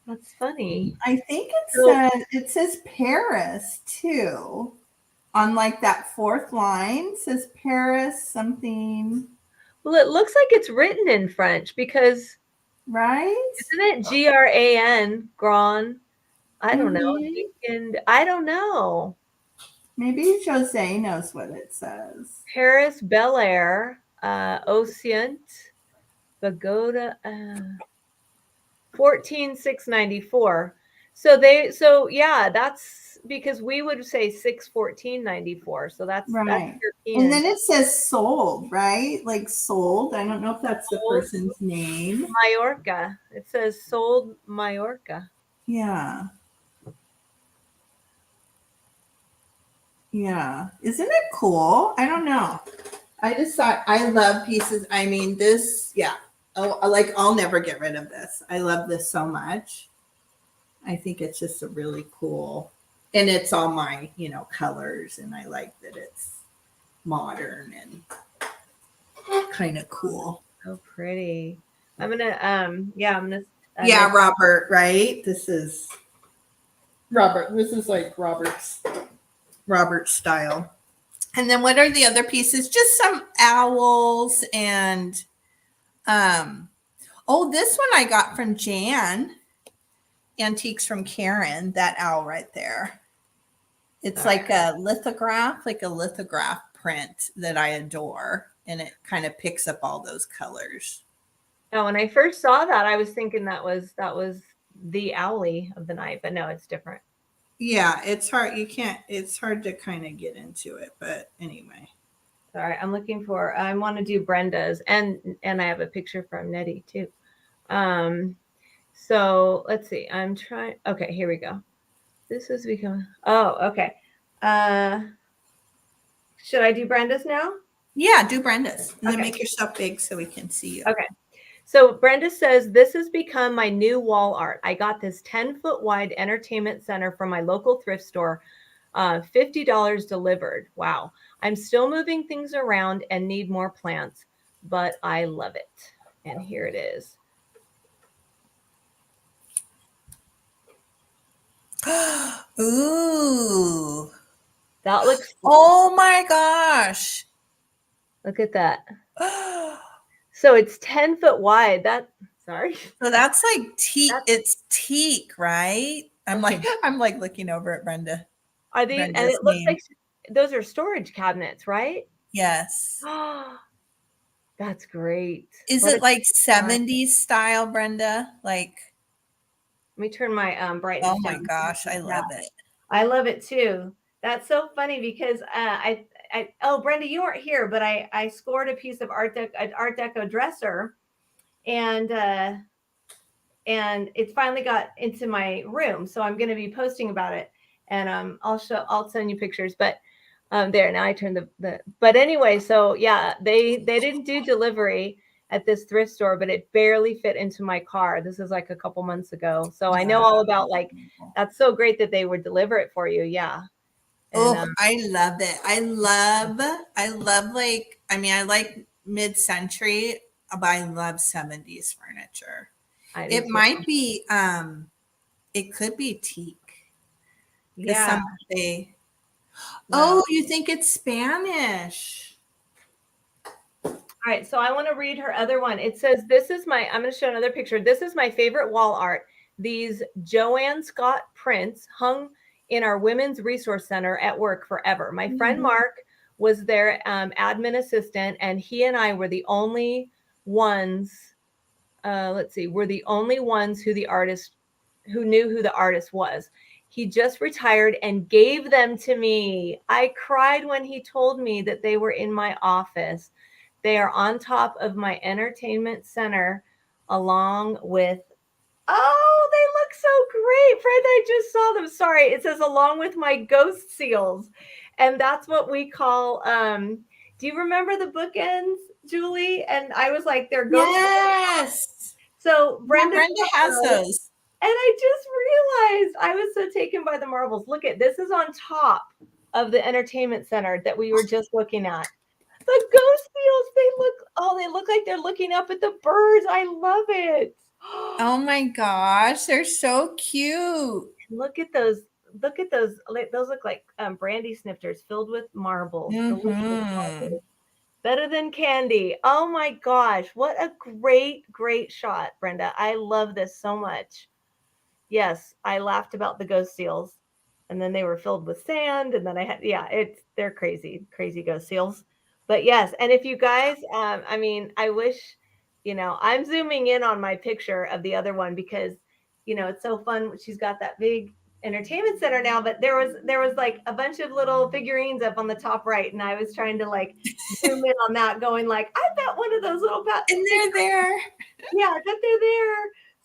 That's funny. I think it says Paris too. On like that fourth line says Paris something. Well, it looks like it's written in French because, right? Isn't it Gran? Grand? I don't know. And I don't know. Maybe Jose knows what it says. Paris, Bel Air, Ocient, Pagoda, 14,694. So yeah, that's because we would say 614.94. So that's right. That's and then it says sold, right? Like sold. I don't know if that's the person's name. Mallorca. It says sold Mallorca. Yeah. Yeah. Isn't it cool? I don't know. I just thought, I love pieces. I mean, this, yeah. Oh, I'll never get rid of this. I love this so much. I think it's just a really cool, and it's all my, colors, and I like that it's modern and kind of cool. So pretty. I'm gonna, Robert, right? This is Robert. This is like Robert's style. And then what are the other pieces? Just some owls and, this one I got from Jan. Antiques from Karen, that owl right there. It's like a lithograph print that I adore. And it kind of picks up all those colors. Oh, when I first saw that, I was thinking that was the owlie of the night, but no, it's different. Yeah, it's hard. It's hard to kind of get into it, but anyway. Sorry, I want to do Brenda's, and I have a picture from Nettie too. So let's see. I'm trying. Okay, here we go. This has become. Oh, okay. Should I do Brenda's now? Yeah, do Brenda's. And then Okay. make yourself big so we can see you. Okay. So Brenda says, this has become my new wall art. I got this 10-foot wide entertainment center from my local thrift store, $50 delivered. Wow. I'm still moving things around and need more plants, but I love it. And here it is. Ooh. That looks, Oh my gosh. look at that. So it's 10 foot wide. Sorry. So that's like teak. That's, It's teak, right? I'm like looking over at Brenda. are these, and Brenda's it looks name. like those are storage cabinets, right? Yes. That's great. Is What it a like design. 70s style, Brenda? Like, Let me turn my oh brightness my down. gosh, I Yeah, love it. I love it too. That's so funny because oh Brenda, you weren't here, but I scored a piece of an Art Deco dresser, and it's finally got into my room, so I'm going to be posting about it, and I'll send you pictures, but. There now I turned but anyway, so yeah, they didn't do delivery at this thrift store, but it barely fit into my car. This is like a couple months ago. So I know all about, like, that's so great that they would deliver it for you. Yeah. And Oh, I love it. I love like, I mean, I like mid-century, but I love 70s furniture. I do It too. might be, it could be teak. Because Yeah. oh, Wow. you think it's Spanish. All right, so I want to read her other one. It says, I'm going to show another picture. This is my favorite wall art. These Joanne Scott prints hung in our Women's Resource Center at work forever. My friend Mark was their admin assistant, and he and I were the only ones, we're the only ones who knew who the artist was. He just retired and gave them to me. I cried when he told me that they were in my office. They are on top of my entertainment center along with, oh, they look so great. Fred, I just saw them. Sorry. It says along with my ghost seals. And that's what we call, do you remember the bookends, Julie? And I was like, they're ghost. Yes. So Yeah, Brenda has those. and I just realized I was so taken by the marbles. Look at this is on top of the entertainment center that we were just looking at. The ghost seals, they look like they're looking up at the birds. I love it. Oh my gosh, they're so cute. Look at those. Look at those. Those look like brandy snifters filled with marbles. Delicious marbles. Better than candy. Oh my gosh. What a great, great shot, Brenda. I love this so much. Yes, I laughed about the ghost seals, and then they were filled with sand, and then they're crazy, crazy ghost seals. But yes, and if you guys, I mean, I wish, I'm zooming in on my picture of the other one because, it's so fun. She's got that big entertainment center now, but there was like a bunch of little figurines up on the top right, and I was trying to like zoom in on that, going like, I bet one of those little And they're there. yeah, I bet they're there.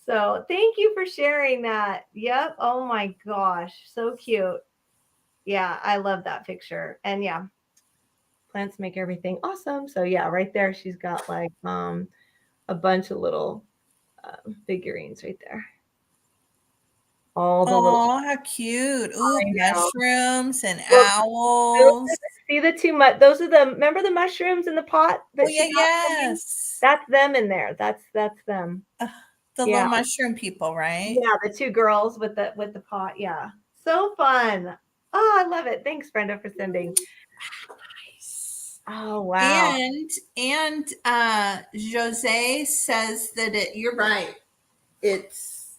So thank you for sharing that. Yep. Oh my gosh. So cute. Yeah, I love that picture. And yeah, plants make everything awesome. So yeah, right there, she's got like a bunch of little figurines right there. All the little. Oh, how cute. Ooh, mushrooms and Well, owls. see the two those are remember the mushrooms in the pot that Oh, yeah, yes. That's them in there. That's them. The little mushroom people, right? Yeah, the two girls with the pot. Yeah. So fun. Oh, I love it. Thanks, Brenda, for sending. Nice. Oh, wow. And Jose says that you're right. It's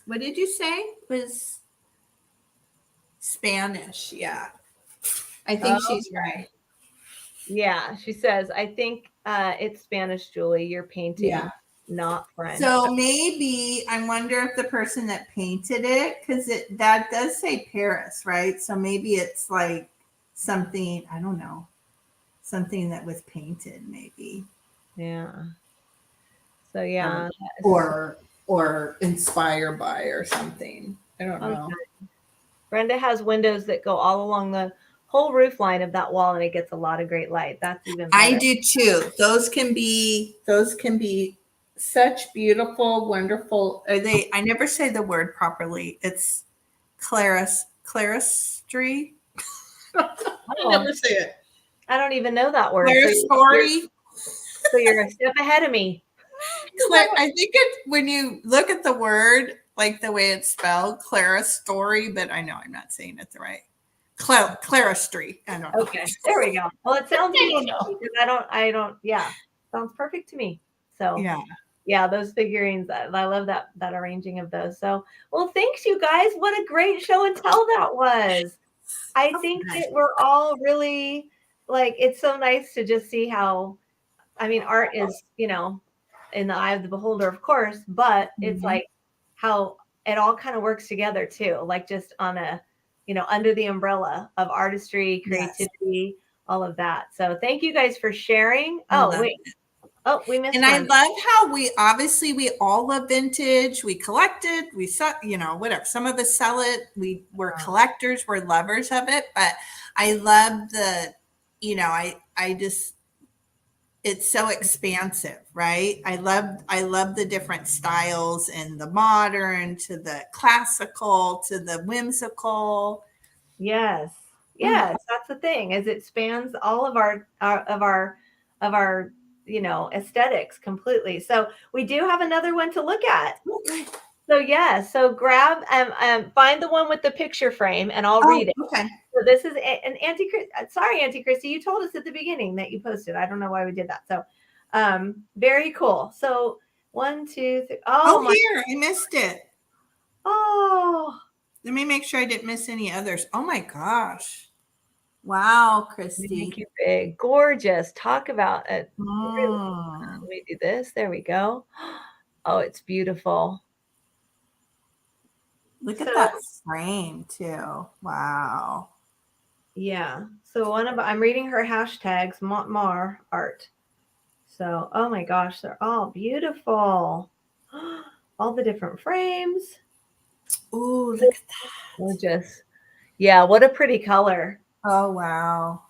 what did you say? It was Spanish. Yeah. I think she's right. Yeah, she says, I think it's Spanish, Julie. You're painting, not French. So maybe I wonder if the person that painted it, because that does say Paris, right? So maybe it's like something, I don't know, something that was painted, maybe. Yeah. So yeah. Or inspire by or something. I don't know. Okay. Brenda has windows that go all along the whole roof line of that wall, and it gets a lot of great light. That's even better. I do too. Those can be such beautiful, wonderful. Are they? I never say the word properly. It's claristry. I never say it. I don't even know that word. Claristory. So you're a step ahead of me. I think it's when you look at the word, like the way it's spelled, claristory, but I know I'm not saying it the right. Claristry. I don't know. Okay, there we go. Well, it sounds I don't know. because I don't, yeah, sounds perfect to me. So yeah, those figurines, I love that arranging of those. So, well, thanks you guys. What a great show and tell that was. I think that we're all really like, it's so nice to just see how, I mean, art is, you know, in the eye of the beholder, of course, but it's like how it all kind of works together too, like just on a, you know, under the umbrella of artistry, creativity, all of that. So thank you guys for sharing. Oh, wait. Oh, we missed one. I love how we all love vintage. We collected, we saw, you know, whatever. Some of us sell it. We're collectors, we're lovers of it. But I love the, you know, I just, it's so expansive, right? I love the different styles and the modern to the classical to the whimsical. Yes. Yes, that's the thing, is it spans all of our you know, aesthetics completely. So we do have another one to look at. So yeah, so grab find the one with the picture frame and I'll read it. Okay. So this is an Auntie Christy, you told us at the beginning that you posted. I don't know why we did that. So very cool. So 1, 2, 3. Oh, here, I missed it. Oh, let me make sure I didn't miss any others. Oh my gosh. Wow, Christy. Make you big. Gorgeous. Talk about it. Let me do this. There we go. Oh, it's beautiful. Look at that frame too. Wow. Yeah. So I'm reading her hashtags, Montmar art. So, oh my gosh, they're all beautiful. All the different frames. Ooh, look at that. Gorgeous. Yeah, what a pretty color. Oh wow.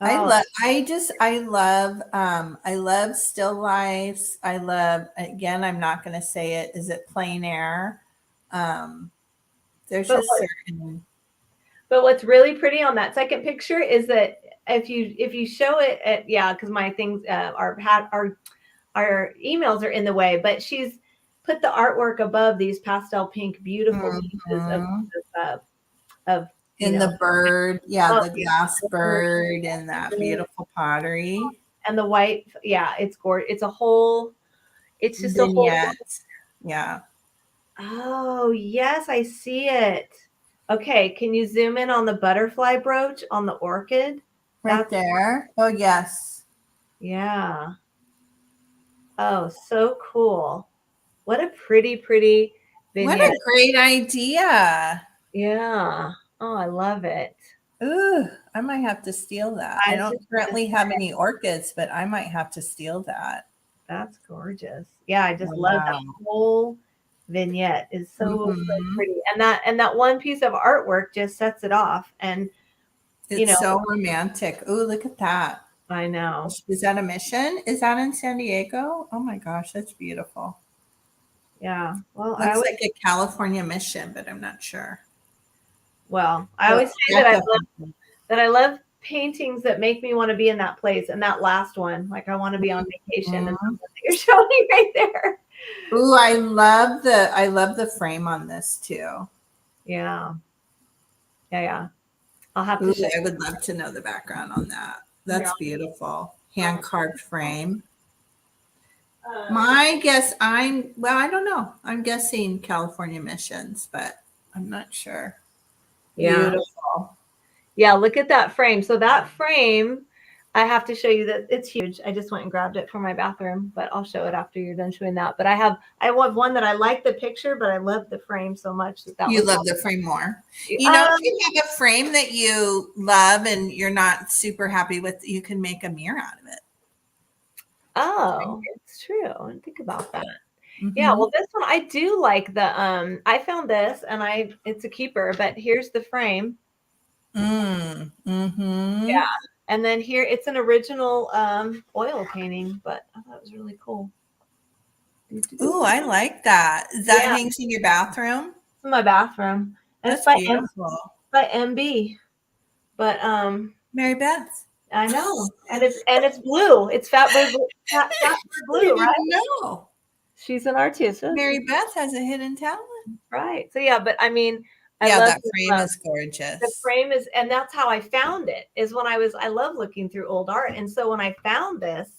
I love still lifes. I love, again, I'm not going to say it. Is it plein air? There's just certain. But what's really pretty on that second picture is that if you show it at, yeah, because my things our emails are in the way, but she's put the artwork above these pastel pink beautiful pieces of in the bird, the glass bird and that beautiful pottery and the white, yeah, it's gorgeous. It's a whole, it's just vignette. A whole, yeah. Oh yes, I see it. Okay, can you zoom in on the butterfly brooch on the orchid? Right there. Oh yes. Yeah. Oh, so cool. What a pretty vignette. What a great idea. Yeah. Oh, I love it. Ooh, I might have to steal that. I don't currently have any orchids, but I might have to steal that. That's gorgeous. Yeah, I just love that whole vignette. Is so pretty. And that one piece of artwork just sets it off. And it's so romantic. Ooh, look at that. I know. Is that a mission? Is that in San Diego? Oh my gosh, that's beautiful. Yeah. Well, looks like a California mission, but I'm not sure. Well, I always say that I love paintings that make me want to be in that place. And that last one, like I want to be on vacation, and you're showing right there. Ooh, I love the frame on this too. Yeah. Yeah. I'll have to. I would love to know the background on that. That's beautiful. Hand carved frame. My guess, I don't know. I'm guessing California missions, but I'm not sure. Yeah. Beautiful. Yeah, look at that frame. So that frame, I have to show you that it's huge. I just went and grabbed it for my bathroom, but I'll show it after you're done showing that. But I have one that I like the picture, but I love the frame so much that you love the frame more. You know, if you have a frame that you love and you're not super happy with, you can make a mirror out of it. Oh, it's true. I didn't think about that. Yeah, Mm-hmm. well, this one I do like the I found this and it's a keeper, but here's the frame. Mm-hmm. Yeah. And then here it's an original oil painting, but I thought it was really cool. Ooh, I like that. Is that Yeah, hangs in your bathroom? in my bathroom. And it's That's beautiful. by MB. But Mary Beth. I know. And it's blue. It's fat bird I blue, right? didn't know. She's an artist. Mary Beth has a hidden talent. Right. So yeah, but I mean, I Yeah, love that frame is the gorgeous. frame is, and that's how I found it, is when I love looking through old art. And so when I found this,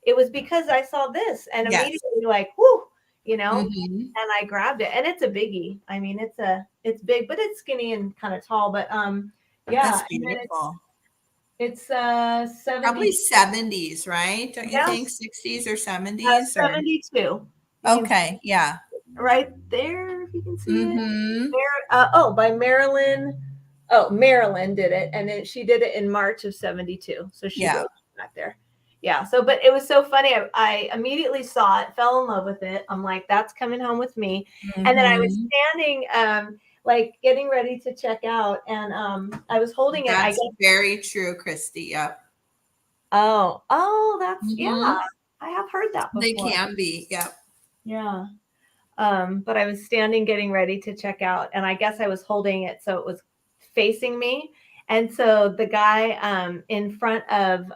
it was because I saw this and Yes. immediately like, whoo, Mm-hmm. and I grabbed it. And it's a biggie. I mean, it's big, but it's skinny and kind of tall. But yeah, That's and then beautiful. it's 70, Probably 70s, right? Don't you think? yes, 60s or 70s or 72. You can see okay, yeah. right there if you can see it. Mm-hmm. By Marilyn. Oh, Marilyn did it, and then she did it in March of '72. So she Yeah. wrote back there. Yeah. So, but it was so funny. I immediately saw it, fell in love with it. I'm like, that's coming home with me. And then I was Mm-hmm. standing, like getting ready to check out, and I was holding it. I That's guess. very true, Christy. Yep. Oh, that's yeah. Mm-hmm. I have heard that They before. can be. Yep. Yeah. But I was standing getting ready to check out, and I guess I was holding it so it was facing me. And so the guy in front of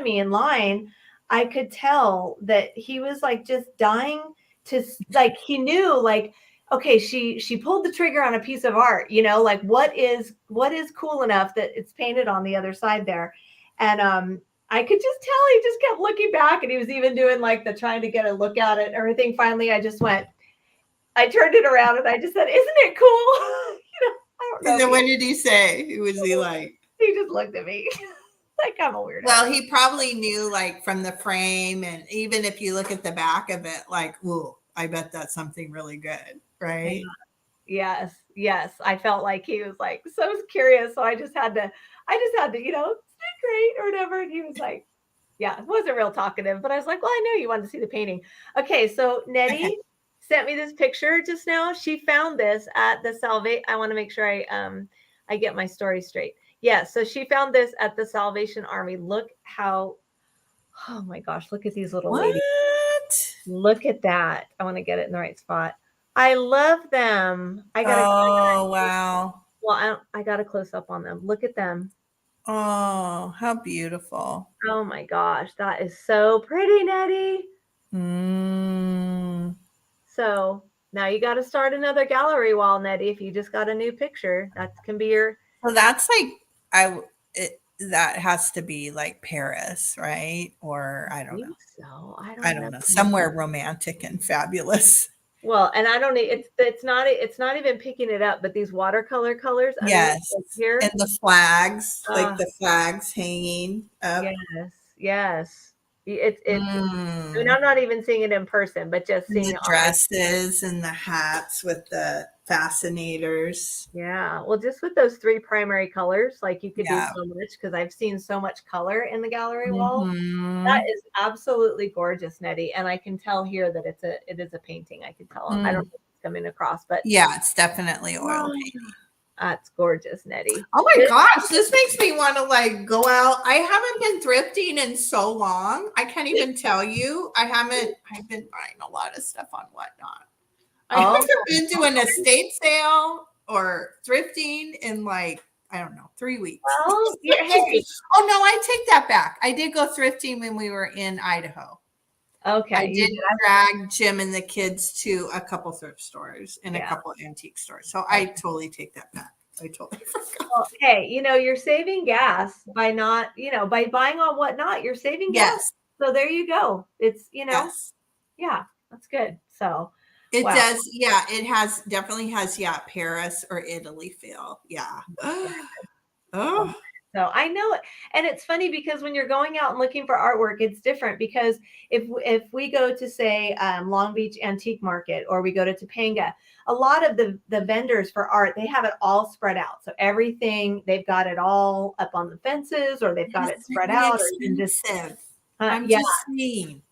me in line, I could tell that he was like just dying to like he knew like okay, she pulled the trigger on a piece of art, like what is cool enough that it's painted on the other side there. And I could just tell he just kept looking back, and he was even doing like the trying to get a look at it and everything. Finally, I turned it around and I just said, "Isn't it cool?" I don't know. And then what did he say? Who was he like? He just looked at me like I'm a weirdo. Well, he probably knew like from the frame, and even if you look at the back of it, like, ooh, I bet that's something really good, right? Yes, yes. I felt like he was like so curious, so I just had to, great or whatever. And he was like, yeah, it wasn't real talkative, but I was like, well, I know you wanted to see the painting. Okay, so Okay. Nettie sent me this picture just now. She found this at the I want to make sure I get my story straight. Yeah, so she found this at the Salvation Army. Look how, oh my gosh, look at these little ladies. What? Look at that. I want to get it in the right spot. I love them. Oh, wow. Well, I got a close up on them. Look at them. Oh, how beautiful. Oh my gosh, that is so pretty, Nettie. Mm. So now you got to start another gallery wall, Nettie. If you just got a new picture, that can be your. So that's like that has to be like Paris, right? Or I I don't know. think so. I I don't don't know. know. Somewhere romantic and fabulous. Well, and I don't. It's not even picking it up, but these watercolor colors underneath Yes. here. And the flags, like Uh, the flags hanging up. yes, yes. It's. I mean, Mm. I'm not even seeing it in person, but just And seeing the it on my. dresses and the hats with the fascinators. Yeah. Well, just with those three primary colors, like you could do Yeah. so much because I've seen so much color in the gallery wall. That Mhm. is absolutely gorgeous, Nettie. And I can tell here that it is a painting. I can tell. I don't Mm. know if it's coming across, but Yeah, it's definitely oil oh, painting. that's gorgeous, Nettie. Oh my gosh, this makes me want to like go out. I haven't been thrifting in so long. I can't even tell you. I've been buying a lot of stuff on Whatnot. I Oh, haven't been to an estate sale or thrifting in like, I don't know, 3 weeks. well, hey, Oh no, I take that back. I did go thrifting when we were in Idaho. I okay, you did did. drag Jim and the kids to a couple thrift stores and a Yeah. couple antique stores. So I totally take that back. I totally forgot. Well, hey, you're saving gas by not, by buying on Whatnot. You're saving gas. Yes. So there you go. It's, Yes. yeah, that's good. So It wow. does. Yeah. It definitely has, yeah, Paris or Italy feel. Yeah. Oh, So I know it. And it's funny because when you're going out and looking for artwork, it's different because if we go to say Long Beach Antique Market or we go to Topanga, a lot of the vendors for art, they have it all spread out. So everything, they've got it all up on the fences or they've got it it's spread really out or even just expensive. I'm Yeah. just saying.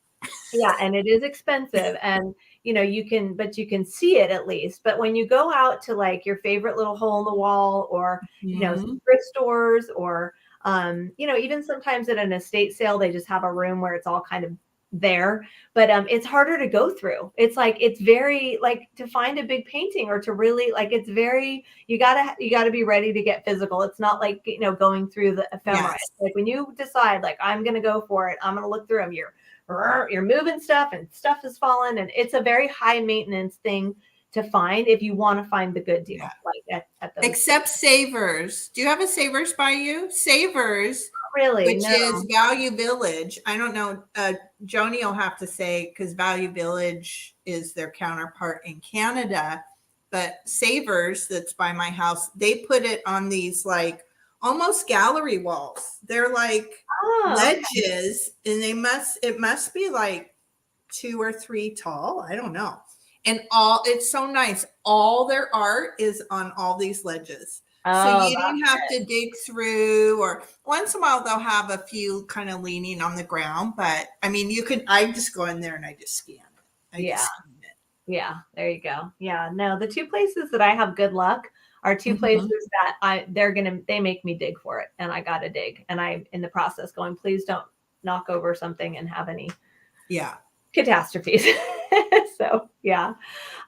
Yeah, and it is expensive, and but you can see it at least. But when you go out to like your favorite little hole in the wall, or Mhm. thrift stores, or even sometimes at an estate sale, they just have a room where it's all kind of there. But it's harder to go through. It's like, it's very like, to find a big painting, or to really like, it's very, you gotta be ready to get physical. It's not like going through the ephemera. Yes. It's like when you decide, like, I'm gonna go for it, I'm gonna look through them. You're moving stuff, and stuff is falling, and it's a very high maintenance thing to find if you want to find the good Yeah. deal, like at those. Except Savers. Do you have a Savers by you? Savers, Really, which no. is Value Village. I don't know. Joni will have to say, because Value Village is their counterpart in Canada. But Savers, that's by my house, they put it on these like almost gallery walls. They're like Oh, okay. ledges, and it must be like 2 or 3 tall. I don't know. And it's so nice. All their art is on all these ledges. So Oh, you don't have to dig through, or once in a while they'll have a few kind of leaning on the ground. But I mean, I just go in there and I just scan it. I yeah. just scan it. Yeah, there you go. Yeah, no, the two places that I have good luck are two Mhm. places that they make me dig for it, and I gotta dig, and I'm in the process going, please don't knock over something and have any Yeah. catastrophes. So yeah.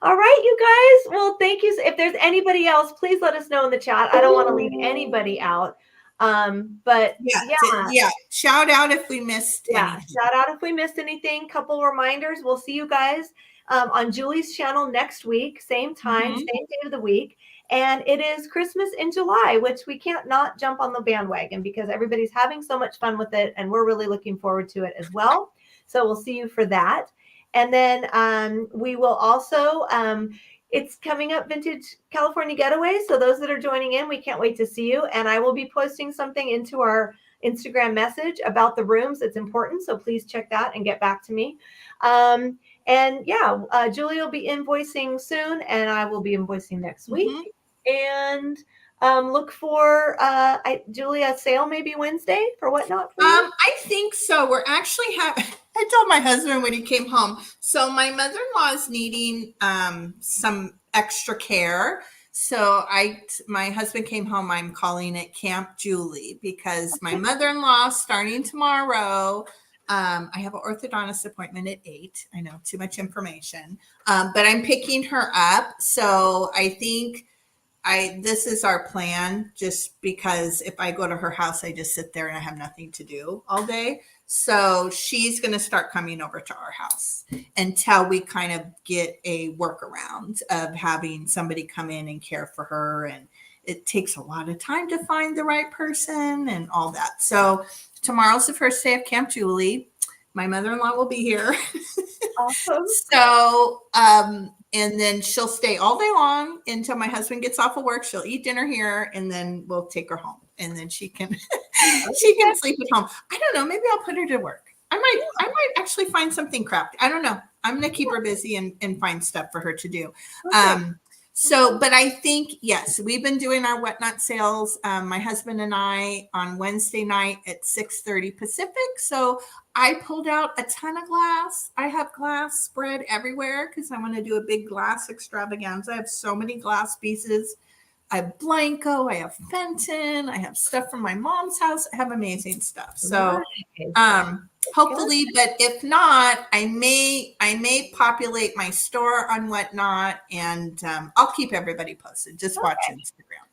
All right, you guys. Well, thank you. If there's anybody else, please let us know in the chat. I don't want to leave anybody out. But Yeah. yeah, Yeah. Shout out if we missed yeah. anything. Shout out if we missed anything. Couple reminders. We'll see you guys on Julie's channel next week, same time, Mhm. same day of the week. And it is Christmas in July, which we can't not jump on the bandwagon because everybody's having so much fun with it. And we're really looking forward to it as well. So we'll see you for that. And then we will also, it's coming up, Vintage California Getaway. So those that are joining in, we can't wait to see you. And I will be posting something into our Instagram message about the rooms. It's important. So please check that and get back to me. And yeah, Julie will be invoicing soon, and I will be invoicing next week. Mhm. And look for Julie, a sale maybe Wednesday for Whatnot for you. I think so. We're actually I told my husband when he came home. So my mother-in-law is needing some extra care. So my husband came home. I'm calling it Camp Julie because my mother-in-law starting tomorrow. I have an orthodontist appointment at 8. I know, too much information, but I'm picking her up. So I think this is our plan, just because if I go to her house, I just sit there and I have nothing to do all day. So she's going to start coming over to our house until we kind of get a workaround of having somebody come in and care for her. And it takes a lot of time to find the right person and all that. So tomorrow's the first day of Camp Julie. My mother-in-law will be here. Awesome. So, and then she'll stay all day long until my husband gets off of work. She'll eat dinner here, and then we'll take her home, and then she can she can sleep at home. I don't know. Maybe I'll put her to work. I might actually find something crafty. I don't know. I'm gonna keep her busy and find stuff for her to do. Okay. So, but I think, yes, we've been doing our Whatnot sales. My husband and I on Wednesday night at 6:30 Pacific. So I pulled out a ton of glass. I have glass spread everywhere because I want to do a big glass extravaganza. I have so many glass pieces. I have Blanco, I have Fenton, I have stuff from my mom's house. I have amazing stuff. So Nice. hopefully, but if not, I may populate my store on Whatnot, and I'll keep everybody posted. Just watch Instagram.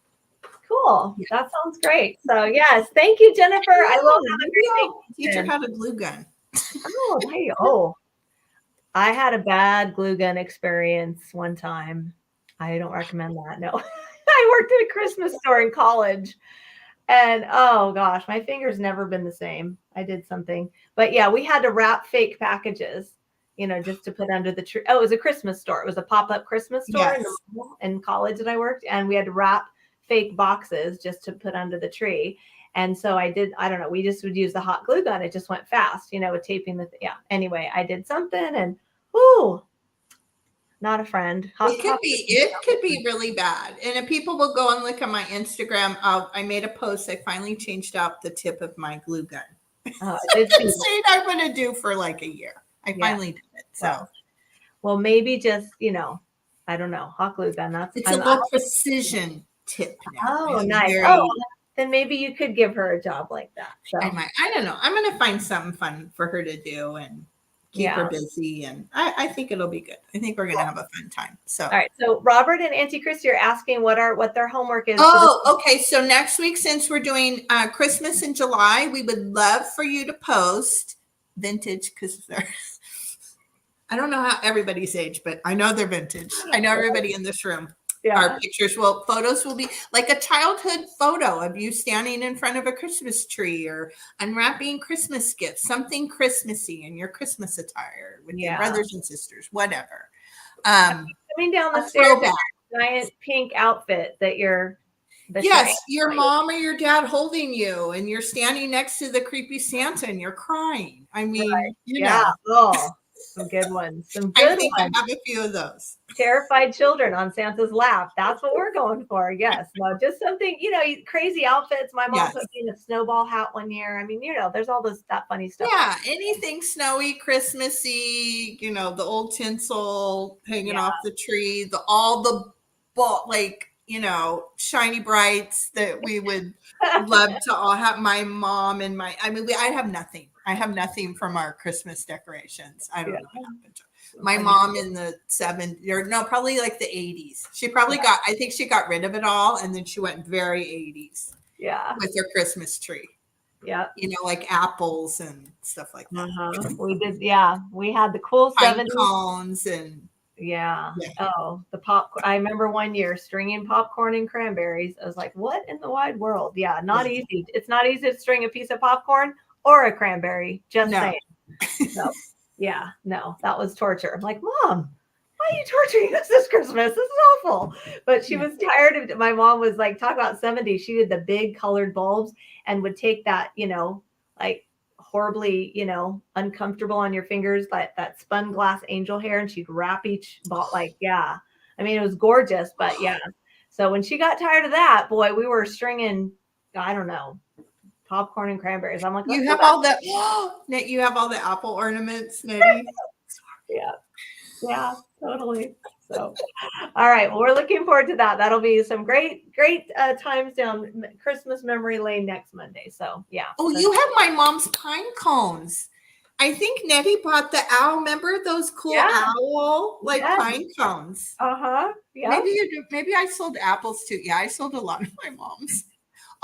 Cool. That sounds great. So yes, thank you, Jennifer. I will have a Maybe great I'll teach her vacation. how to glue gun. Oh, there you go. I had a bad glue gun experience one time. I don't recommend that. No. I worked at a Christmas store in college, and oh gosh, my fingers never been the same. I did something. But yeah, we had to wrap fake packages, just to put under the tree. Oh, it was a Christmas store. It was a pop-up Christmas store Yes. in college that I worked, and we had to wrap fake boxes just to put under the tree. And so I don't know, we just would use the hot glue gun. It just went fast, with taping yeah. Anyway, I did something, and whoo, not a friend. It could be really bad. And if people will go and look at my Instagram, I made a post. I finally changed out the tip of my glue gun. It's Saying I'm going to do for like a year. I finally did it. So, well, maybe just, I don't know, hot glue gun. it's a low precision tip now. Oh, It's nice. very, then maybe you could give her a job like that. So I don't know. I'm going to find something fun for her to do and keep her busy. And I think it'll be good. I think we're going to have a fun time. So, all right. So Robert and Auntie Christy are asking what their homework is. Okay. So next week, since we're doing Christmas in July, we would love for you to post vintage, because they're, I don't know how everybody's age, but I know they're vintage. I know everybody in this room. Our pictures photos will be like a childhood photo of you standing in front of a Christmas tree or unwrapping Christmas gifts, something Christmassy in your Christmas attire with your brothers and sisters, whatever. Coming down the stairs in a giant pink outfit that yes, your mom or your dad holding you, and you're standing next to the creepy Santa and you're crying. I mean, you know. Oh, some good ones. I think I have a few of those. Terrified children on Santa's lap. That's what we're going for. Yes. No, just something, crazy outfits. My mom put me in a snowball hat one year. I mean, there's all that funny stuff. Yeah. Anything snowy, Christmassy, the old tinsel hanging off the tree, shiny brights that we would love to all have. My mom and I have nothing. I have nothing from our Christmas decorations. I don't know what happened to my mom in the 70s, or no, probably like the 80s. She probably I think she got rid of it all, and then she went very 80s. Yeah. With her Christmas tree. Yeah. Like apples and stuff like that. We did. Yeah. We had the cool pine 70s cones and Oh, the popcorn. I remember one year stringing popcorn and cranberries. I was like, what in the wide world? Yeah. Not easy. It's not easy to string a piece of popcorn or a cranberry. Just saying. No. Yeah, no, that was torture. I'm like, Mom, why are you torturing us this Christmas? This is awful. But she was tired of it. My mom was like, talk about 70s. She did the big colored bulbs and would take that, like horribly, uncomfortable on your fingers, that spun glass angel hair, and she'd wrap each ball. I mean, it was gorgeous, but yeah. So when she got tired of that, boy, we were stringing, I don't know, popcorn and cranberries. I'm like, you have all the apple ornaments, Nettie. Yeah, totally. So, all right. Well, we're looking forward to that. That'll be some great times down Christmas memory lane next Monday. So, yeah. Oh, you have my mom's pine cones. I think Nettie bought the owl. Remember those cool owl pine cones? Yeah. Maybe I sold apples too. Yeah, I sold a lot of my mom's.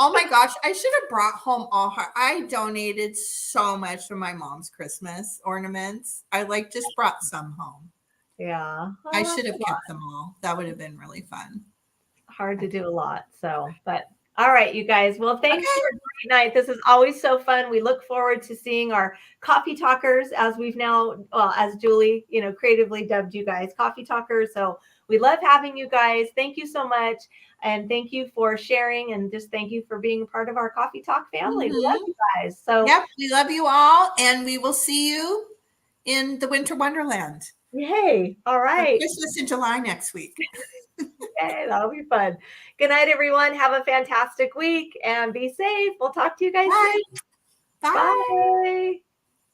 Oh my gosh, I should have brought home all her. I donated so much for my mom's Christmas ornaments. I just brought some home. Yeah. I should have kept them all. That would have been really fun. Hard to do a lot. So, but all right, you guys. Well, thanks for a great night. This is always so fun. We look forward to seeing our coffee talkers, as we've now, as Julie, creatively dubbed you guys coffee talkers. So we love having you guys. Thank you so much. And thank you for sharing, and just thank you for being part of our Coffee Talk family. We love you guys. So we love you all, and we will see you in the Winter Wonderland. Yay. All right. Christmas in July next week. Yay, that'll be fun. Good night, everyone. Have a fantastic week and be safe. We'll talk to you guys soon. Bye. Bye.